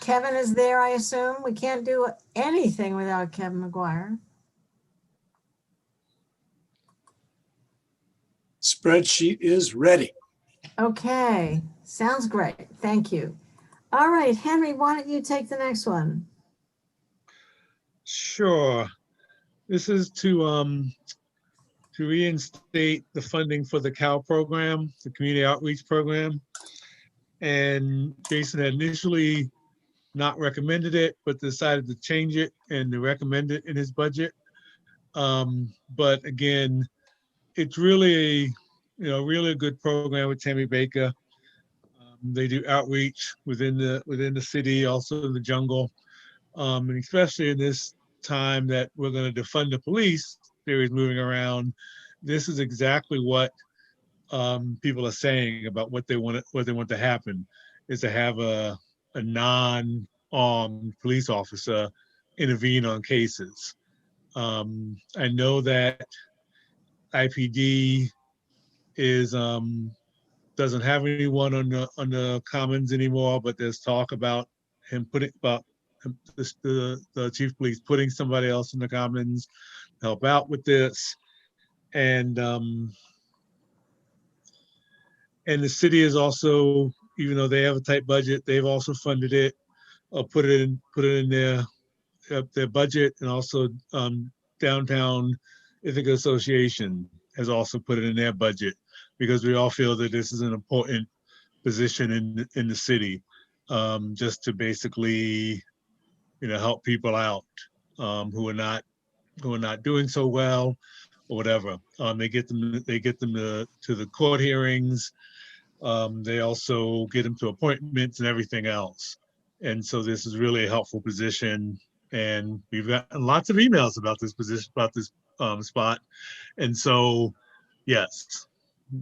Kevin is there, I assume. We can't do anything without Kevin McGuire. Spreadsheet is ready. Okay, sounds great. Thank you. All right, Henry, why don't you take the next one? Sure. This is to reinstate the funding for the CAL program, the community outreach program. And Jason had initially not recommended it, but decided to change it and to recommend it in his budget. But again, it's really really a good program with Tammy Baker. They do outreach within the city, also in the jungle, and especially in this time that we're going to defund the police. There is moving around. This is exactly what people are saying about what they want to happen is to have a non-armed police officer intervene on cases. I know that IPD is doesn't have anyone on the commons anymore, but there's talk about the chief of police putting somebody else in the commons to help out with this, and the city is also, even though they have a tight budget, they've also funded it, put it in their budget, and also Downtown Ithaca Association has also put it in their budget because we all feel that this is an important position in the city, just to basically, help people out who are not doing so well or whatever. They get them to the court hearings. They also get them to appointments and everything else. And so this is really a helpful position. And we've gotten lots of emails about this position, about this spot. And so, yes,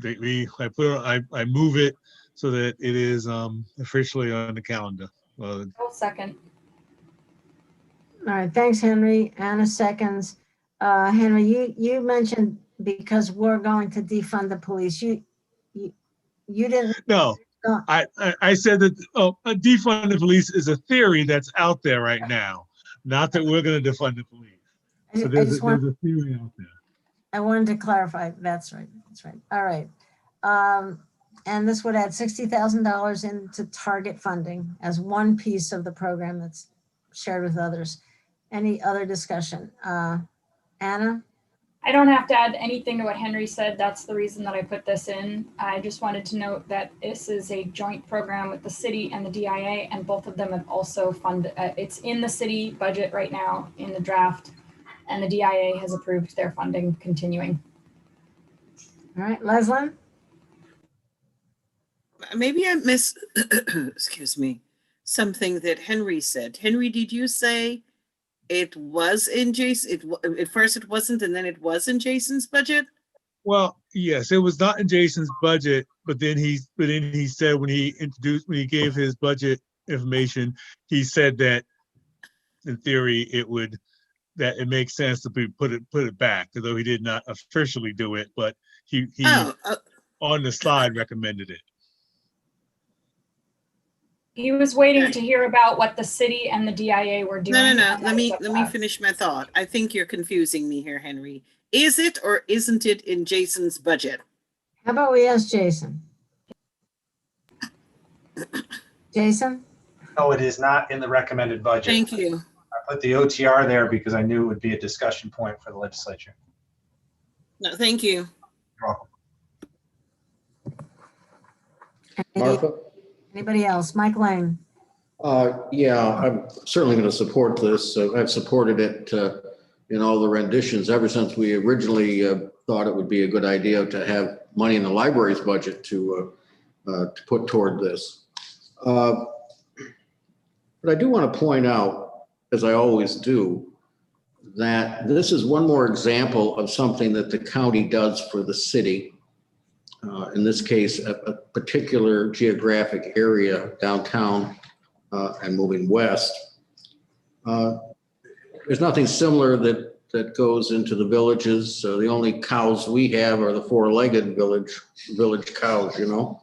I move it so that it is officially on the calendar. I'll second. All right, thanks, Henry. Anna seconds. Henry, you mentioned because we're going to defund the police. You didn't. No, I said that a defund the police is a theory that's out there right now, not that we're going to defund the police. So there's a theory out there. I wanted to clarify. That's right. That's right. All right. And this would add $60,000 into target funding as one piece of the program that's shared with others. Any other discussion? Anna? I don't have to add anything to what Henry said. That's the reason that I put this in. I just wanted to note that this is a joint program with the city and the DIA, and both of them have also funded. It's in the city budget right now in the draft, and the DIA has approved their funding continuing. All right, Leslyn? Maybe I missed, excuse me, something that Henry said. Henry, did you say it was in Jason? At first it wasn't, and then it was in Jason's budget? Well, yes, it was not in Jason's budget, but then he said when he gave his budget information, he said that in theory that it makes sense to put it back, although he did not officially do it, but he on the slide recommended it. He was waiting to hear about what the city and the DIA were doing. No. Let me finish my thought. I think you're confusing me here, Henry. Is it or isn't it in Jason's budget? How about we ask Jason? Jason? No, it is not in the recommended budget. Thank you. I put the OTR there because I knew it would be a discussion point for the legislature. No, thank you. You're welcome. Martha? Anybody else? Mike Lane? Yeah, I'm certainly going to support this. I've supported it in all the renditions ever since we originally thought it would be a good idea to have money in the library's budget to put toward this. But I do want to point out, as I always do, that this is one more example of something that the county does for the city. In this case, a particular geographic area, downtown and moving west. There's nothing similar that goes into the villages. The only cows we have are the four-legged village cows, you know.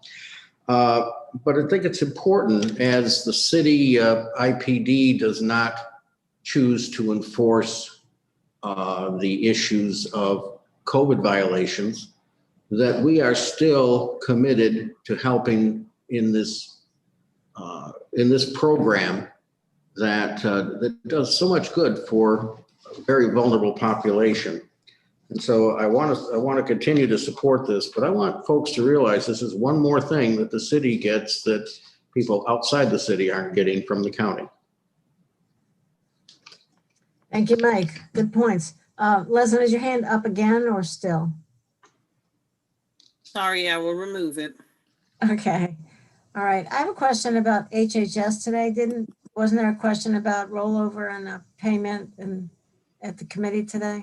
But I think it's important, as the city IPD does not choose to enforce the issues of COVID violations, that we are still committed to helping in this program that does so much good for a very vulnerable population. And so I want to continue to support this, but I want folks to realize this is one more thing that the city gets that people outside the city aren't getting from the county. Thank you, Mike. Good points. Leslie, is your hand up again or still? Sorry, I will remove it. Okay. All right. I have a question about HHS today. Wasn't there a question about rollover and a payment at the committee today?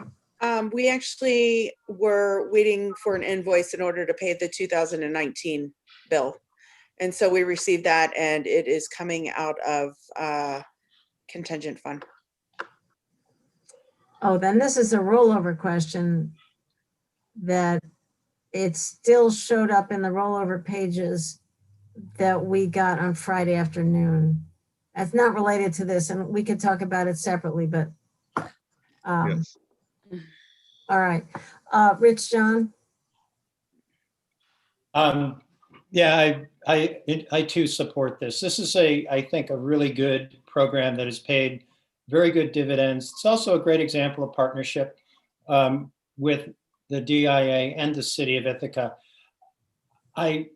We actually were waiting for an invoice in order to pay the 2019 bill. And so we received that, and it is coming out of contingent fund. Oh, then this is a rollover question that it still showed up in the rollover pages that we got on Friday afternoon. That's not related to this, and we could talk about it separately, but Yes. all right. Rich, John? Yeah, I too support this. This is I think a really good program that has paid very good dividends. It's also a great example of partnership with the DIA and the city of Ithaca. I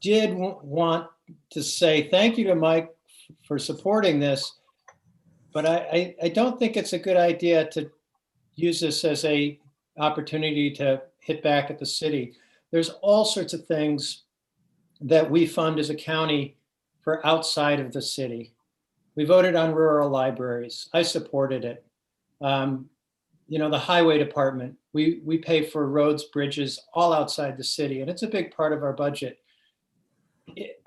did want to say thank you to Mike for supporting this, but I don't think it's a good idea to use this as a opportunity to hit back at the city. There's all sorts of things that we fund as a county for outside of the city. We voted on rural libraries. I supported it. The highway department, we pay for roads, bridges, all outside the city, and it's a big part of our budget.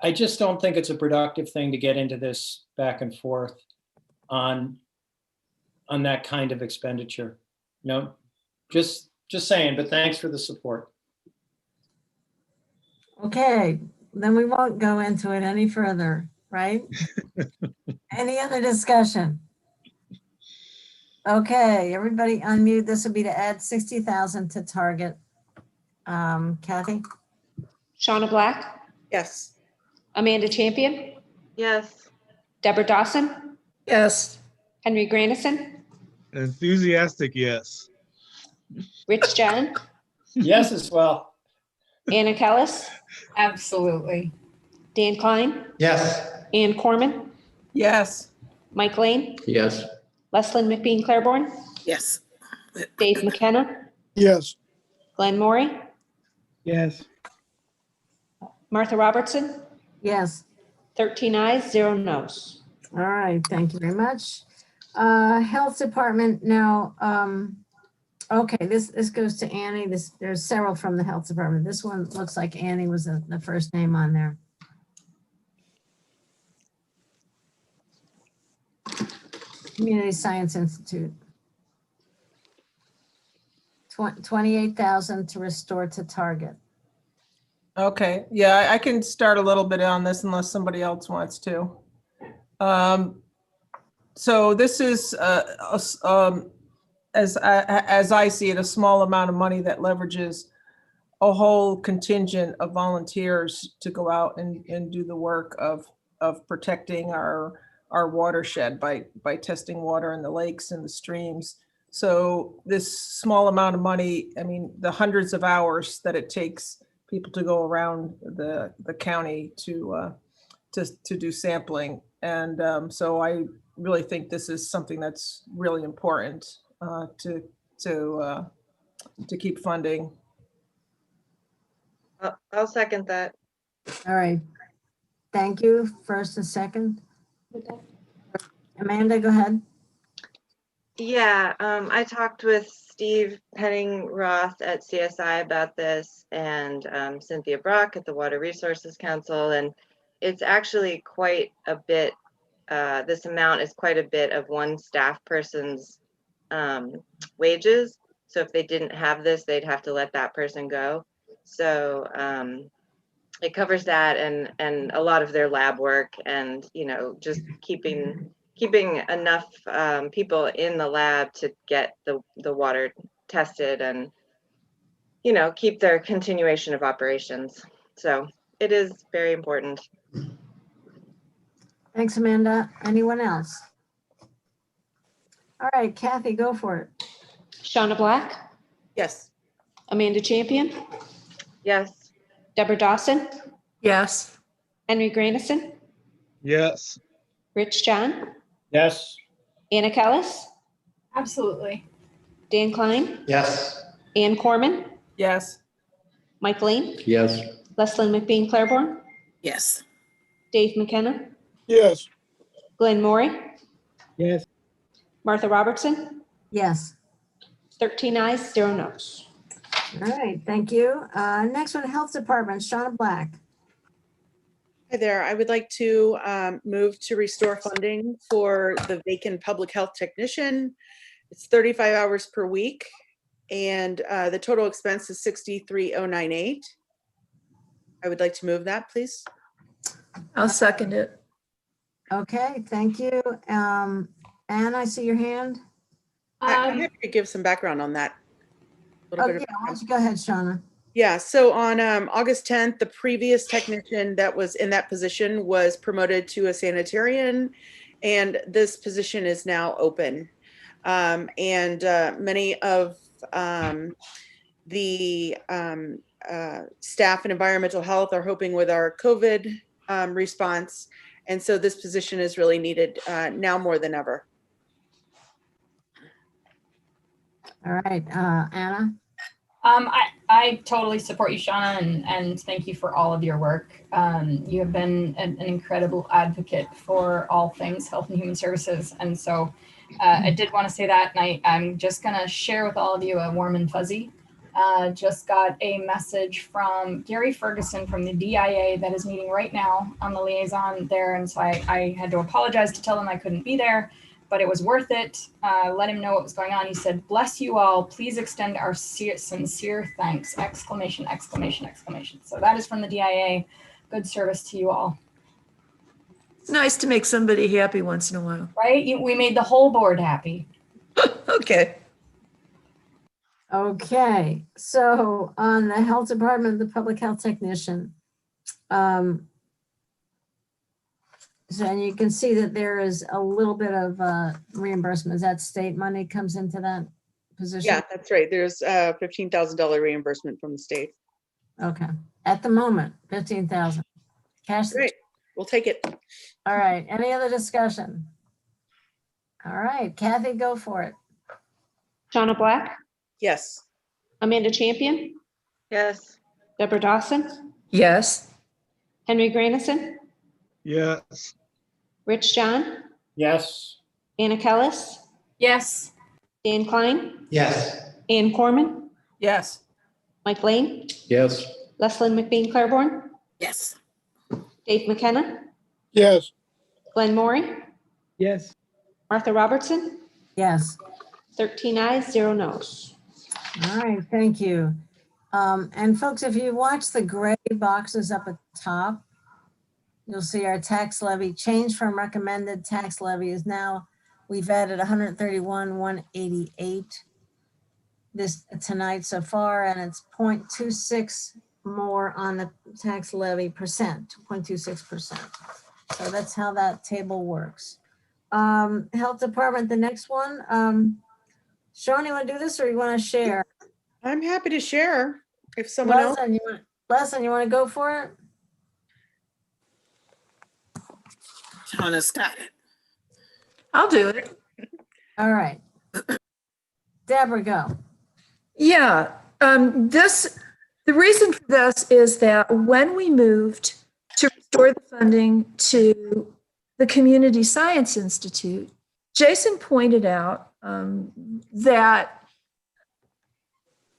I just don't think it's a productive thing to get into this back and forth on that kind of expenditure. Just saying, but thanks for the support. Okay, then we won't go into it any further, right? Any other discussion? Okay, everybody unmute. This would be to add 60,000 to target. Kathy? Shauna Black, Yes. Amanda Champion, Yes. Deborah Dawson, Yes. Henry Grandison, Enthusiastic, yes. Rich John, Yes, as well. Anna Kellis, Absolutely. Dan Klein, Yes. Ann Corman, Yes. Mike Lane, Yes. Leslyn McBean Claiborne, Yes. Dave McKenna, Yes. Glenn Maury, Yes. Martha Robertson, Yes. 13 ayes, 0 noes. All right, thank you very much. Health Department now, okay, this goes to Annie. There's several from the Health Department. This one looks like Annie was the first name on there. Community Science Institute. 28,000 to restore to target. Okay, yeah, I can start a little bit on this unless somebody else wants to. So this is, as I see it, a small amount of money that leverages a whole contingent of volunteers to go out and do the work of protecting our watershed by testing water in the lakes and the streams. So this small amount of money, I mean, the hundreds of hours that it takes people to go around the county to do sampling. And so I really think this is something that's really important to keep funding. I'll second that. All right. Thank you. First and second. Amanda, go ahead. Yeah, I talked with Steve Penning-Roth at CSI about this, and Cynthia Brock at the Water Resources Council, and it's actually quite a bit, this amount is quite a bit of one staff person's wages. So if they didn't have this, they'd have to let that person go. So it covers that and a lot of their lab work, and just keeping enough people in the lab to get the water tested and keep their continuation of operations. So it is very important. Thanks, Amanda. Anyone else? All right, Kathy, go for it. Shauna Black, Yes. Amanda Champion, Yes. Deborah Dawson, Yes. Henry Granison, Yes. Rich John, Yes. Anna Kellis, Absolutely. Dan Klein, Yes. Ann Corman, Yes. Mike Lane, Yes. Leslyn McBean Claiborne, Yes. Dave McKenna, Yes. Glenn Maury, Yes. Martha Robertson, Yes. 13 ayes, 0 noes. All right, thank you. Next one, Health Department, Shauna Black. Hi there. I would like to move to restore funding for the vacant public health technician. It's 35 hours per week, and the total expense is $63,098. I would like to move that, please. I'll second it. Okay, thank you. Anne, I see your hand. I'm happy to give some background on that. Oh, yeah, why don't you go ahead, Shauna? Yeah, so on August 10th, the previous technician that was in that position was promoted to a sanitarian, and this position is now open. Many of the staff in environmental health are hoping with our COVID response, and so this position is really needed now more than ever. All right, Anna? I totally support you, Shauna, and thank you for all of your work. You have been an incredible advocate for all things health and human services. And so I did want to say that, and I'm just going to share with all of you a warm and fuzzy. Just got a message from Gary Ferguson from the DIA that is meeting right now on the liaison there. And so I had to apologize to tell him I couldn't be there, but it was worth it. Let him know what was going on. He said, "Bless you all. Please extend our sincere thanks!" Exclamation, exclamation, exclamation. So that is from the DIA. Good service to you all. It's nice to make somebody happy once in a while. Right? We made the whole board happy. Okay. Okay, so on the Health Department, the public health technician. So, and you can see that there is a little bit of reimbursement. Is that state money comes into that position? Yeah, that's right. There's a $15,000 reimbursement from the state. Okay, at the moment, 15,000. Cash. Great, we'll take it. All right, any other discussion? All right, Kathy, go for it. Shauna Black, Yes. Amanda Champion, Yes. Deborah Dawson, Yes. Henry Granison, Yes. Rich John, Yes. Anna Kellis, Yes. Dan Klein, Yes. Ann Corman, Yes. Mike Lane, Yes. Leslyn McBean Claiborne, Yes. Dave McKenna, Yes. Glenn Maury, Yes. Martha Robertson, Yes. 13 ayes, 0 noes. All right, thank you. And folks, if you watch the gray boxes up at the top, you'll see our tax levy change from recommended tax levy is now, we've added 131,188 this tonight so far, and it's 0.26 more on the tax levy percent, 0.26%. So that's how that table works. Health Department, the next one. Sean, you want to do this or you want to share? I'm happy to share if someone else. Rosa, Leslie, you want to go for it? Shauna's got it. I'll do it. All right. Deborah, go. Yeah, the reason for this is that when we moved to restore the funding to the Community Science Institute, Jason pointed out that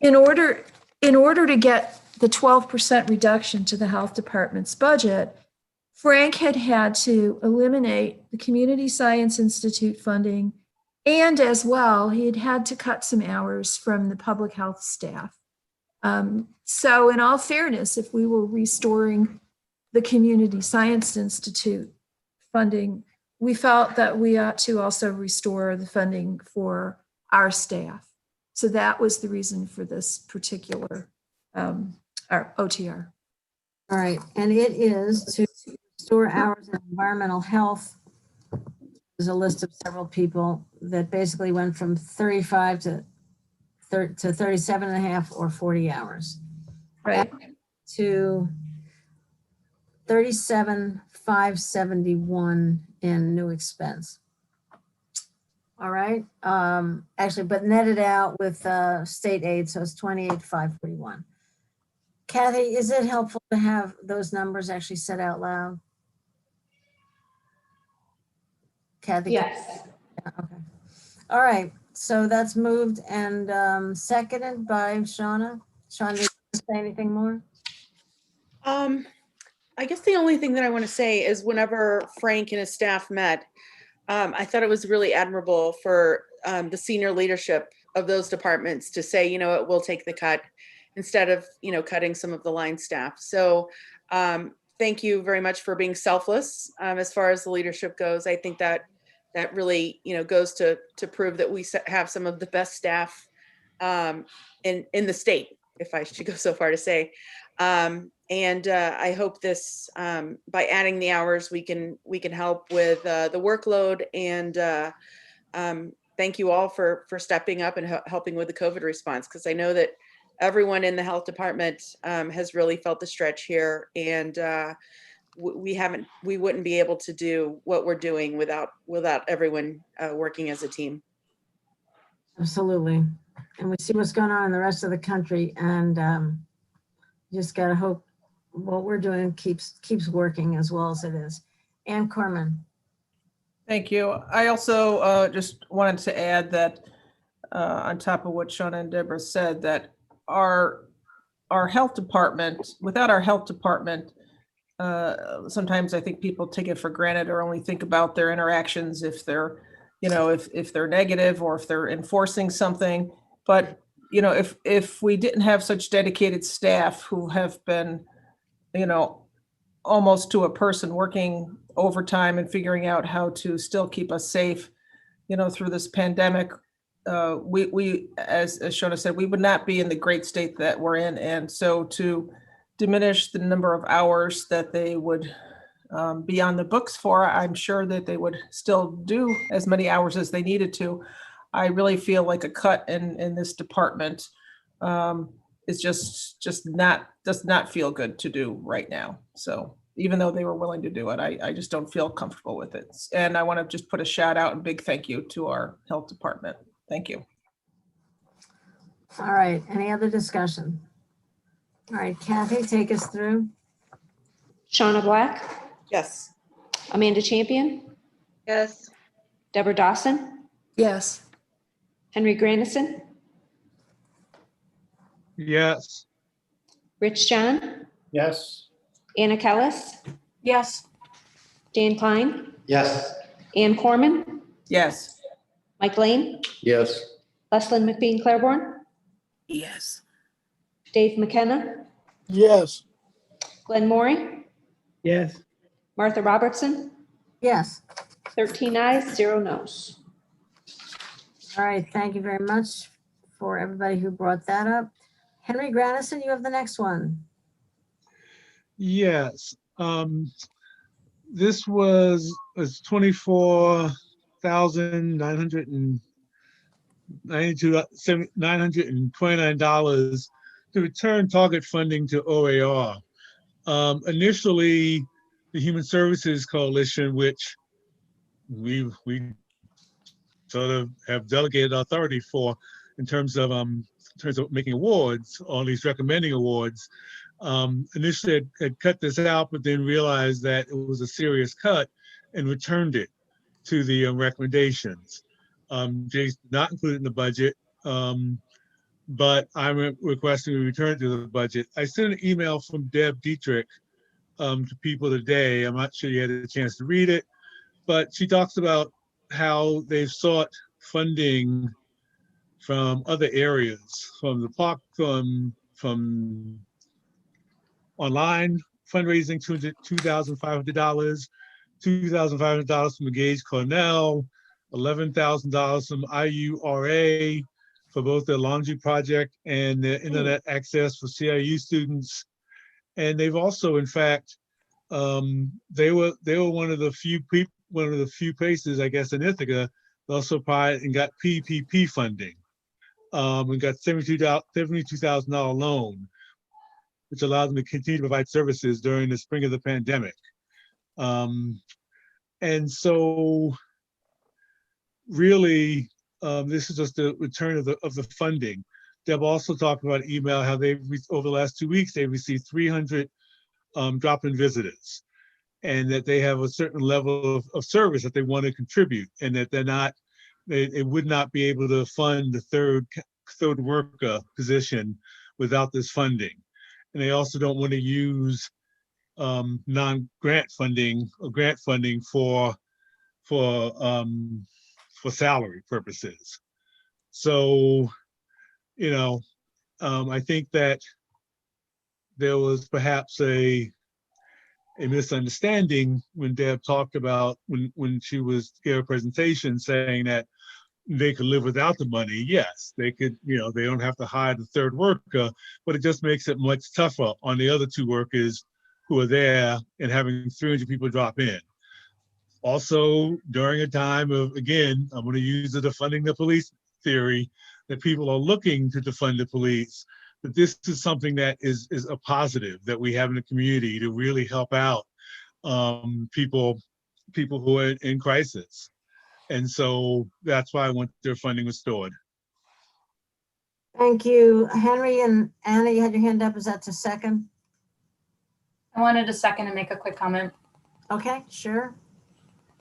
in order to get the 12% reduction to the health department's budget, Frank had to eliminate the Community Science Institute funding, and as well, he had to cut some hours from the public health staff. So in all fairness, if we were restoring the Community Science Institute funding, we felt that we ought to also restore the funding for our staff. So that was the reason for this particular our OTR. All right, and it is to restore hours in environmental health. There's a list of several people that basically went from 35 to 37 and a half or 40 hours. Right. To 37,571 in new expense. All right, actually, but netted out with state aid, so it's 28,541. Kathy, is it helpful to have those numbers actually said out loud? Kathy? Yes. Yeah, okay. All right, so that's moved and seconded by Shauna. Shauna, do you want to say anything more? I guess the only thing that I want to say is whenever Frank and his staff met, I thought it was really admirable for the senior leadership of those departments to say, you know what, we'll take the cut instead of, you know, cutting some of the line staff. So thank you very much for being selfless as far as the leadership goes. I think that really, you know, goes to prove that we have some of the best staff in the state, if I should go so far to say. And I hope this, by adding the hours, we can help with the workload. And thank you all for stepping up and helping with the COVID response, because I know that everyone in the health department has really felt the stretch here, and we wouldn't be able to do what we're doing without everyone working as a team. Absolutely. And we see what's going on in the rest of the country, and just gotta hope what we're doing keeps working as well as it is. Ann Corman. Thank you. I also just wanted to add that on top of what Shauna and Deborah said, that our health department, without our health department, sometimes I think people take it for granted or only think about their interactions if they're, you know, if they're negative or if they're enforcing something. But, you know, if we didn't have such dedicated staff who have been, you know, almost to a person working overtime and figuring out how to still keep us safe, you know, through this pandemic, we as Shauna said, we would not be in the great state that we're in. And so to diminish the number of hours that they would be on the books for, I'm sure that they would still do as many hours as they needed to. I really feel like a cut in this department is just does not feel good to do right now. So even though they were willing to do it, I just don't feel comfortable with it. And I want to just put a shout out and big thank you to our health department. Thank you. All right, any other discussion? All right, Kathy, take us through. Shauna Black, Yes. Amanda Champion, Yes. Deborah Dawson, Yes. Henry Grandison, Yes. Rich John, Yes. Anna Kellis, Yes. Dan Klein, Yes. Ann Corman, Yes. Mike Lane, Yes. Leslyn McBean Claiborne, Yes. Dave McKenna, Yes. Glenn Maury, Yes. Martha Robertson, Yes. 13 ayes, 0 noes. All right, thank you very much for everybody who brought that up. Henry Grandison, you have the next one. Yes. This was $24,929 to return target funding to OAR. Initially, the Human Services Coalition, which we sort of have delegated authority for in terms of making awards, or at least recommending awards, initially had cut this out, but then realized that it was a serious cut and returned it to the recommendations. Jay's not included in the budget, but I'm requesting we return it to the budget. I sent an email from Deb Dietrich to people today. I'm not sure you had a chance to read it, but she talks about how they've sought funding from other areas, from the park, from online fundraising, $2,500, $2,500 from Engage Cornell, $11,000 from IURA for both the laundry project and the internet access for CIU students. And they've also, in fact, they were one of the few places, I guess, in Ithaca that also applied and got PPP funding. And got $72,000 loan, which allowed them to continue to provide services during the spring of the pandemic. And so really, this is just the return of the funding. Deb also talked about email, how they've, over the last 2 weeks, they've received 300 drop-in visitors, and that they have a certain level of service that they want to contribute, and that they would not be able to fund the third worker position without this funding. And they also don't want to use non-grant funding or grant funding for salary purposes. So, you know, I think that there was perhaps a misunderstanding when Deb talked about when she was gave a presentation saying that they could live without the money. Yes, they could, you know, they don't have to hire the third worker, but it just makes it much tougher on the other two workers who are there and having 300 people drop in. Also, during a time of, again, I'm going to use the defunding the police theory, that people are looking to defund the police, that this is something that is a positive that we have in the community to really help out people who are in crisis. And so that's why I want their funding restored. Thank you. Henry and Anna, you had your hand up. Is that to second? I wanted to second and make a quick comment. Okay, sure.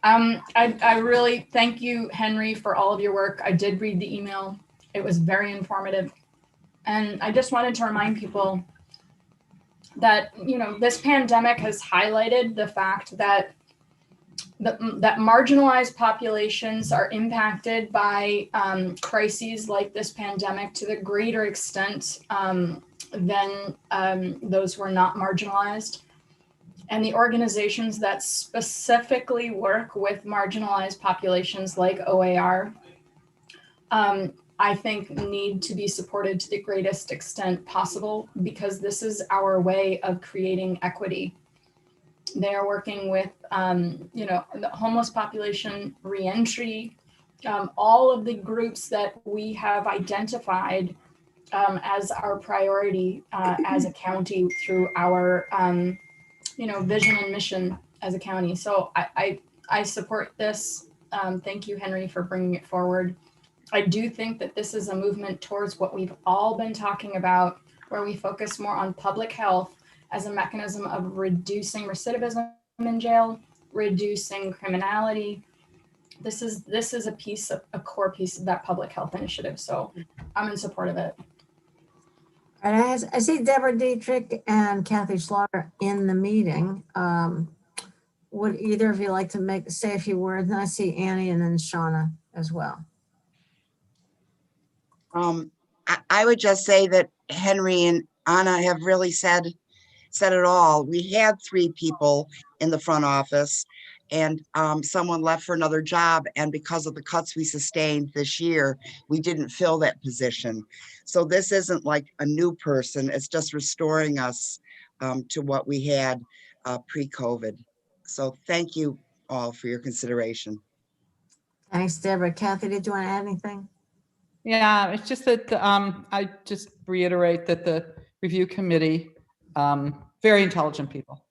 I really thank you, Henry, for all of your work. I did read the email. It was very informative. And I just wanted to remind people that, you know, this pandemic has highlighted the fact that that marginalized populations are impacted by crises like this pandemic to the greater extent than those who are not marginalized. And the organizations that specifically work with marginalized populations like OAR, I think need to be supported to the greatest extent possible, because this is our way of creating equity. They are working with, you know, the homeless population, reentry, all of the groups that we have identified as our priority as a county through our, you know, vision and mission as a county. So I support this. Thank you, Henry, for bringing it forward. I do think that this is a movement towards what we've all been talking about, where we focus more on public health as a mechanism of reducing recidivism in jail, reducing criminality. This is a core piece of that public health initiative. So I'm in support of it. All right, I see Deborah Dietrich and Kathy Slaughter in the meeting. Would either of you like to say a few words? And I see Annie and then Shauna as well. I would just say that Henry and Anna have really said it all. We had 3 people in the front office, and someone left for another job, and because of the cuts we sustained this year, we didn't fill that position. So this isn't like a new person, it's just restoring us to what we had pre-COVID. So thank you all for your consideration. Thanks, Deborah. Kathy, did you want to add anything? Yeah, it's just that I just reiterate that the Review Committee, very intelligent people,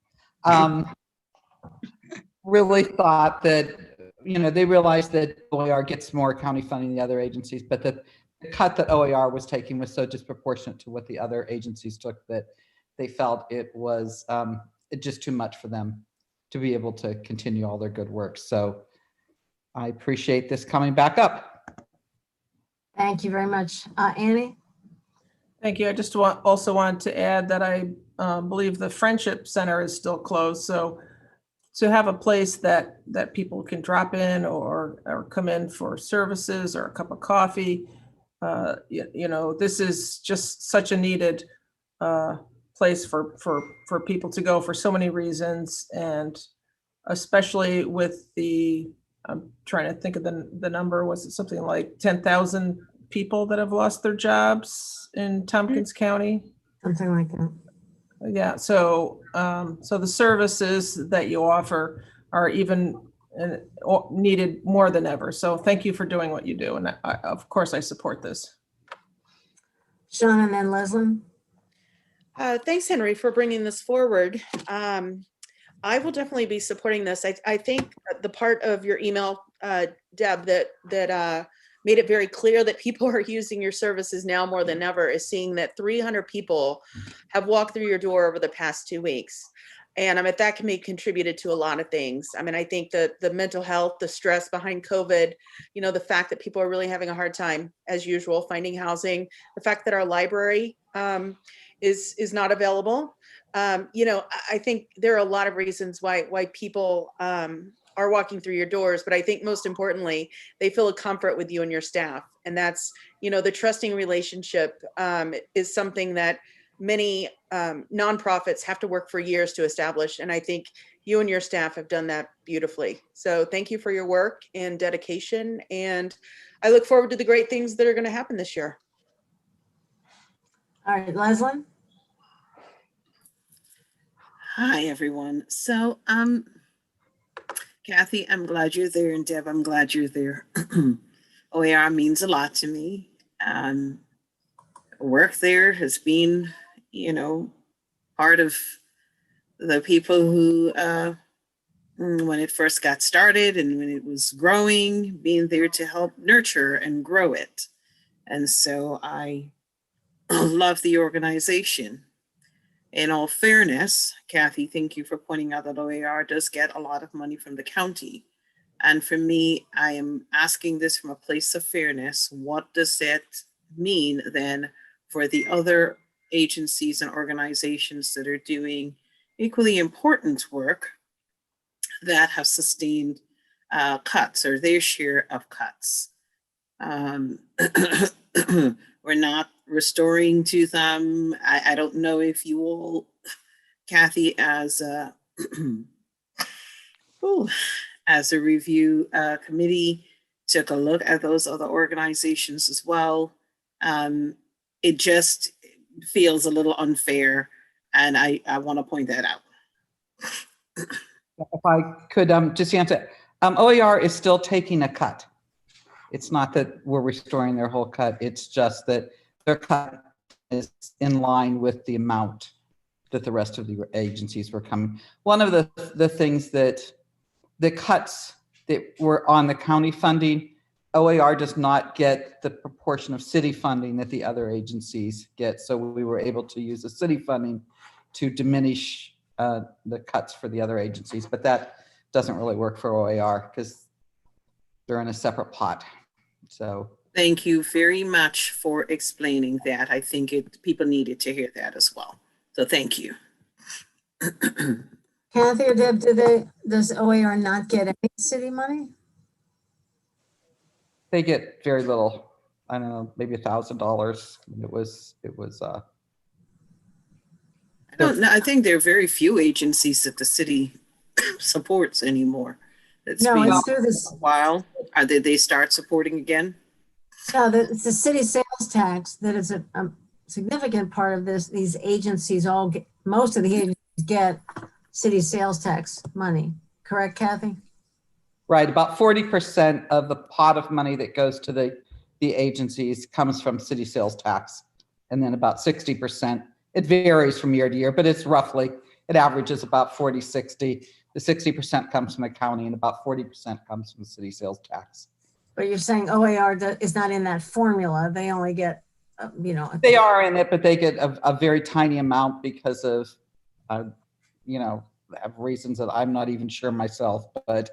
really thought that, they realized that OER gets more county funding than the other agencies, but that the cut that OER was taking was so disproportionate to what the other agencies took that they felt it was just too much for them to be able to continue all their good work. So I appreciate this coming back up. Thank you very much. Annie? Thank you. I just also want to add that I believe the Friendship Center is still closed. So to have a place that people can drop in or come in for services or a cup of coffee, this is just such a needed place for people to go for so many reasons, and especially with I'm trying to think of the number, was it something like 10,000 people that have lost their jobs in Tompkins County? Something like that. Yeah, so the services that you offer are even needed more than ever. So thank you for doing what you do. And of course I support this. Sean and then Leslie. Thanks, Henry, for bringing this forward. I will definitely be supporting this. I think the part of your email, Deb, that made it very clear that people are using your services now more than ever is seeing that 300 people have walked through your door over the past 2 weeks. And that can be contributed to a lot of things. I think that the mental health, the stress behind COVID, the fact that people are really having a hard time, as usual, finding housing, the fact that our library is not available. I think there are a lot of reasons why people are walking through your doors, but I think most importantly, they feel a comfort with you and your staff. And that's, the trusting relationship is something that many nonprofits have to work for years to establish. And I think you and your staff have done that beautifully. So thank you for your work and dedication. And I look forward to the great things that are going to happen this year. All right, Leslie. Hi, everyone. So, Kathy, I'm glad you're there, and Deb, I'm glad you're there. OER means a lot to me. Work there has been, part of the people who, when it first got started and when it was growing, being there to help nurture and grow it. And so I love the organization. In all fairness, Kathy, thank you for pointing out that OER does get a lot of money from the county. And for me, I am asking this from a place of fairness. What does that mean then for the other agencies and organizations that are doing equally important work that have sustained cuts or their share of cuts? We're not restoring to them. I don't know if you all, Kathy, as a as a review committee, took a look at those other organizations as well. It just feels a little unfair, and I want to point that out. If I could just answer, OER is still taking a cut. It's not that we're restoring their whole cut. It's just that their cut is in line with the amount that the rest of the agencies were coming. One of the things that the cuts that were on the county funding, OER does not get the proportion of city funding that the other agencies get. So we were able to use the city funding to diminish the cuts for the other agencies, but that doesn't really work for OER because they're in a separate pot. So thank you very much for explaining that. I think people needed to hear that as well. So thank you. Kathy or Deb, does OER not get any city money? They get very little. I don't know, maybe $1,000. It was. I don't know. I think there are very few agencies that the city supports anymore. It's no, been it's through this a while. Did they start supporting again? No, it's the city sales tax that is a significant part of this. These agencies all get, most of the agencies get city sales tax money. Correct, Kathy? Right, about 40% of the pot of money that goes to the agencies comes from city sales tax, and then about 60% It varies from year to year, but it's roughly, it averages about 40, 60. The 60% comes from the county and about 40% comes from the city sales tax. But you're saying OAR is not in that formula. They only get, you know. They are in it, but they get a very tiny amount because of, you know, have reasons that I'm not even sure myself, but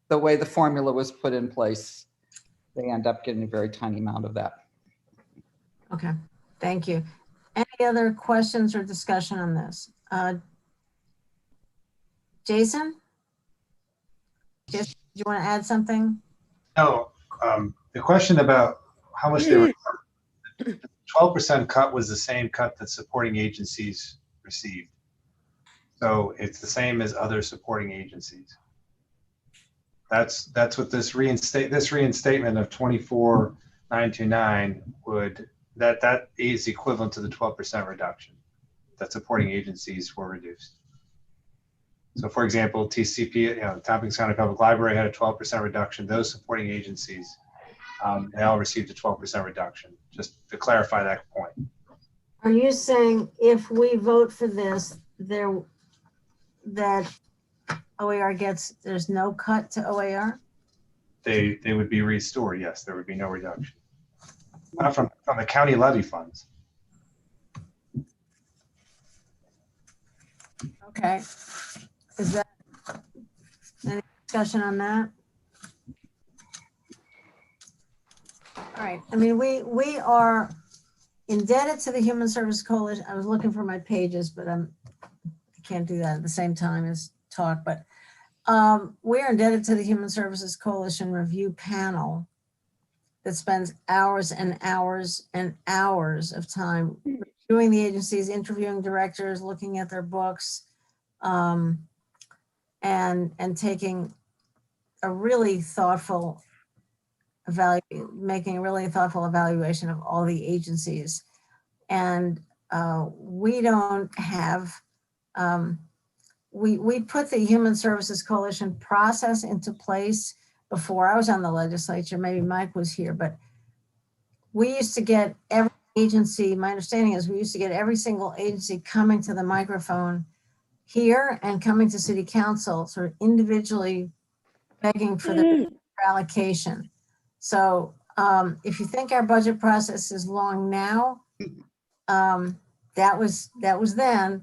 the way the formula was put in place, they end up getting a very tiny amount of that. Okay, thank you. Any other questions or discussion on this? Jason? Do you want to add something? No, the question about how much they were, 12% cut was the same cut that supporting agencies received. So it's the same as other supporting agencies. That's what this reinstatement of 24,929 would, that is equivalent to the 12% reduction that supporting agencies were reduced. So for example, TCP, you know, Tompkins County Public Library had a 12% reduction. Those supporting agencies, they all received a 12% reduction, just to clarify that point. Are you saying if we vote for this, that OAR gets, there's no cut to OAR? They would be restored, yes, there would be no reduction. From the county levy funds. Okay. Is that any discussion on that? All right. I mean, we are indebted to the Human Service Coalition. I was looking for my pages, but I can't do that at the same time as talk. But we are indebted to the Human Services Coalition Review Panel that spends hours and hours and hours of time reviewing the agencies, interviewing directors, looking at their books, and taking a really thoughtful making a really thoughtful evaluation of all the agencies. And we don't have, we put the Human Services Coalition process into place before I was on the legislature. Maybe Mike was here, but we used to get every agency, my understanding is we used to get every single agency coming to the microphone here and coming to city council, sort of individually begging for the allocation. So if you think our budget process is long now, that was then,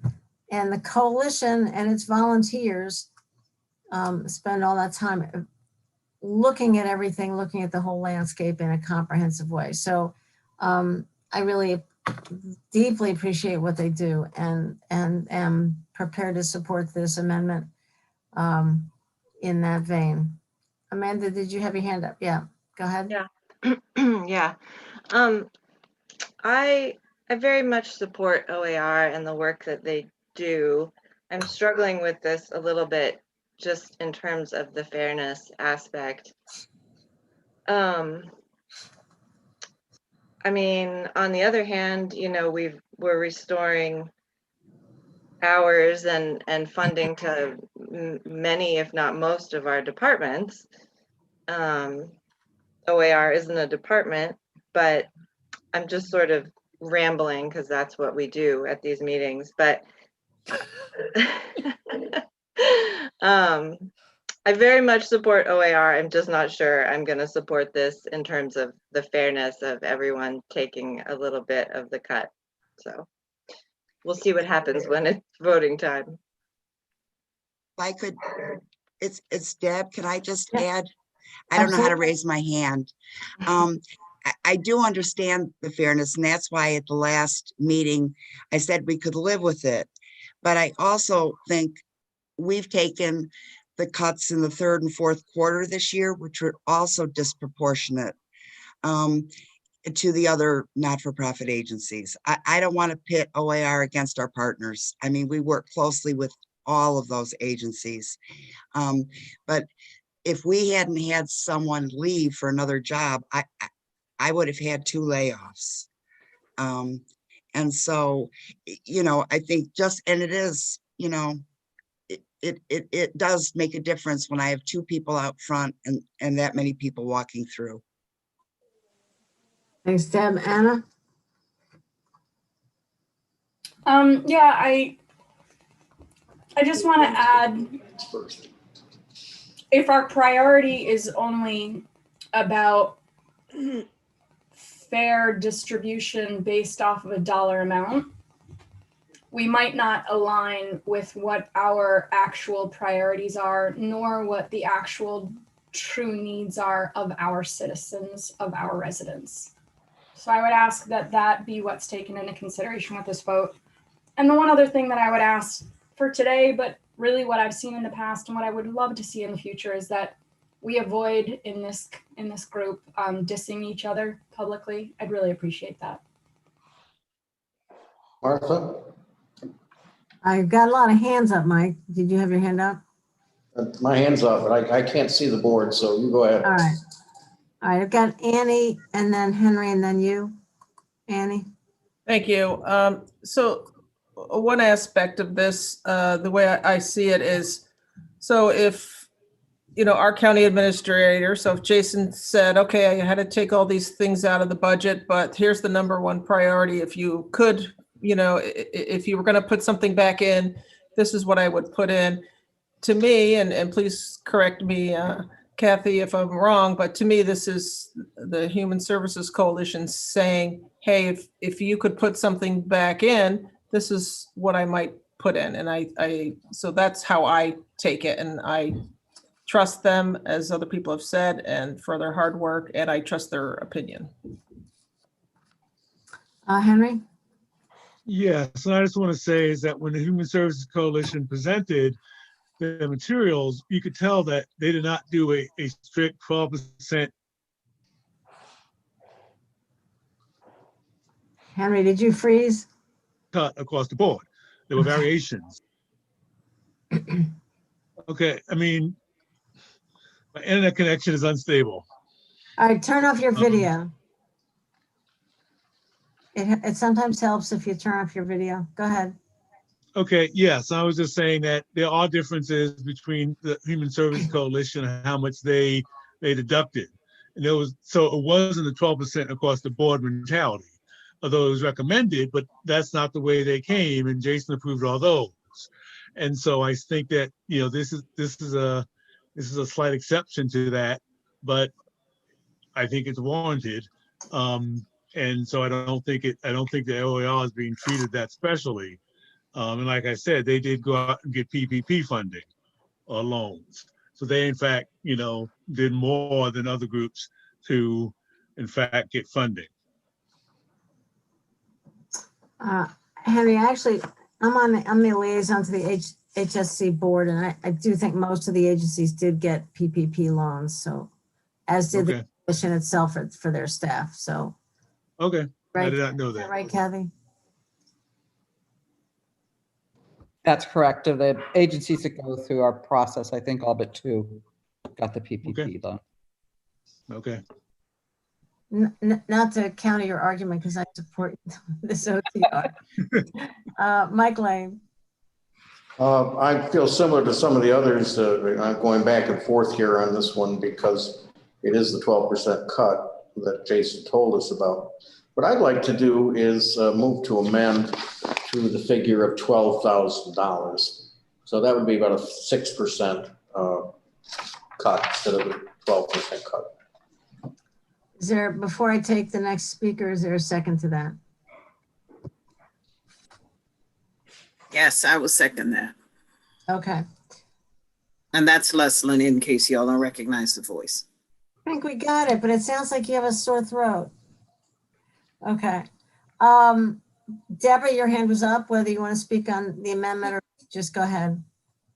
and the coalition and its volunteers spend all that time looking at everything, looking at the whole landscape in a comprehensive way. So I really deeply appreciate what they do and am prepared to support this amendment in that vein. Amanda, did you have your hand up? Yeah, go ahead. Yeah. Yeah. I very much support OAR and the work that they do. I'm struggling with this a little bit just in terms of the fairness aspect. I mean, on the other hand, you know, we're restoring hours and funding to many, if not most, of our departments. OAR isn't a department, but I'm just sort of rambling because that's what we do at these meetings. But I very much support OAR. I'm just not sure I'm going to support this in terms of the fairness of everyone taking a little bit of the cut. So we'll see what happens when it's voting time. If I could, it's Deb. Can I just add? I don't know how to raise my hand. I do understand the fairness, and that's why at the last meeting I said we could live with it. But I also think we've taken the cuts in the third and fourth quarter this year, which were also disproportionate to the other not-for-profit agencies. I don't want to pit OAR against our partners. I mean, we work closely with all of those agencies. But if we hadn't had someone leave for another job, I would have had 2 layoffs. And so, you know, I think and it is, you know, it does make a difference when I have 2 people out front and that many people walking through. Thanks, Deb. Anna? Yeah, I just want to add, if our priority is only about fair distribution based off of a dollar amount, we might not align with what our actual priorities are, nor what the actual true needs are of our citizens, of our residents. So I would ask that that be what's taken into consideration with this vote. And the one other thing that I would ask for today, but really what I've seen in the past and what I would love to see in the future, is that we avoid in this group dissing each other publicly. I'd really appreciate that. Martha? I've got a lot of hands up, Mike. Did you have your hand up? My hand's up, but I can't see the board, so you go ahead. All right. All right, I've got Annie and then Henry and then you. Annie? Thank you. So one aspect of this, the way I see it is, so if, our county administrator, so if Jason said, okay, I had to take all these things out of the budget, but here's the number one priority. If you could, if you were going to put something back in, this is what I would put in. To me, and please correct me, Kathy, if I'm wrong, but to me, this is the Human Services Coalition saying, hey, if you could put something back in, this is what I might put in. And so that's how I take it. And I trust them, as other people have said, and for their hard work, and I trust their opinion. Henry? Yes, and I just want to say is that when the Human Services Coalition presented the materials, you could tell that they did not do a strict 12%. Henry, did you freeze? Cut across the board. There were variations. Okay, I mean, my internet connection is unstable. All right, turn off your video. It sometimes helps if you turn off your video. Go ahead. Okay, yes, I was just saying that there are differences between the Human Service Coalition and how much they deducted. And so it wasn't a 12% across the board mentality, although it was recommended, but that's not the way they came, and Jason approved all those. And so I think that, this is a slight exception to that, but I think it's warranted. And so I don't think the OER is being treated that specially. And like I said, they did go out and get PPP funding or loans. So they, in fact, did more than other groups to, in fact, get funding. Henry, actually, I'm the liaison to the HSC board, and I do think most of the agencies did get PPP loans. So, as did the coalition itself for their staff. So. Okay, right, I did not know that. Right, Kathy? That's correct. Of the agencies that go through our process, I think all but 2 got the PPP loan. Okay. Not to counter your argument, because I support this OTR. Mike Lane. I feel similar to some of the others. I'm going back and forth here on this one because it is the 12% cut that Jason told us about. What I'd like to do is move to amend to the figure of $12,000. So that would be about a 6% cut instead of a 12% cut. Is there, before I take the next speaker, is there a second to that? Yes, I will second that. Okay. And that's Leslin, in case y'all don't recognize the voice. I think we got it, but it sounds like you have a sore throat. Okay. Deborah, your hand was up, whether you want to speak on the amendment or just go ahead.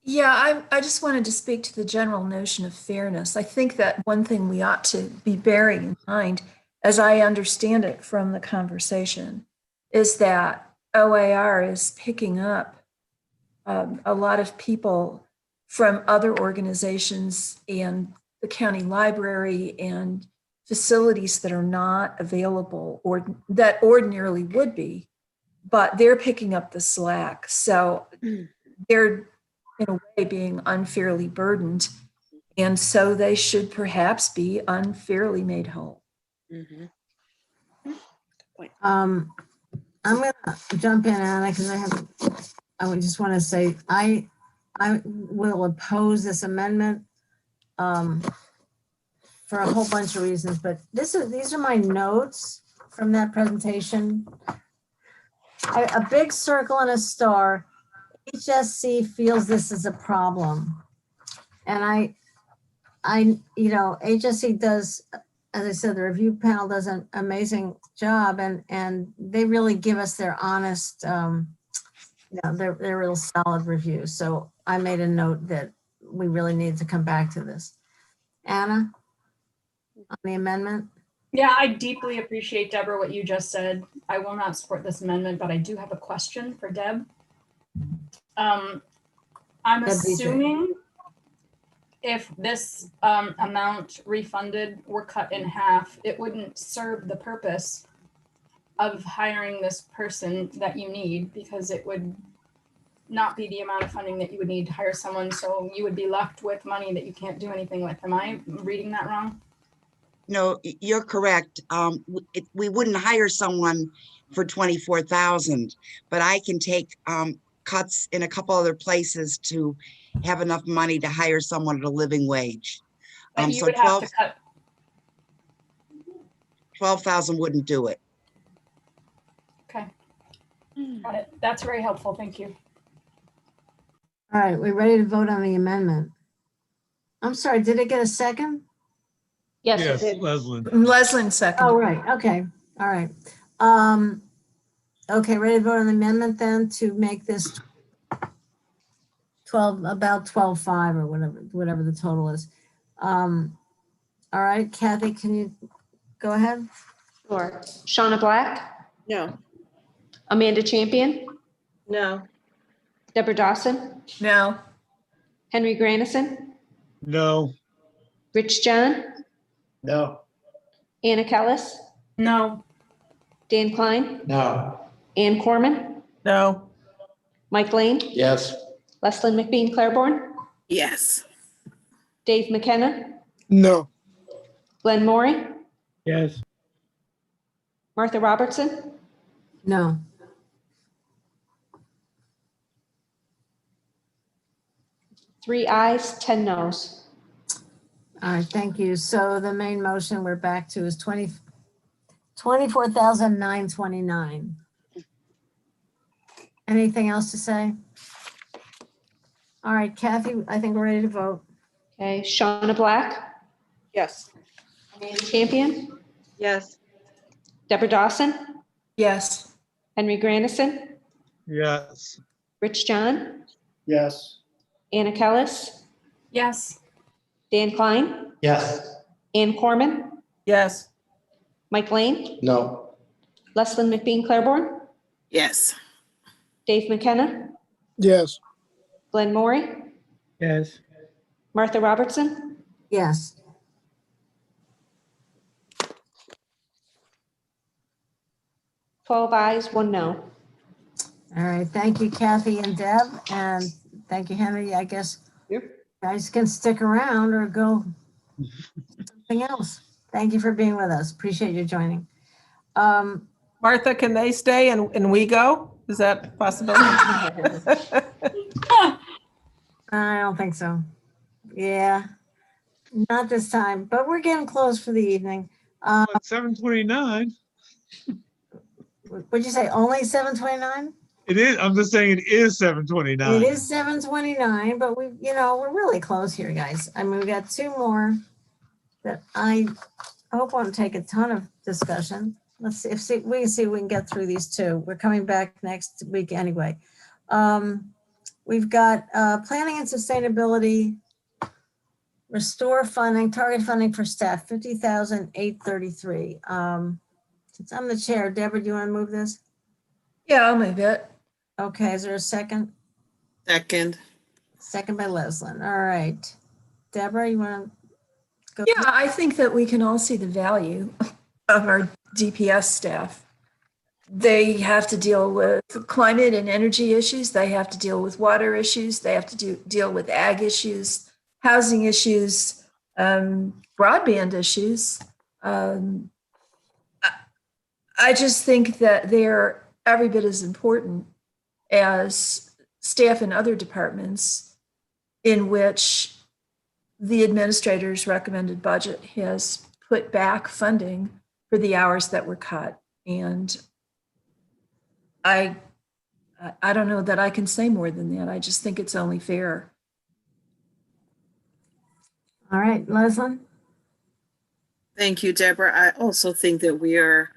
Yeah, I just wanted to speak to the general notion of fairness. I think that one thing we ought to be bearing in mind, as I understand it from the conversation, is that OAR is picking up a lot of people from other organizations and the county library and facilities that are not available or that ordinarily would be, but they're picking up the slack. So they're in a way being unfairly burdened. And so they should perhaps be unfairly made whole. I'm gonna jump in, Anna, because I would just want to say, I will oppose this amendment for a whole bunch of reasons, but these are my notes from that presentation. A big circle and a star. HSC feels this is a problem. And HSC does, as I said, the review panel does an amazing job, and they really give us their honest, their real solid review. So I made a note that we really need to come back to this. Anna, on the amendment? Yeah, I deeply appreciate, Deborah, what you just said. I will not support this amendment, but I do have a question for Deb. I'm assuming if this amount refunded were cut in half, it wouldn't serve the purpose of hiring this person that you need, because it would not be the amount of funding that you would need to hire someone. So you would be left with money that you can't do anything with. Am I reading that wrong? No, you're correct. We wouldn't hire someone for 24,000, but I can take cuts in a couple other places to have enough money to hire someone at a living wage. But you would have to cut. 12,000 wouldn't do it. Okay, got it. That's very helpful. Thank you. All right, we're ready to vote on the amendment. I'm sorry, did it get a second? Yes, Yes, Leslin. Leslin second. Oh, right. Okay. All right. Okay, ready to vote on the amendment then to make this about 12.5 or whatever the total is. All right, Kathy, can you go ahead? Sure. Shauna Black? No. Amanda Champion? No. Deborah Dawson? No. Henry Granison? No. Rich John? No. Anna Kellis? No. Dan Klein? No. Ann Corman? No. Mike Lane? Yes. Leslyn McBean Claiborne? Yes. Dave McKenna? No. Glenn Morey? Yes. Martha Robertson? No. Three ayes, 10 noes. All right, thank you. So the main motion we're back to is 24,929. Anything else to say? All right, Kathy, I think we're ready to vote. Okay, Shauna Black? Yes. Amanda Champion? Yes. Deborah Dawson? Yes. Henry Granison? Yes. Rich John? Yes. Anna Kellis? Yes. Dan Klein? Yes. Ann Corman? Yes. Mike Lane? No. Leslyn McBean Claiborne? Yes. Dave McKenna? Yes. Glenn Morey? Yes. Martha Robertson? Yes. Twelve ayes, 1 no. All right, thank you, Kathy and Deb, and thank you, Henry. I guess you guys can stick around or go something else. Thank you for being with us. Appreciate you joining. Martha, can they stay and we go? Is that a possibility? I don't think so. Yeah, not this time, but we're getting close for the evening. 7:29. What'd you say? Only 7:29? It is. I'm just saying it is 7:29. It is 7:29, but we're really close here, guys. I mean, we got two more that I hope won't take a ton of discussion. Let's see if we can get through these two. We're coming back next week anyway. We've got planning and sustainability, restore funding, target funding for staff, 50,833. Since I'm the chair, Deborah, do you want to move this? Yeah, I'll move it. Okay, is there a second? Second. Second by Leslin. All right. Deborah, you want to go? Yeah, I think that we can all see the value of our DPS staff. They have to deal with climate and energy issues. They have to deal with water issues. They have to deal with ag issues, housing issues, broadband issues. I just think that they're every bit as important as staff in other departments in which the administrator's recommended budget has put back funding for the hours that were cut. And I don't know that I can say more than that. I just think it's only fair. All right, Leslie? Thank you, Deborah. I also think that we are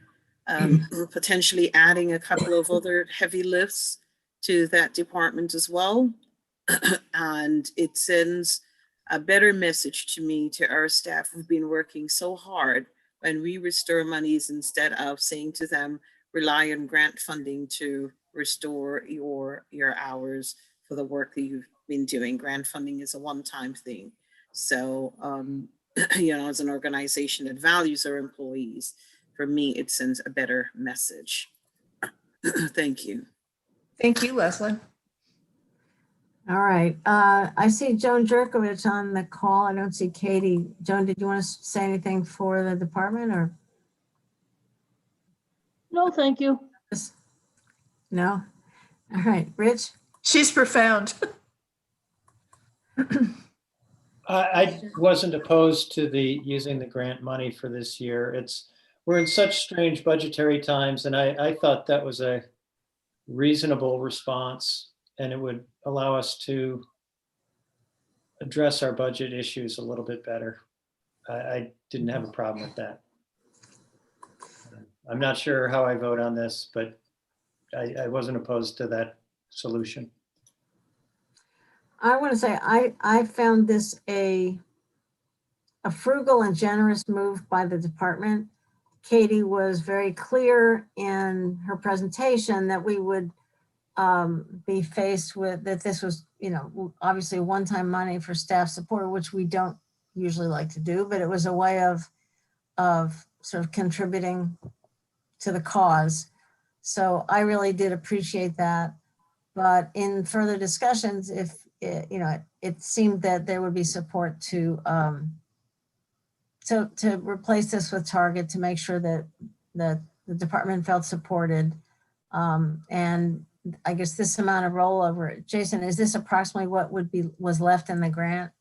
potentially adding a couple of other heavy lifts to that department as well. And it sends a better message to me, to our staff who've been working so hard, when we restore monies instead of saying to them, rely on grant funding to restore your hours for the work that you've been doing. Grant funding is a one-time thing. So, you know, as an organization that values our employees, for me, it sends a better message. Thank you. Thank you, Leslie. All right. I see Joan Jerkovich on the call. I don't see Katie. Joan, did you want to say anything for the department or? No, thank you. No? All right. Rich? She's profound. I wasn't opposed to using the grant money for this year. We're in such strange budgetary times, and I thought that was a reasonable response, and it would allow us to address our budget issues a little bit better. I didn't have a problem with that. I'm not sure how I vote on this, but I wasn't opposed to that solution. I want to say I found this a frugal and generous move by the department. Katie was very clear in her presentation that we would be faced with that this was, you know, obviously one-time money for staff support, which we don't usually like to do, but it was a way of sort of contributing to the cause. So I really did appreciate that. But in further discussions, if you know, it seemed that there would be support to replace this with Target, to make sure that the department felt supported. And I guess this amount of rollover, Jason, is this approximately what was left in the grant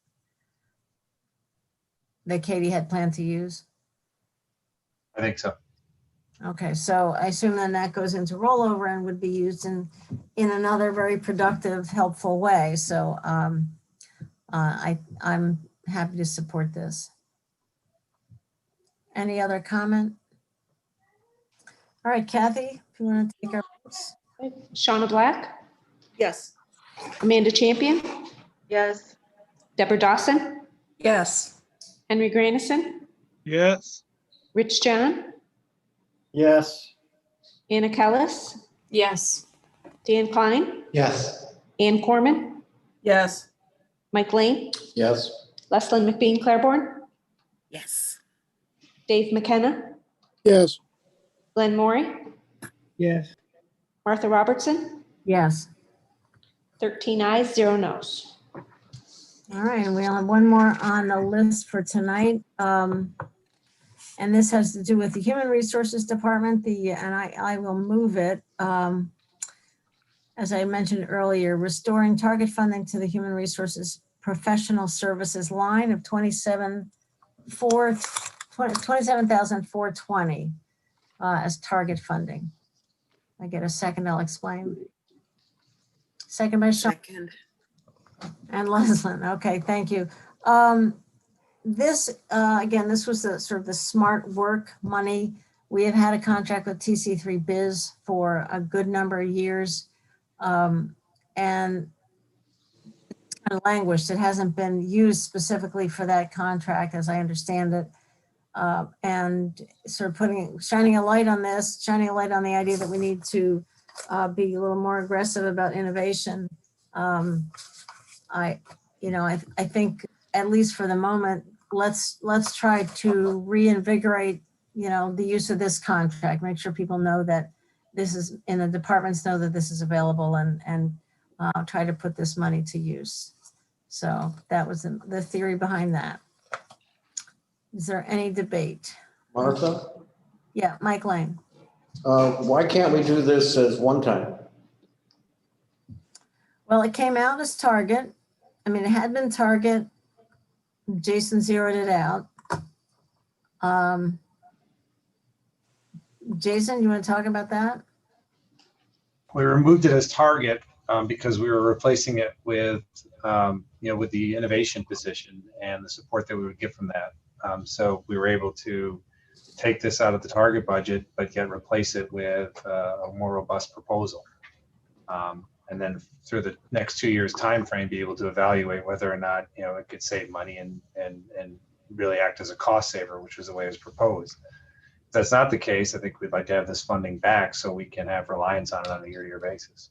that Katie had planned to use? I think so. Okay, so I assume then that goes into rollover and would be used in another very productive, helpful way. So I'm happy to support this. Any other comment? All right, Kathy, if you want to take our votes. Shauna Black, Yes. Amanda Champion, Yes. Deborah Dawson, Yes. Henry Granison, Yes. Rich John, Yes. Anna Kellis, Yes. Dan Klein, Yes. Ann Corman, Yes. Mike Lane, Yes. Leslyn McBean Claiborne, Yes. Dave McKenna, Yes. Glenn Morey, Yes. Martha Robertson, Yes. 13 ayes, 0 noes. All right, and we'll have one more on the list for tonight. And this has to do with the Human Resources Department, and I will move it. As I mentioned earlier, restoring target funding to the Human Resources Professional Services line of $27,420 as target funding. I get a second, I'll explain. Second by Sean. Second. And Leslin, okay, thank you. This, again, this was the sort of the smart work money. We have had a contract with TC3 Biz for a good number of years. And it's kind of languished. It hasn't been used specifically for that contract, as I understand it. And sort of shining a light on this, shining a light on the idea that we need to be a little more aggressive about innovation. I think, at least for the moment, let's try to reinvigorate, the use of this contract. Make sure people know that this is, in the departments know that this is available, and try to put this money to use. So that was the theory behind that. Is there any debate? Martha? Yeah, Mike Lane. Why can't we do this as one time? Well, it came out as target. I mean, it had been target. Jason zeroed it out. Jason, you want to talk about that? We removed it as target because we were replacing it with, with the innovation position and the support that we would get from that. So we were able to take this out of the target budget, but yet replace it with a more robust proposal. And then through the next 2 years time frame, be able to evaluate whether or not, it could save money and really act as a cost saver, which was the way it was proposed. If that's not the case, I think we'd like to have this funding back so we can have reliance on it on a year-to-year basis.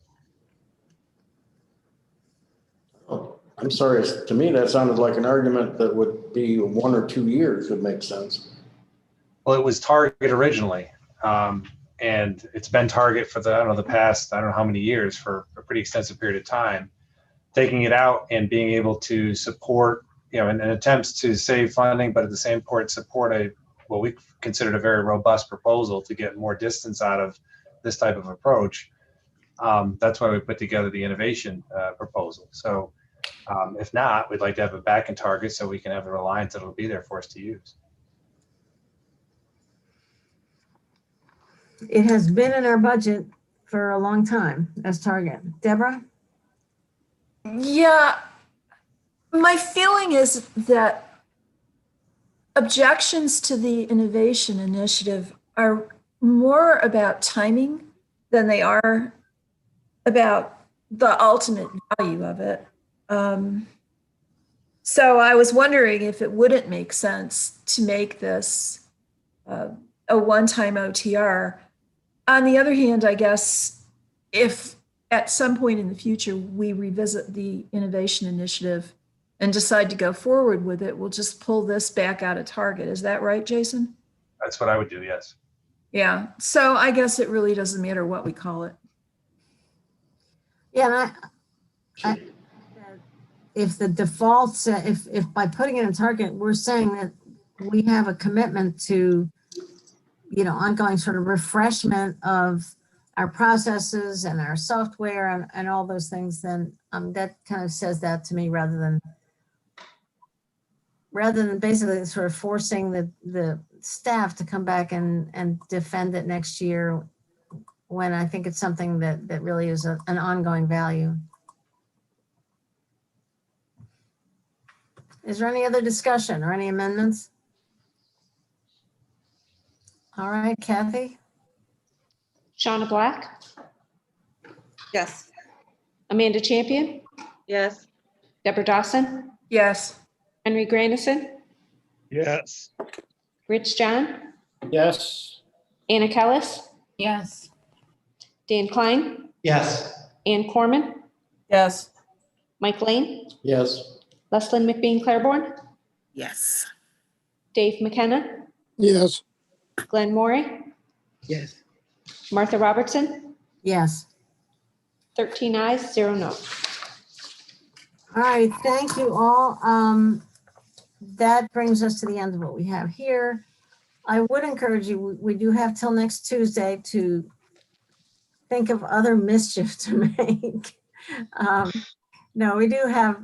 I'm sorry, to me, that sounded like an argument that would be 1 or 2 years would make sense. Well, it was target originally, and it's been target for the past, I don't know how many years, for a pretty extensive period of time. Taking it out and being able to support, in attempts to save funding, but at the same point support what we considered a very robust proposal to get more distance out of this type of approach. That's why we put together the innovation proposal. So if not, we'd like to have it back in target so we can have the reliance that it'll be there for us to use. It has been in our budget for a long time as target. Deborah? Yeah, my feeling is that objections to the innovation initiative are more about timing than they are about the ultimate value of it. So I was wondering if it wouldn't make sense to make this a one-time OTR. On the other hand, I guess if at some point in the future we revisit the innovation initiative and decide to go forward with it, we'll just pull this back out of target. Is that right, Jason? That's what I would do, yes. Yeah, so I guess it really doesn't matter what we call it. Yeah, and if the default, if by putting it in target, we're saying that we have a commitment to, ongoing sort of refreshment of our processes and our software and all those things, then that kind of says that to me rather than basically sort of forcing the staff to come back and defend it next year when I think it's something that really is an ongoing value. Is there any other discussion or any amendments? All right, Kathy? Shauna Black, Yes. Amanda Champion, Yes. Deborah Dawson, Yes. Henry Grandison, Yes. Rich John, Yes. Anna Kellis, Yes. Dan Klein, Yes. Ann Corman, Yes. Mike Lane, Yes. Leslyn McBean Claiborne, Yes. Dave McKenna, Yes. Glenn Morey, Yes. Martha Robertson, Yes. 13 ayes, 0 no. All right, thank you all. That brings us to the end of what we have here. I would encourage you, we do have till next Tuesday to think of other mischief to make. No, we do have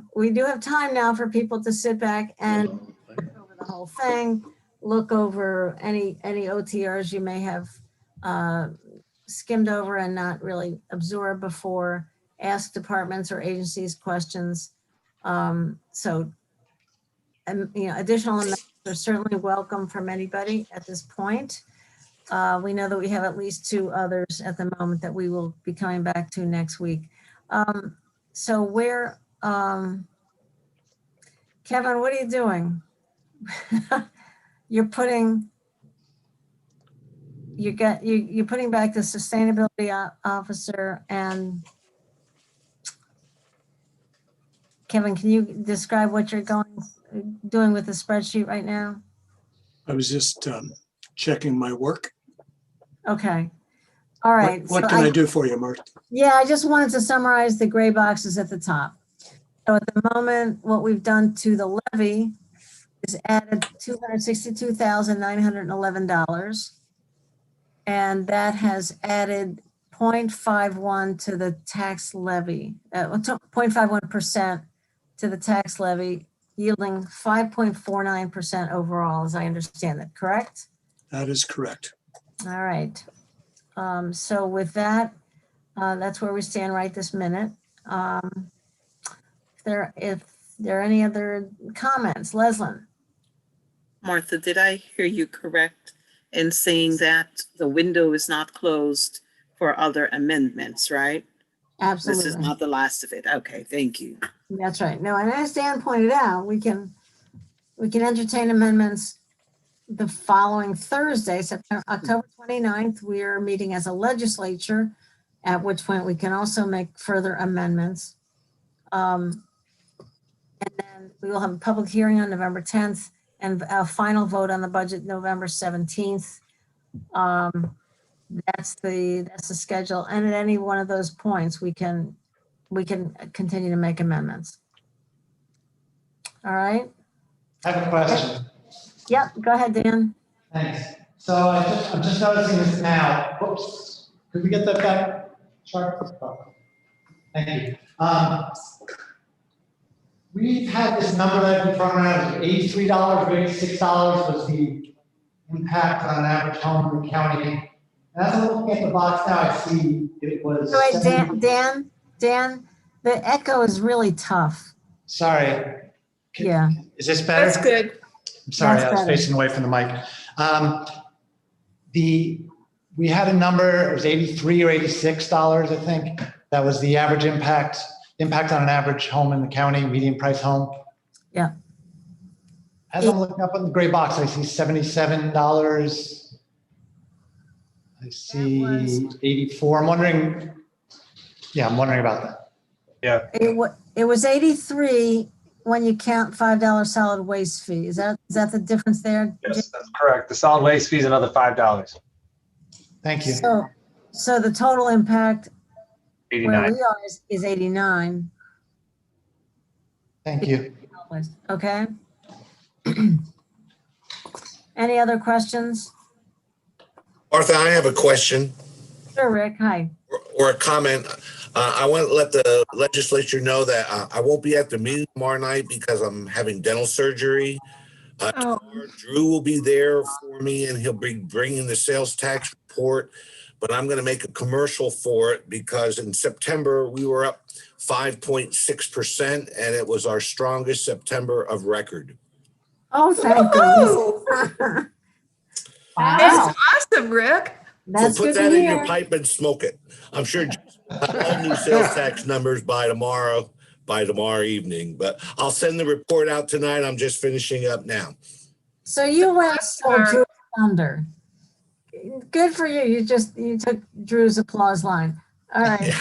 time now for people to sit back and look over the whole thing, look over any OTRs you may have skimmed over and not really absorbed before, ask departments or agencies questions. Additional amendments are certainly welcome from anybody at this point. We know that we have at least 2 others at the moment that we will be coming back to next week. So where, Kevin, what are you doing? You're putting back the sustainability officer, and Kevin, can you describe what you're doing with the spreadsheet right now? I was just checking my work. Okay. All right. What So can I do for you, Martha? Yeah, I just wanted to summarize the gray boxes at the top. So at the moment, what we've done to the levy is added $262,911. And that has added 0.51 to the tax levy, 0.51% to the tax levy, yielding 5.49% overall, as I understand it, correct? That is correct. All right. So with that, that's where we stand right this minute. If there are any other comments, Leslyn? Martha, did I hear you correct in saying that the window is not closed for other amendments, right? Absolutely. This is not the last of it. Okay, thank you. That's right. No, and as Dan pointed out, we can entertain amendments the following Thursday, October 29th. We are meeting as a legislature, at which point we can also make further amendments. And then we will have a public hearing on November 10th and a final vote on the budget November 17th. That's the schedule. And at any one of those points, we can continue to make amendments. All right. I have a question. Yep, go ahead, Dan. Thanks. So I'm just noticing this now. Whoops. Could we get that back? Sure. Thank you. We've had this number that I've been throwing around of $83 or $86 was the impact on an average home in the county. And as I'm looking at the box now, I see it was. All right, Dan, the echo is really tough. Sorry. Yeah. Is this better? That's good. I'm sorry, That's I was better. facing away from the mic. We had a number, it was $83 or $86, I think. That was the average impact on an average home in the county, median price home. Yeah. As I'm looking up on the gray box, I see $77. I see 84. I'm wondering about that. Yeah. It was 83 when you count $5 solid waste fee. Is that the difference there? Yes, that's correct. The solid waste fee is another $5. Thank you. So the total impact 89. where we are is 89. Thank you. Okay. Any other questions? Martha, I have a question Sure, Rick. Hi. or a comment. I want to let the legislature know that I won't be at the meeting tomorrow night because I'm having dental surgery. Tomorrow, Drew will be there for me and he'll be bringing the sales tax report, but I'm going to make a commercial for it because in September we were up 5.6% and it was our strongest September of record. Oh, thank goodness. That's awesome, Rick. That's so put good to that in hear. your pipe and smoke it. I'm sure I'll have all new sales tax numbers by tomorrow evening, but I'll send the report out tonight. I'm just finishing up now. So you went stole Drew's thunder. Good for you. You took Drew's applause line. All right.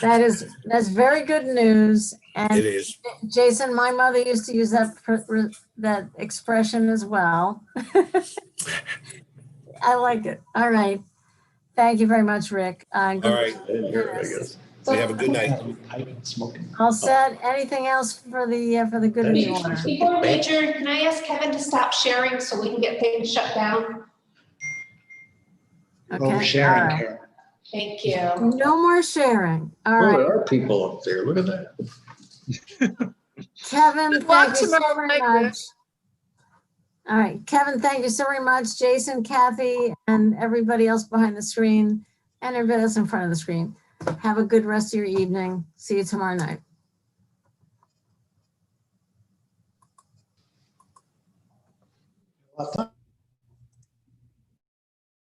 Yeah. That's very good news. And it is. Jason, my mother used to use that expression as well. I like it. All right. Thank you very much, Rick. All right. I guess. We have a good night. All set. Anything else for the good of the order? Before we adjourn, can I ask Kevin to stop sharing so we can get things shut down? Okay. Oversharing, all right. Karen. Thank you. No more sharing. All right. There are people up there. Look at that. Kevin, thank you so tomorrow very night, much. All right, Kevin, thank you so very much. Jason, Kathy, and everybody else behind the screen and everybody else in front of the screen. Have a good rest of your evening. See you tomorrow night.